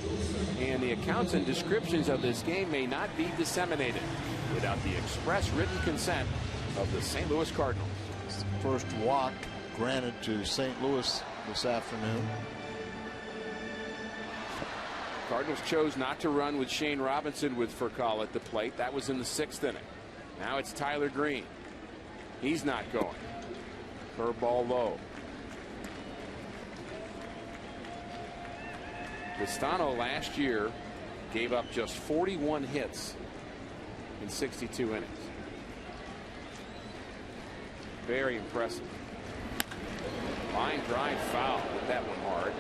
and the accounts and descriptions of this game may not be disseminated without the express written consent of the St. Louis Cardinals. First walk granted to St. Louis this afternoon. Cardinals chose not to run with Shane Robinson with Furcal at the plate. That was in the 6th inning. Now it's Tyler Green. He's not going. Curveball low. Pestano last year gave up just 41 hits in 62 innings. Very impressive. Line drive foul. Hit that one hard.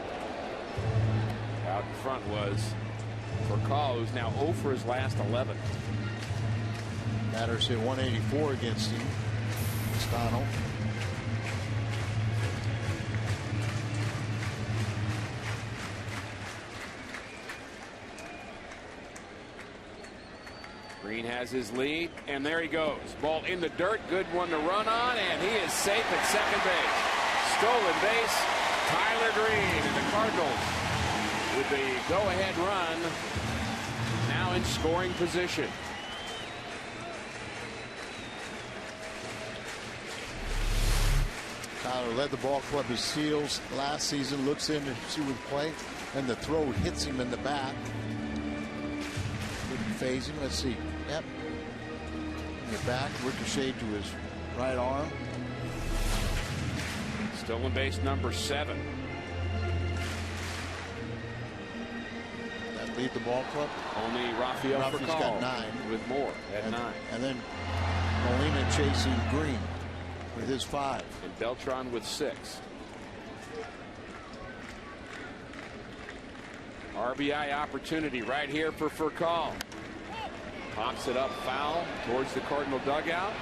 Out in front was Furcal, who's now 0 for his last 11. Matters hit 184 against him. Pestano. Green has his lead, and there he goes. Ball in the dirt, good one to run on, and he is safe at second base. Stolen base, Tyler Green, and the Cardinals with the go-ahead run now in scoring position. Tyler led the ball club as Seals last season. Looks in to see what play, and the throw hits him in the back. Didn't phase him. Let's see. Yep. In the back, ricocheted to his right arm. Stolen base number 7. That lead the ball club. Only Rafael Rafi's got 9 with more at 9. And then Molina chasing Green with his 5. And Beltran with 6. RBI opportunity right here for Furcal. Pops it up foul towards the Cardinal dugout.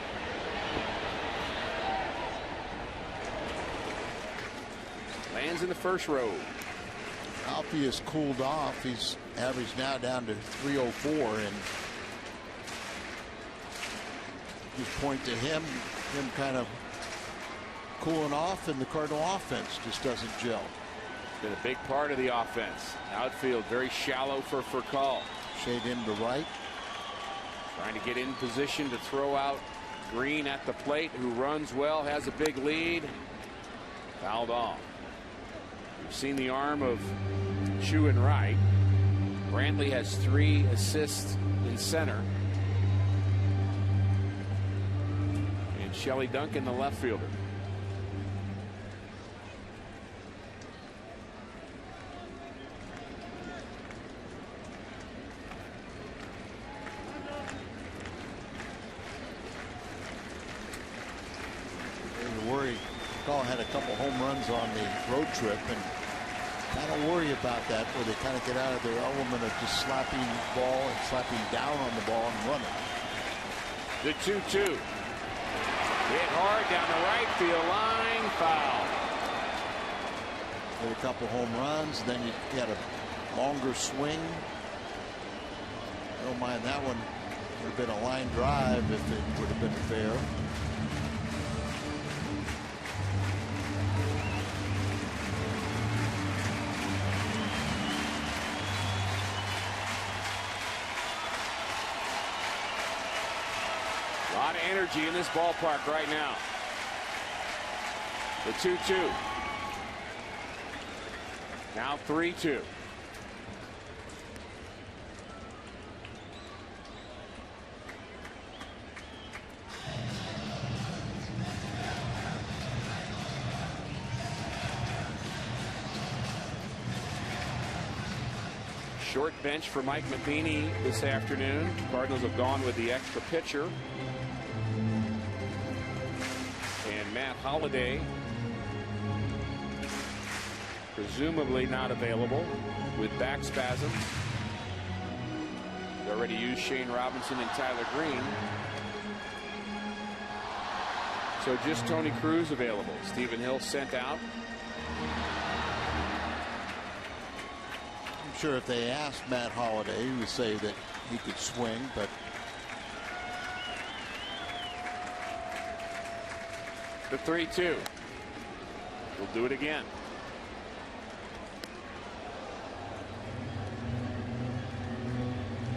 Lands in the first row. Alfie has cooled off. He's averaged now down to 304, and just point to him kind of cooling off, and the Cardinal offense just doesn't gel. Been a big part of the offense. Outfield very shallow for Furcal. Shade in to right. Trying to get in position to throw out Green at the plate, who runs well, has a big lead. Fouled off. We've seen the arm of Chu in right. Brantley has 3 assists in center. And Shelley Duncan, the left fielder. Call had a couple home runs on the road trip, and kind of worry about that, where they kind of get out of their element of just slapping the ball and slapping down on the ball and running. The 2-2. Hit hard down the right field line. Foul. Had a couple home runs, then you had a longer swing. I don't mind that one. Would have been a line drive if it would have been fair. A lot of energy in this ballpark right now. The 2-2. Now 3-2. Short bench for Mike Matheny this afternoon. Cardinals have gone with the extra pitcher. And Matt Holliday, presumably not available with back spasms. They already used Shane Robinson and Tyler Green. So just Tony Cruz available. Stephen Hill sent out. I'm sure if they asked Matt Holliday, he would say that he could swing, but the 3-2. We'll do it again.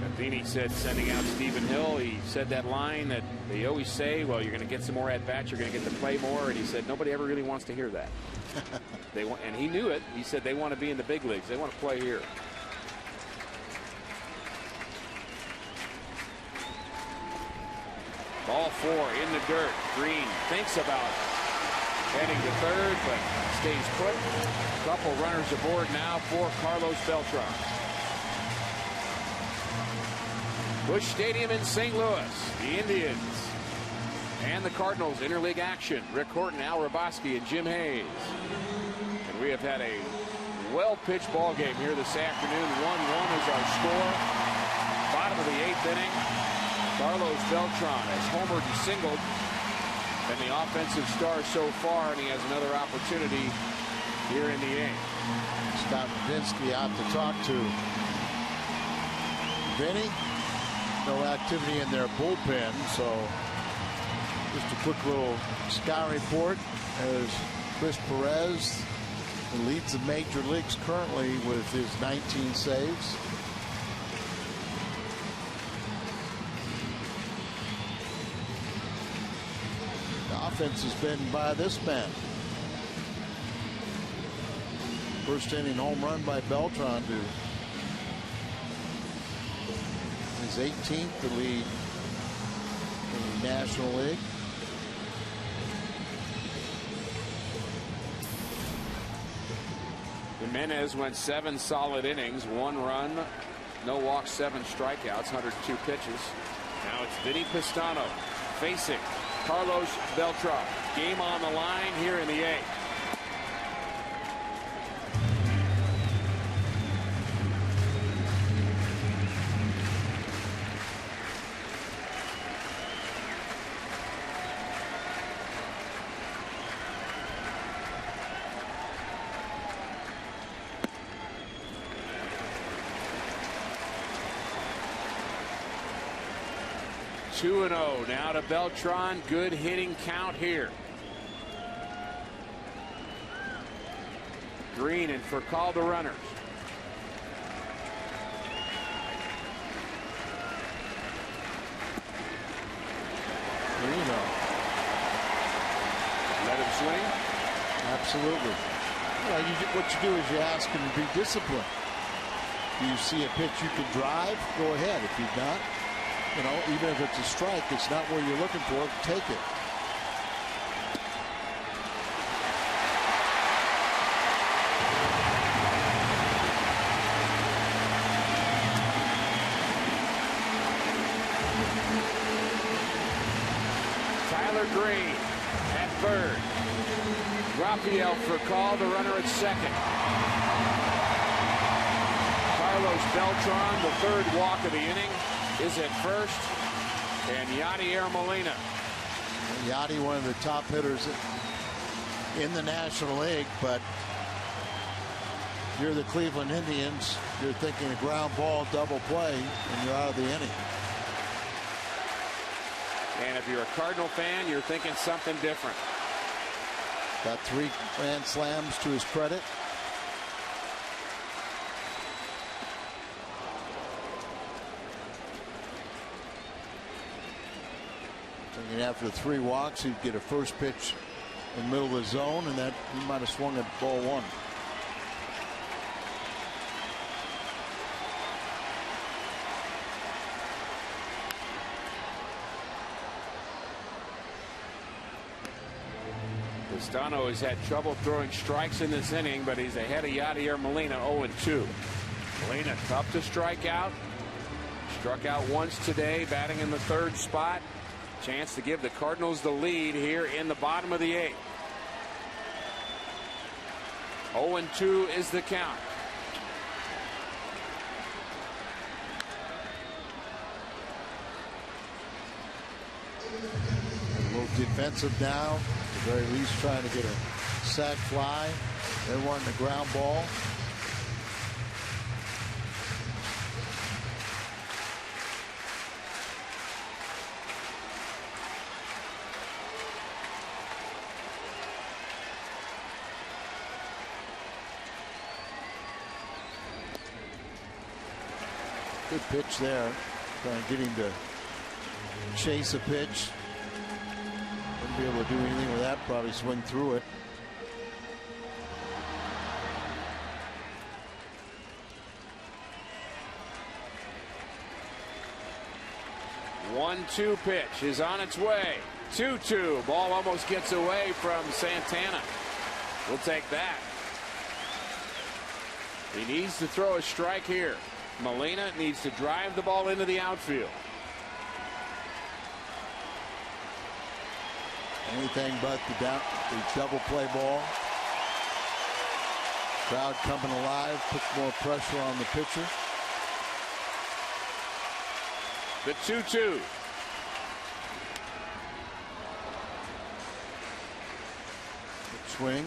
Matheny said, sending out Stephen Hill, he said that line that they always say, well, you're going to get some more at-bats, you're going to get to play more, and he said nobody ever really wants to hear that. They want, and he knew it. He said they want to be in the big leagues. They want to play here. Ball 4 in the dirt. Green thinks about heading to third, but stays put. A couple runners aboard now for Carlos Beltran. Busch Stadium in St. Louis. The Indians and the Cardinals interleague action. Rick Horton, Al Raboski, and Jim Hayes. And we have had a well-pitched ball game here this afternoon. 1-1 is our score. Bottom of the 8th inning. Carlos Beltran has homered and singled, and the offensive star so far, and he has another opportunity here in the 8th. Scott Vinsky out to talk to Vinny. No activity in their bullpen, so just a quick little sky report as Chris Perez leads the major leagues currently with his 19 saves. The offense has been by this man, First inning home run by Beltran to his 18th to lead in the National League. Jimenez went 7 solid innings, 1 run, no walks, 7 strikeouts, 102 pitches. Now it's Vinny Pistano facing Carlos Beltran. Game on the line here in the 8th. Two 2-0 now to Beltran. Good hitting count here. Green and for call the runners. Let him swing. Absolutely. Well, what you do is you ask him to be disciplined. Do you see a pitch you can drive? Go ahead. If you're not, you know, even if it's a strike, it's not where you're looking for it. Take it. Tyler Green at third. Rafael for call, the runner at second. Carlos Beltran, the 3rd walk of the inning, is at first, and Yadier Molina. Yadi, one of the top hitters in the National League, but you're the Cleveland Indians. You're thinking a ground ball, double play, and you're out of the inning. And if you're a Cardinal fan, you're thinking something different. Got 3 grand slams to his credit. Thinking after 3 walks, he'd get a first pitch in the middle of the zone, and that he might have swung at ball 1. Pistano has had trouble throwing strikes in this inning, but he's ahead of Yadier Molina, 0-2. Molina tough to strike out. Struck out once today, batting in the 3rd spot. Chance to give the Cardinals the lead here in the bottom of the 8th. 0-2 is the count. A little defensive now. At the very least trying to get a sac fly. They want the ground ball. Good pitch there. Trying to get him to chase a pitch. Wouldn't be able to do anything with that. Probably swing through it. One-two pitch is on its way. 2-2. Ball almost gets away from Santana. We'll take that. He needs to throw a strike here. Molina needs to drive the ball into the outfield. Anything but the double play ball. Crowd coming alive, puts more pressure on the pitcher. The 2-2. Good swing.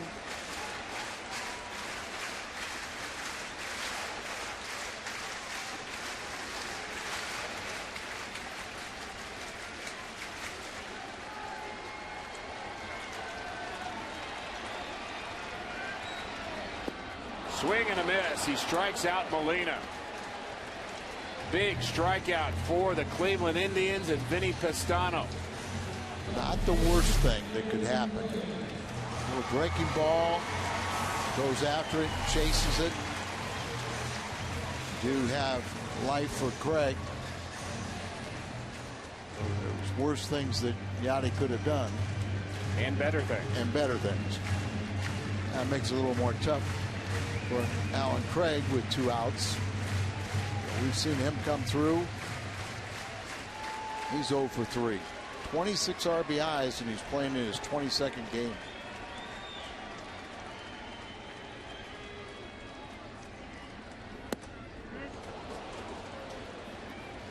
Swing and a miss. He strikes out Molina. Big strikeout for the Cleveland Indians and Vinny Pistano. Not the worst thing that could happen. A little breaking ball. Goes after it, chases it. Do have life for Craig. There's worse things that Yachty could have done. And better things. And better things. That makes it a little more tough for Alan Craig with 2 outs. We've seen him come through. He's 0 for 3. 26 RBIs, and he's playing in his 22nd game.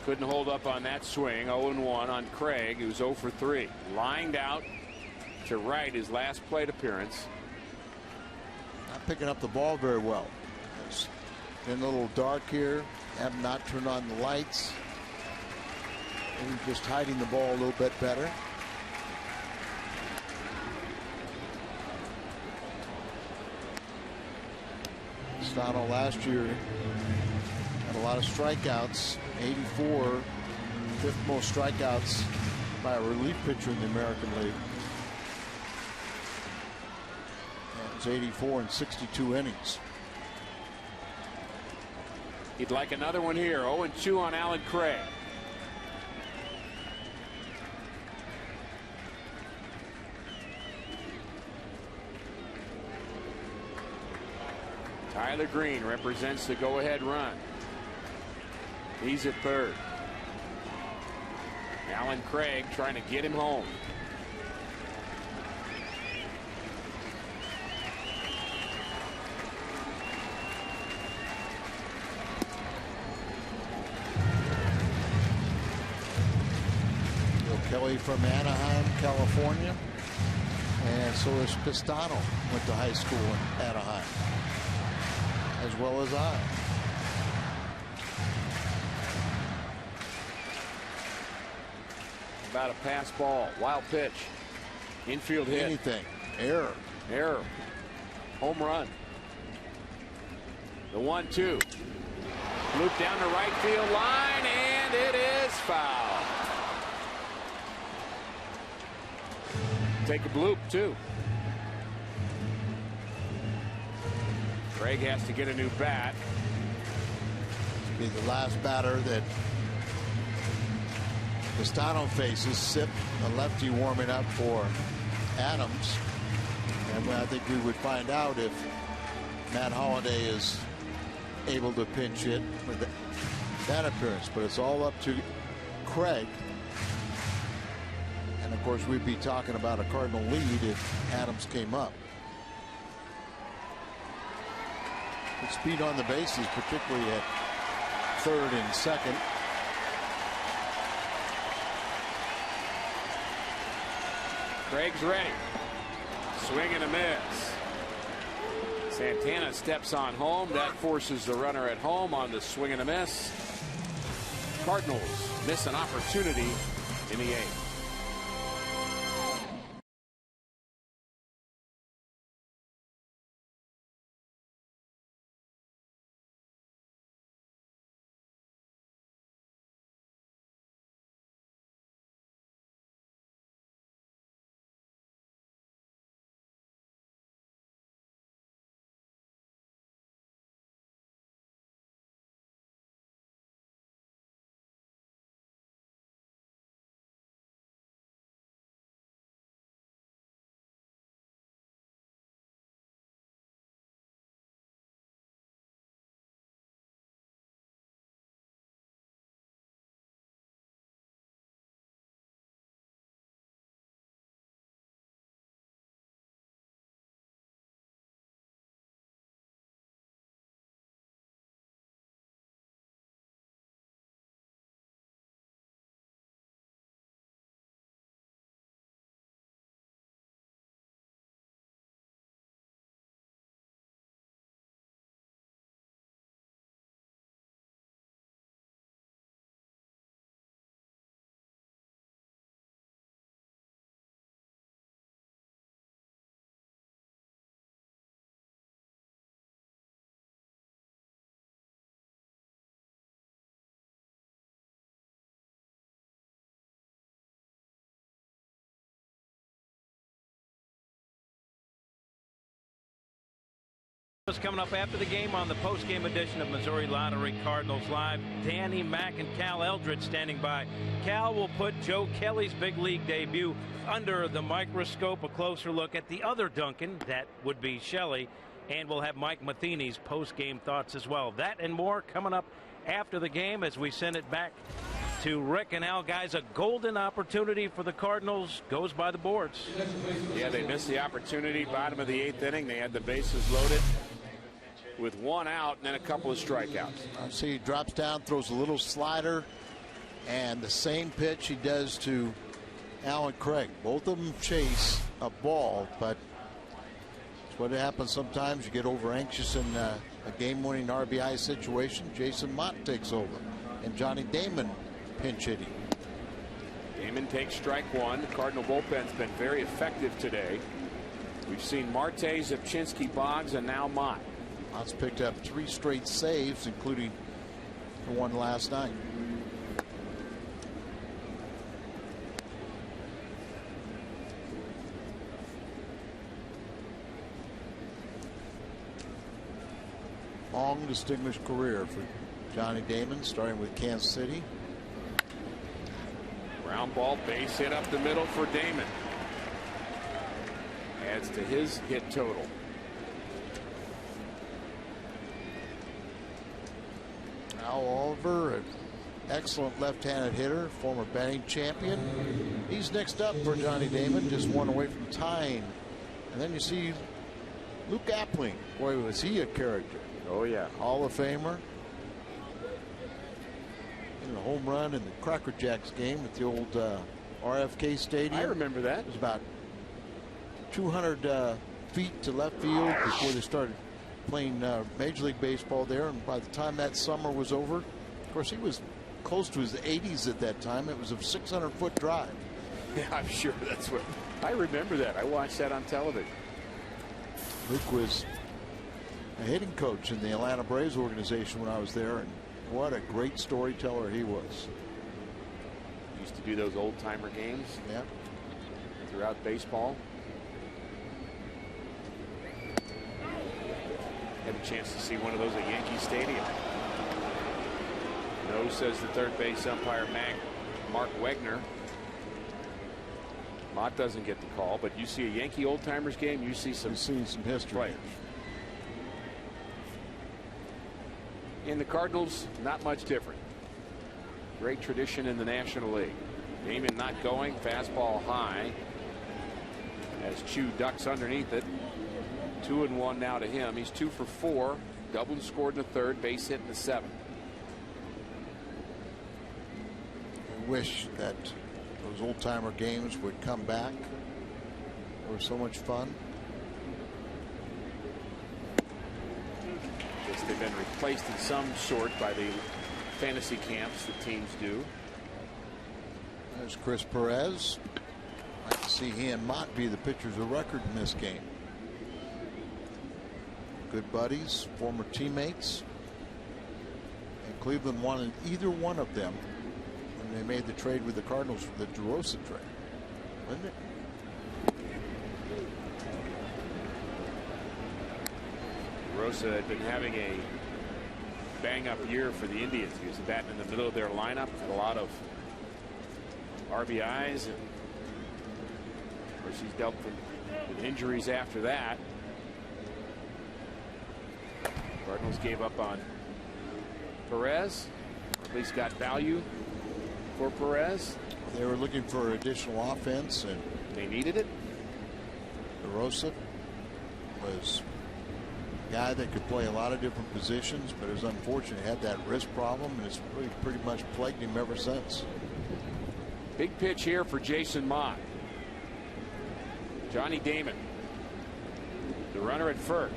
Couldn't hold up on that swing. 0-1 on Craig, who's 0 for 3. Lined out to right his last plate appearance. Not picking up the ball very well. It's been a little dark here. Have not turned on the lights. Maybe just hiding the ball a little bit better. Stano last year had a lot of strikeouts. 84, 5th most strikeouts by a relief pitcher in the American League. That was 84 in 62 innings. He'd like another one here. 0-2 on Alan Craig. Tyler Green represents the go-ahead run. He's at third. Alan Craig trying to get him home. Kelly from Anaheim, California, and so is Pistano. Went to high school in Anaheim, as well as I. About a pass ball, wild pitch, infield hit. Anything, error. Home run. The 1-2. Loop down the right field line, and it is foul. Take a bloop, too. Craig has to get a new bat. Be the last batter that Pistano faces. Sip, a lefty, warming up for Adams. And I think we would find out if Matt Holliday is able to pinch hit with that appearance. But it's all up to Craig. And of course, we'd be talking about a Cardinal lead if Adams came up. Good speed on the bases, particularly at third and second. Craig's ready. Swing and a miss. Santana steps on home. That forces the runner at home on the swing and a miss. Cardinals miss an opportunity in the 8th. Coming up after the game on the post-game edition of Missouri Lottery Cardinals Live. Danny Mack and Cal Eldred standing by. Cal will put Joe Kelly's big league debut under the microscope. A closer look at the other Duncan, that would be Shelley, and we'll have Mike Matheny's post-game thoughts as well. That and more coming up after the game as we send it back to Rick and Al. Guys, a golden opportunity for the Cardinals goes by the boards. Yeah, they missed the opportunity. Bottom of the 8th inning, they had the bases loaded with one out and then a couple of strikeouts. See, he drops down, throws a little slider, and the same pitch he does to Alan Craig. Both of them chase a ball, but it's what happens sometimes. You get over anxious in a game-winning RBI situation. Jason Mott takes over, and Johnny Damon pinch hitting. Damon takes strike one. The Cardinal bullpen's been very effective today. We've seen Marte, Zipchinski, Boggs, and now Mott. Mott's picked up 3 straight saves, including the one last night. Long distinguished career for Johnny Damon, starting with Kansas City. Ground ball, base hit up the middle for Damon. Adds to his hit total. Al Oliver, an excellent left-handed hitter, former batting champion. He's next up for Johnny Damon, just one away from tying. And then you see Luke Appling. Boy, was he a character. Oh, yeah. Hall of Famer. In a home run in the Cracker Jacks game at the old RFK Stadium. I remember that. It was about 200 feet to left field before they started playing Major League Baseball there, and by the time that summer was over, of course, he was close to his 80s at that time. It was a 600-foot drive. Yeah, I'm sure that's what. I remember that. I watched that on television. Luke was a hitting coach in the Atlanta Braves organization when I was there, and what a great storyteller he was. Used to do those old-timer games. Yeah. Throughout baseball. Had a chance to see one of those at Yankee Stadium. No, says the third base umpire Mark Wegner. Mott doesn't get the call, but you see a Yankee old timers game, you see some history players. In the Cardinals, not much different. Great tradition in the National League. Damon not going, fastball high as Chu ducks underneath it. 2-1 now to him. He's 2 for 4. Doubled and scored in the third, base hit in the 7th. I wish that those old timer games would come back. They were so much fun. I guess they've been replaced in some sort by the fantasy camps that teams do. There's Chris Perez. I'd like to see he and Mott be the pitchers of record in this game. Good buddies, former teammates. And Cleveland wanted either one of them when they made the trade with the Cardinals for the DeRosa trade. Wasn't it? DeRosa had been having a bang-up year for the Indians. He was batting in the middle of their lineup with a lot of RBIs. And of course, he's dealt with injuries after that. Cardinals gave up on Perez, or at least got value for Perez. They were looking for additional offense, and they needed it. DeRosa was a guy that could play a lot of different positions, but it was unfortunate. He had that wrist problem, and it's really pretty much plagued him ever since. Big pitch here for Jason Mott. Johnny Damon, the runner at first.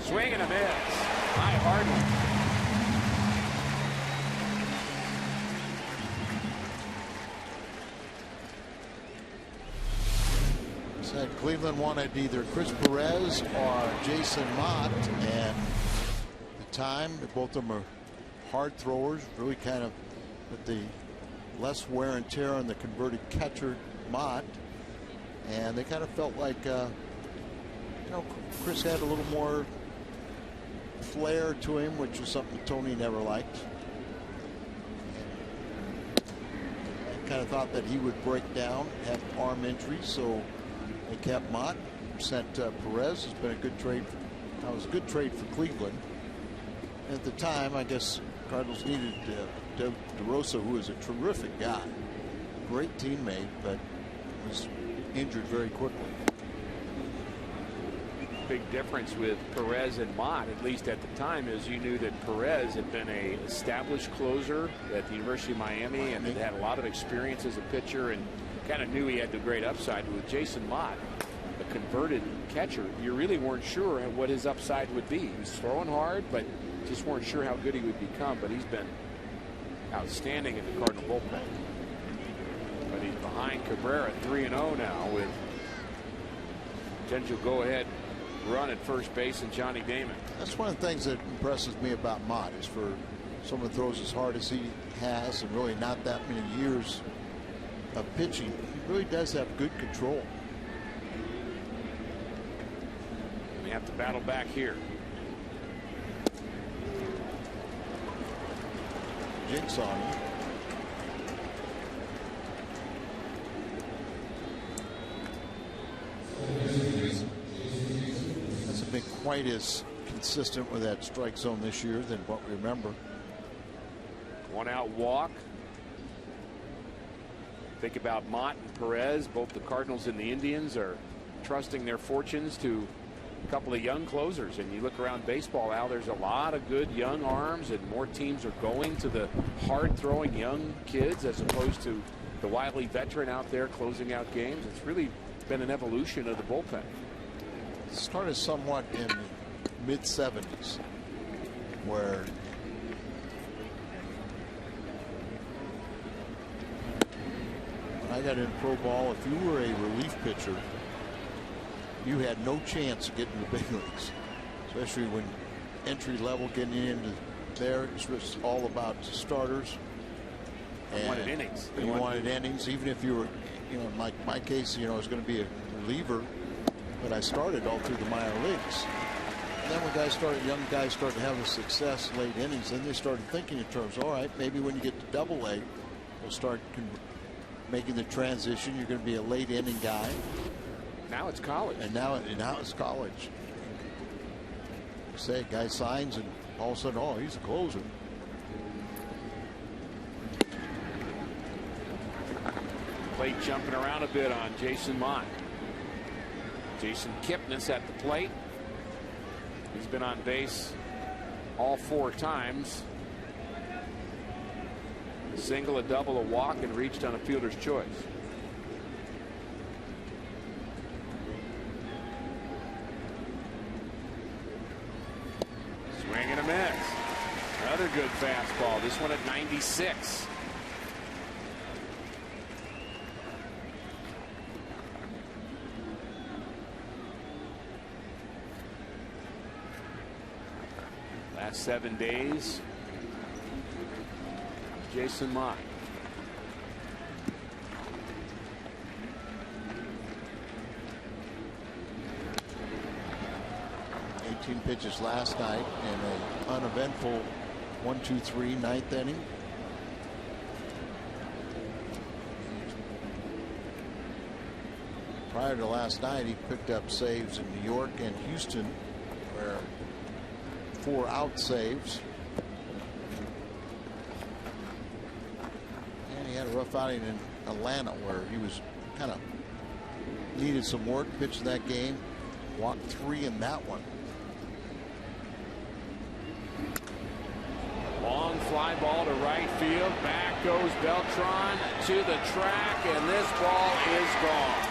Swing and a miss. High Harden. Said Cleveland wanted either Chris Perez or Jason Mott, and at the time, both of them are hard throwers, really kind of with the less wear and tear on the converted catcher Mott, and they kind of felt like You know, Chris had a little more flair to him, which was something Tony never liked. I kind of thought that he would break down, have arm injuries, so they kept Mott, sent Perez. Has been a good trade. That was a good trade for Cleveland. At the time, I guess Cardinals needed DeRosa, who is a terrific guy, great teammate, but was injured very quickly. Big difference with Perez and Mott, at least at the time, is you knew that Perez had been an established closer at the University of Miami and had a lot of experience as a pitcher and kind of knew he had the great upside. With Jason Mott, a converted catcher, you really weren't sure what his upside would be. He was throwing hard, but just weren't sure how good he would become. But he's been outstanding in the Cardinal bullpen. But he's behind Cabrera, 3-0 now, with potential go-ahead run at first base and Johnny Damon. That's one of the things that impresses me about Mott, is for someone who throws as hard as he has and really not that many years of pitching, he really does have good control. We have to battle back here. Jinx on him. Hasn't been quite as consistent with that strike zone this year than what we remember. 1 out walk. Think about Mott and Perez. Both the Cardinals and the Indians are trusting their fortunes to a couple of young closers. And you look around baseball, Al, there's a lot of good young arms, and more teams are going to the hard-throwing young kids as opposed to the wily veteran out there closing out games. It's really been an evolution of the bullpen. It started somewhat in the mid-70s, where when I got in pro ball, if you were a relief pitcher, you had no chance of getting to the big leagues, especially when entry level, getting into there. It was all about starters. They wanted innings. They wanted innings, even if you were, you know, like my case, you know, I was going to be a reliever, but I started all through the minor leagues. And then when young guys started having success late innings, then they started thinking in terms, all right, maybe when you get to Double-A, we'll start making the transition. You're going to be a late inning guy. Now it's college. And now it's college. Say a guy signs and all of a sudden, oh, he's a closer. Plate jumping around a bit on Jason Mott. Jason Kipnis at the plate. He's been on base all 4 times. A single, a double, a walk, and reached on a fielder's choice. Swing and a miss. Another good fastball. This one at 96. Last 7 days, Jason Mott. Pitches last night in an uneventful 1-2-3 ninth inning. Prior to last night, he picked up saves in New York and Houston, where 4 out saves. And he had a rough outing in Atlanta, where he was kind of needed some work. Pitched that game, walked 3 in that one. Long fly ball to right field. Back goes Beltran to the track, and this ball is gone.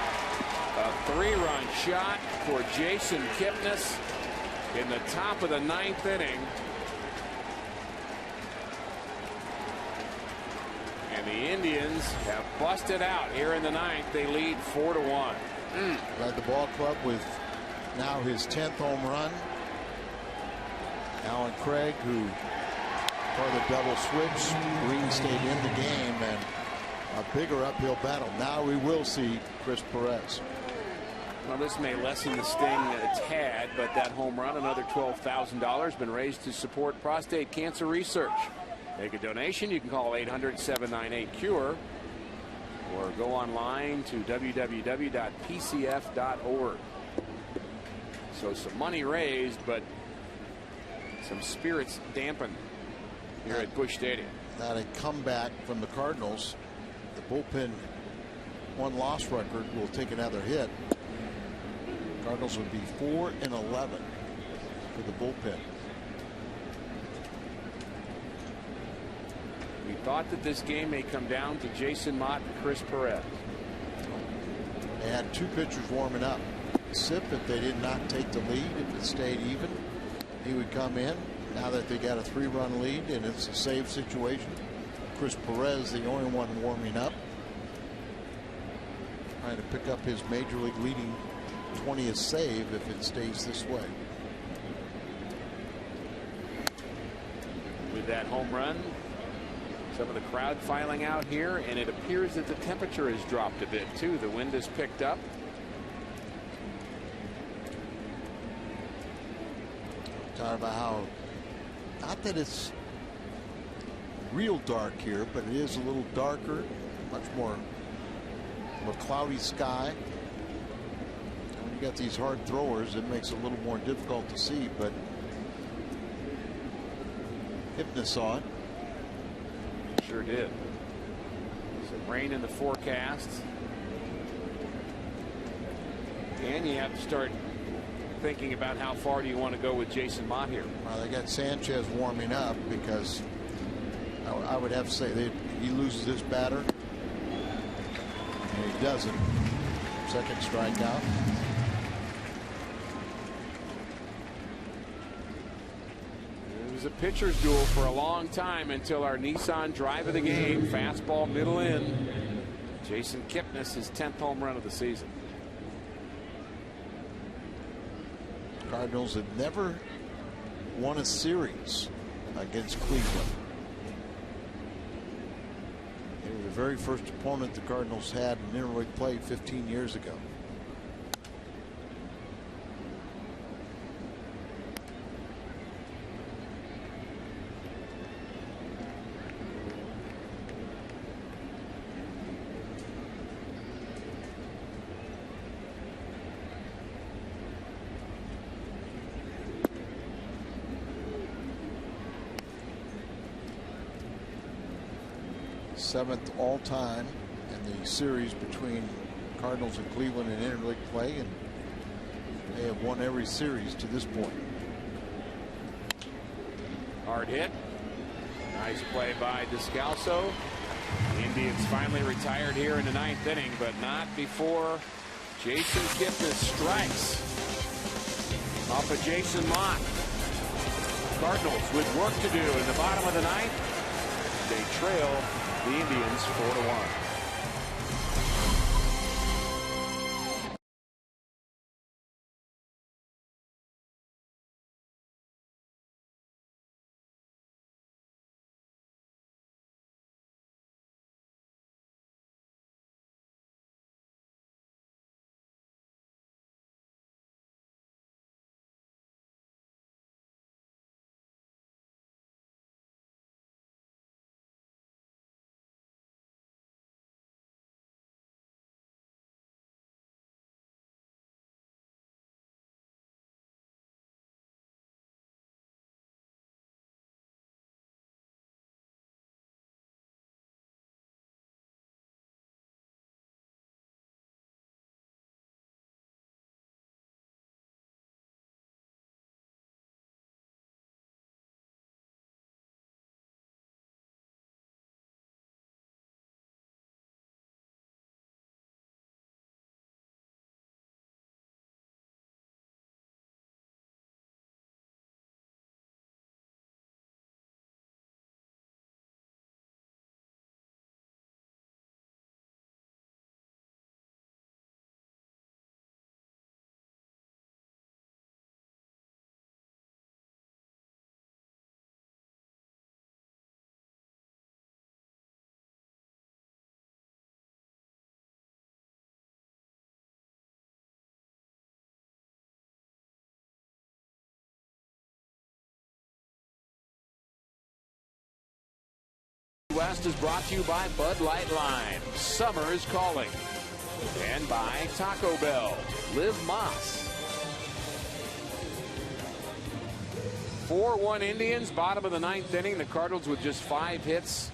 A 3-run shot for Jason Kipnis in the top of the 9th inning. And the Indians have busted out here in the 9th. They lead 4-1. Led the ball club with now his 10th home run. Alan Craig, who for the double switch, Green stayed in the game, and a bigger uphill battle. Now we will see Chris Perez. Well, this may lessen the sting a tad, but that home run, another $12,000, been raised to support prostate cancer research. Make a donation. You can call 800-798-CURE or go online to www.pcf.org. So some money raised, but some spirits dampened here at Busch Stadium. Not a comeback from the Cardinals. The bullpen one-loss record will take another hit. Cardinals would be 4-11 for the bullpen. We thought that this game may come down to Jason Mott and Chris Perez. They had two pitchers warming up. Sip, if they did not take the lead, if it stayed even, he would come in. Now that they got a 3-run lead and it's a save situation, Chris Perez, the only one warming up, trying to pick up his major league leading 20th save if it stays this way. With that home run, some of the crowd filing out here, and it appears that the temperature has dropped a bit too. The wind has picked up. Talking about how, not that it's real dark here, but it is a little darker, much more of a cloudy sky. When you got these hard throwers, it makes it a little more difficult to see, but Hypna saw it. Sure did. Some rain in the forecast. And you have to start thinking about how far do you want to go with Jason Mott here. Well, they got Sanchez warming up because I would have to say he loses this batter. And he doesn't. Second strikeout. It was a pitcher's duel for a long time until our Nissan drive of the game. Fastball middle in. Jason Kipnis, his 10th home run of the season. Cardinals have never won a series against Cleveland. They were the very first opponent the Cardinals had in interleague play 15 years ago. Seventh all-time in the series between Cardinals and Cleveland in interleague play, and they have won every series to this point. Hard hit. Nice play by Descalso. The Indians finally retired here in the 9th inning, but not before Jason Kipnis strikes off of Jason Mott. Cardinals with work to do in the bottom of the 9th. They trail the Indians 4-1. Midwest is brought to you by Bud Light Lime. Summer is calling. And by Taco Bell. Live Moss. 4-1 Indians, bottom of the ninth inning. The Cardinals with just 5 hits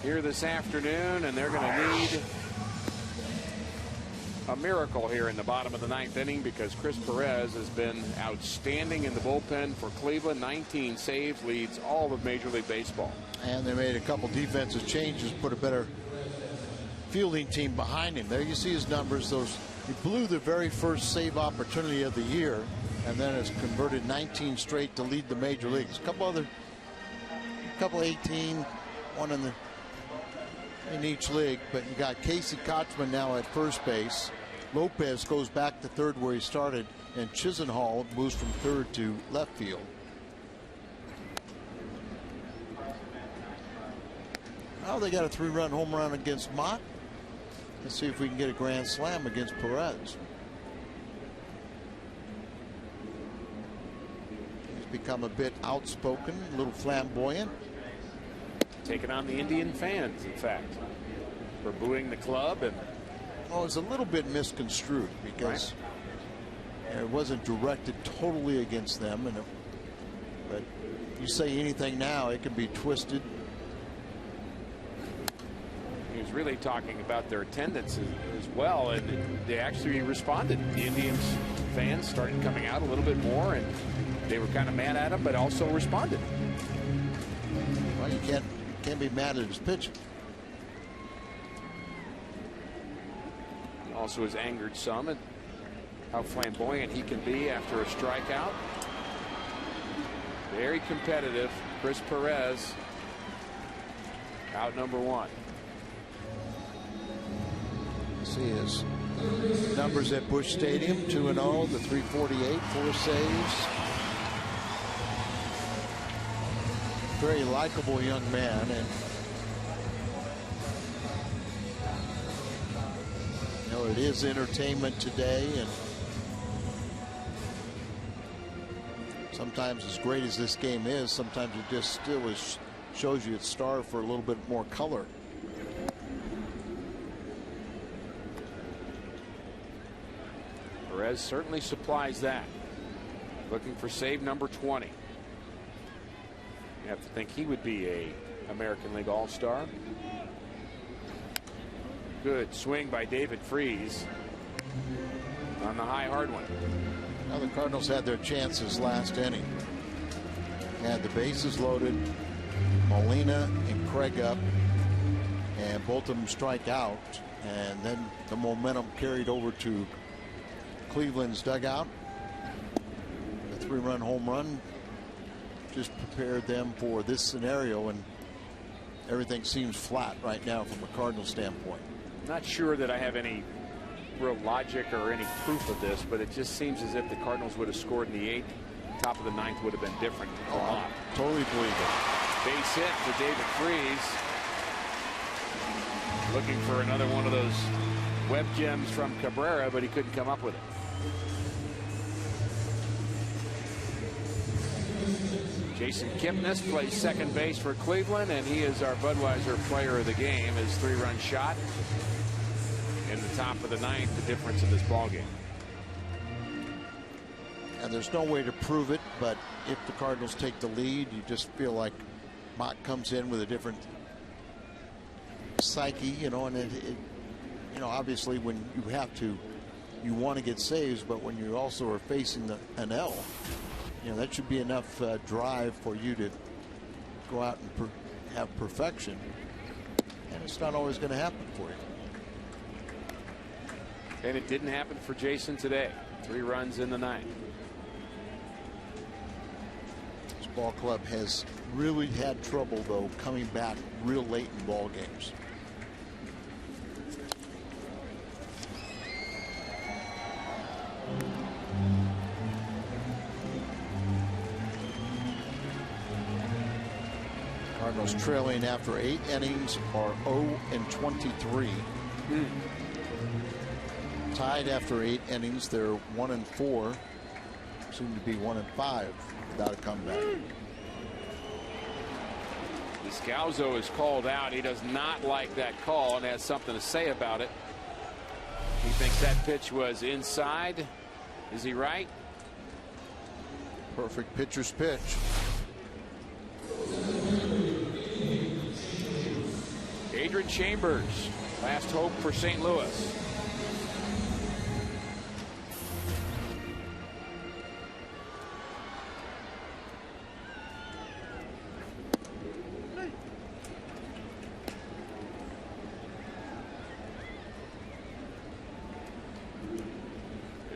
here this afternoon, and they're going to need a miracle here in the bottom of the ninth inning because Chris Perez has been outstanding in the bullpen for Cleveland. 19 saves, leads all of Major League Baseball. And they made a couple defensive changes, put a better fielding team behind him. There you see his numbers. He blew the very first save opportunity of the year, and then has converted 19 straight to lead the major leagues. A couple 18, one in each league. But you got Casey Kochman now at first base. Lopez goes back to third where he started, and Chisenhall moves from third to left field. Now they got a 3-run home run against Mott. Let's see if we can get a grand slam against Perez. He's become a bit outspoken, a little flamboyant. Taking on the Indian fans, in fact, for booing the club. And it's a little bit misconstrued because it wasn't directed totally against them. But you say anything now, it can be twisted. He was really talking about their attendance as well, and they actually responded. The Indians fans started coming out a little bit more, and they were kind of mad at him, but also responded. Well, you can't be mad at his pitching. Also has angered some at how flamboyant he can be after a strikeout. Very competitive. Chris Perez, out number 1. See his numbers at Busch Stadium: 2-0, the 348, 4 saves. Very likable young man, and it is entertainment today, and sometimes, as great as this game is, sometimes it just still shows you it's starved for a little bit more color. Perez certainly supplies that. Looking for save number 20. You have to think he would be a American League All-Star. Good swing by David Freese on the high hard one. Now the Cardinals had their chances last inning. Had the bases loaded, Molina and Craig up, and both of them strike out, and then the momentum carried over to Cleveland's dugout. The 3-run home run just prepared them for this scenario, and everything seems flat right now from a Cardinal standpoint. Not sure that I have any real logic or any proof of this, but it just seems as if the Cardinals would have scored in the 8th. Top of the 9th would have been different. I totally believe it. Base hit for David Freese. Looking for another one of those web gems from Cabrera, but he couldn't come up with it. Jason Kipnis plays second base for Cleveland, and he is our Budweiser player of the game. His 3-run shot in the top of the 9th, the difference in this ballgame. And there's no way to prove it, but if the Cardinals take the lead, you just feel like Mott comes in with a different psyche, and obviously when you want to get saves, but when you also are facing an L, that should be enough drive for you to go out and have perfection, and it's not always going to happen for you. And it didn't happen for Jason today. 3 runs in the 9th. This ball club has really had trouble, though, coming back real late in ball games. Cardinals trailing after 8 innings are 0-23. Tied after 8 innings, they're 1-4. Soon to be 1-5 without a comeback. Descalzo is called out. He does not like that call and has something to say about it. He thinks that pitch was inside. Is he right? Perfect pitcher's pitch. Adrian Chambers, last hope for St. Louis.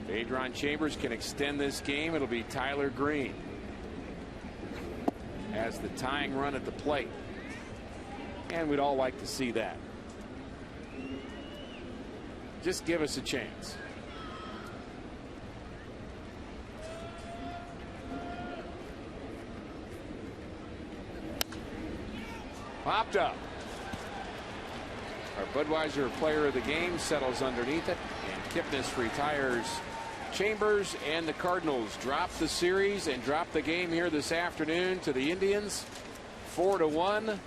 Adrian Chambers can extend this game. It'll be Tyler Green as the tying run at the plate. And we'd all like to see that. Just give us a chance. Popped up. Our Budweiser player of the game settles underneath it, and Kipnis retires Chambers, and the Cardinals drop the series and drop the game here this afternoon to the Indians 4-1.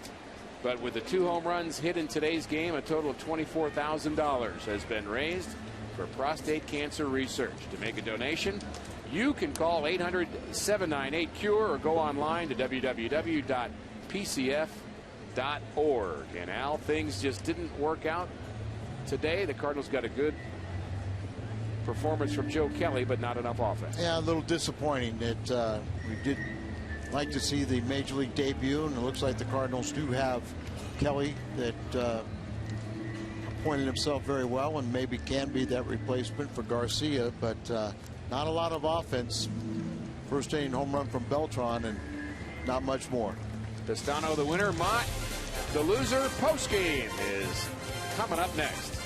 But with the 2 home runs hit in today's game, a total of $24,000 has been raised for prostate cancer research. To make a donation, you can call 800-798-CURE or go online to www.pcf.org. And Al, things just didn't work out today. The Cardinals got a good performance from Joe Kelly, but not enough offense. Yeah, a little disappointing. That we did like to see the major league debut, and it looks like the Cardinals do have Kelly that appointed himself very well and maybe can be that replacement for Garcia, but not a lot of offense. First inning home run from Beltran and not much more. Pistano the winner, Mott the loser. Postgame is coming up next.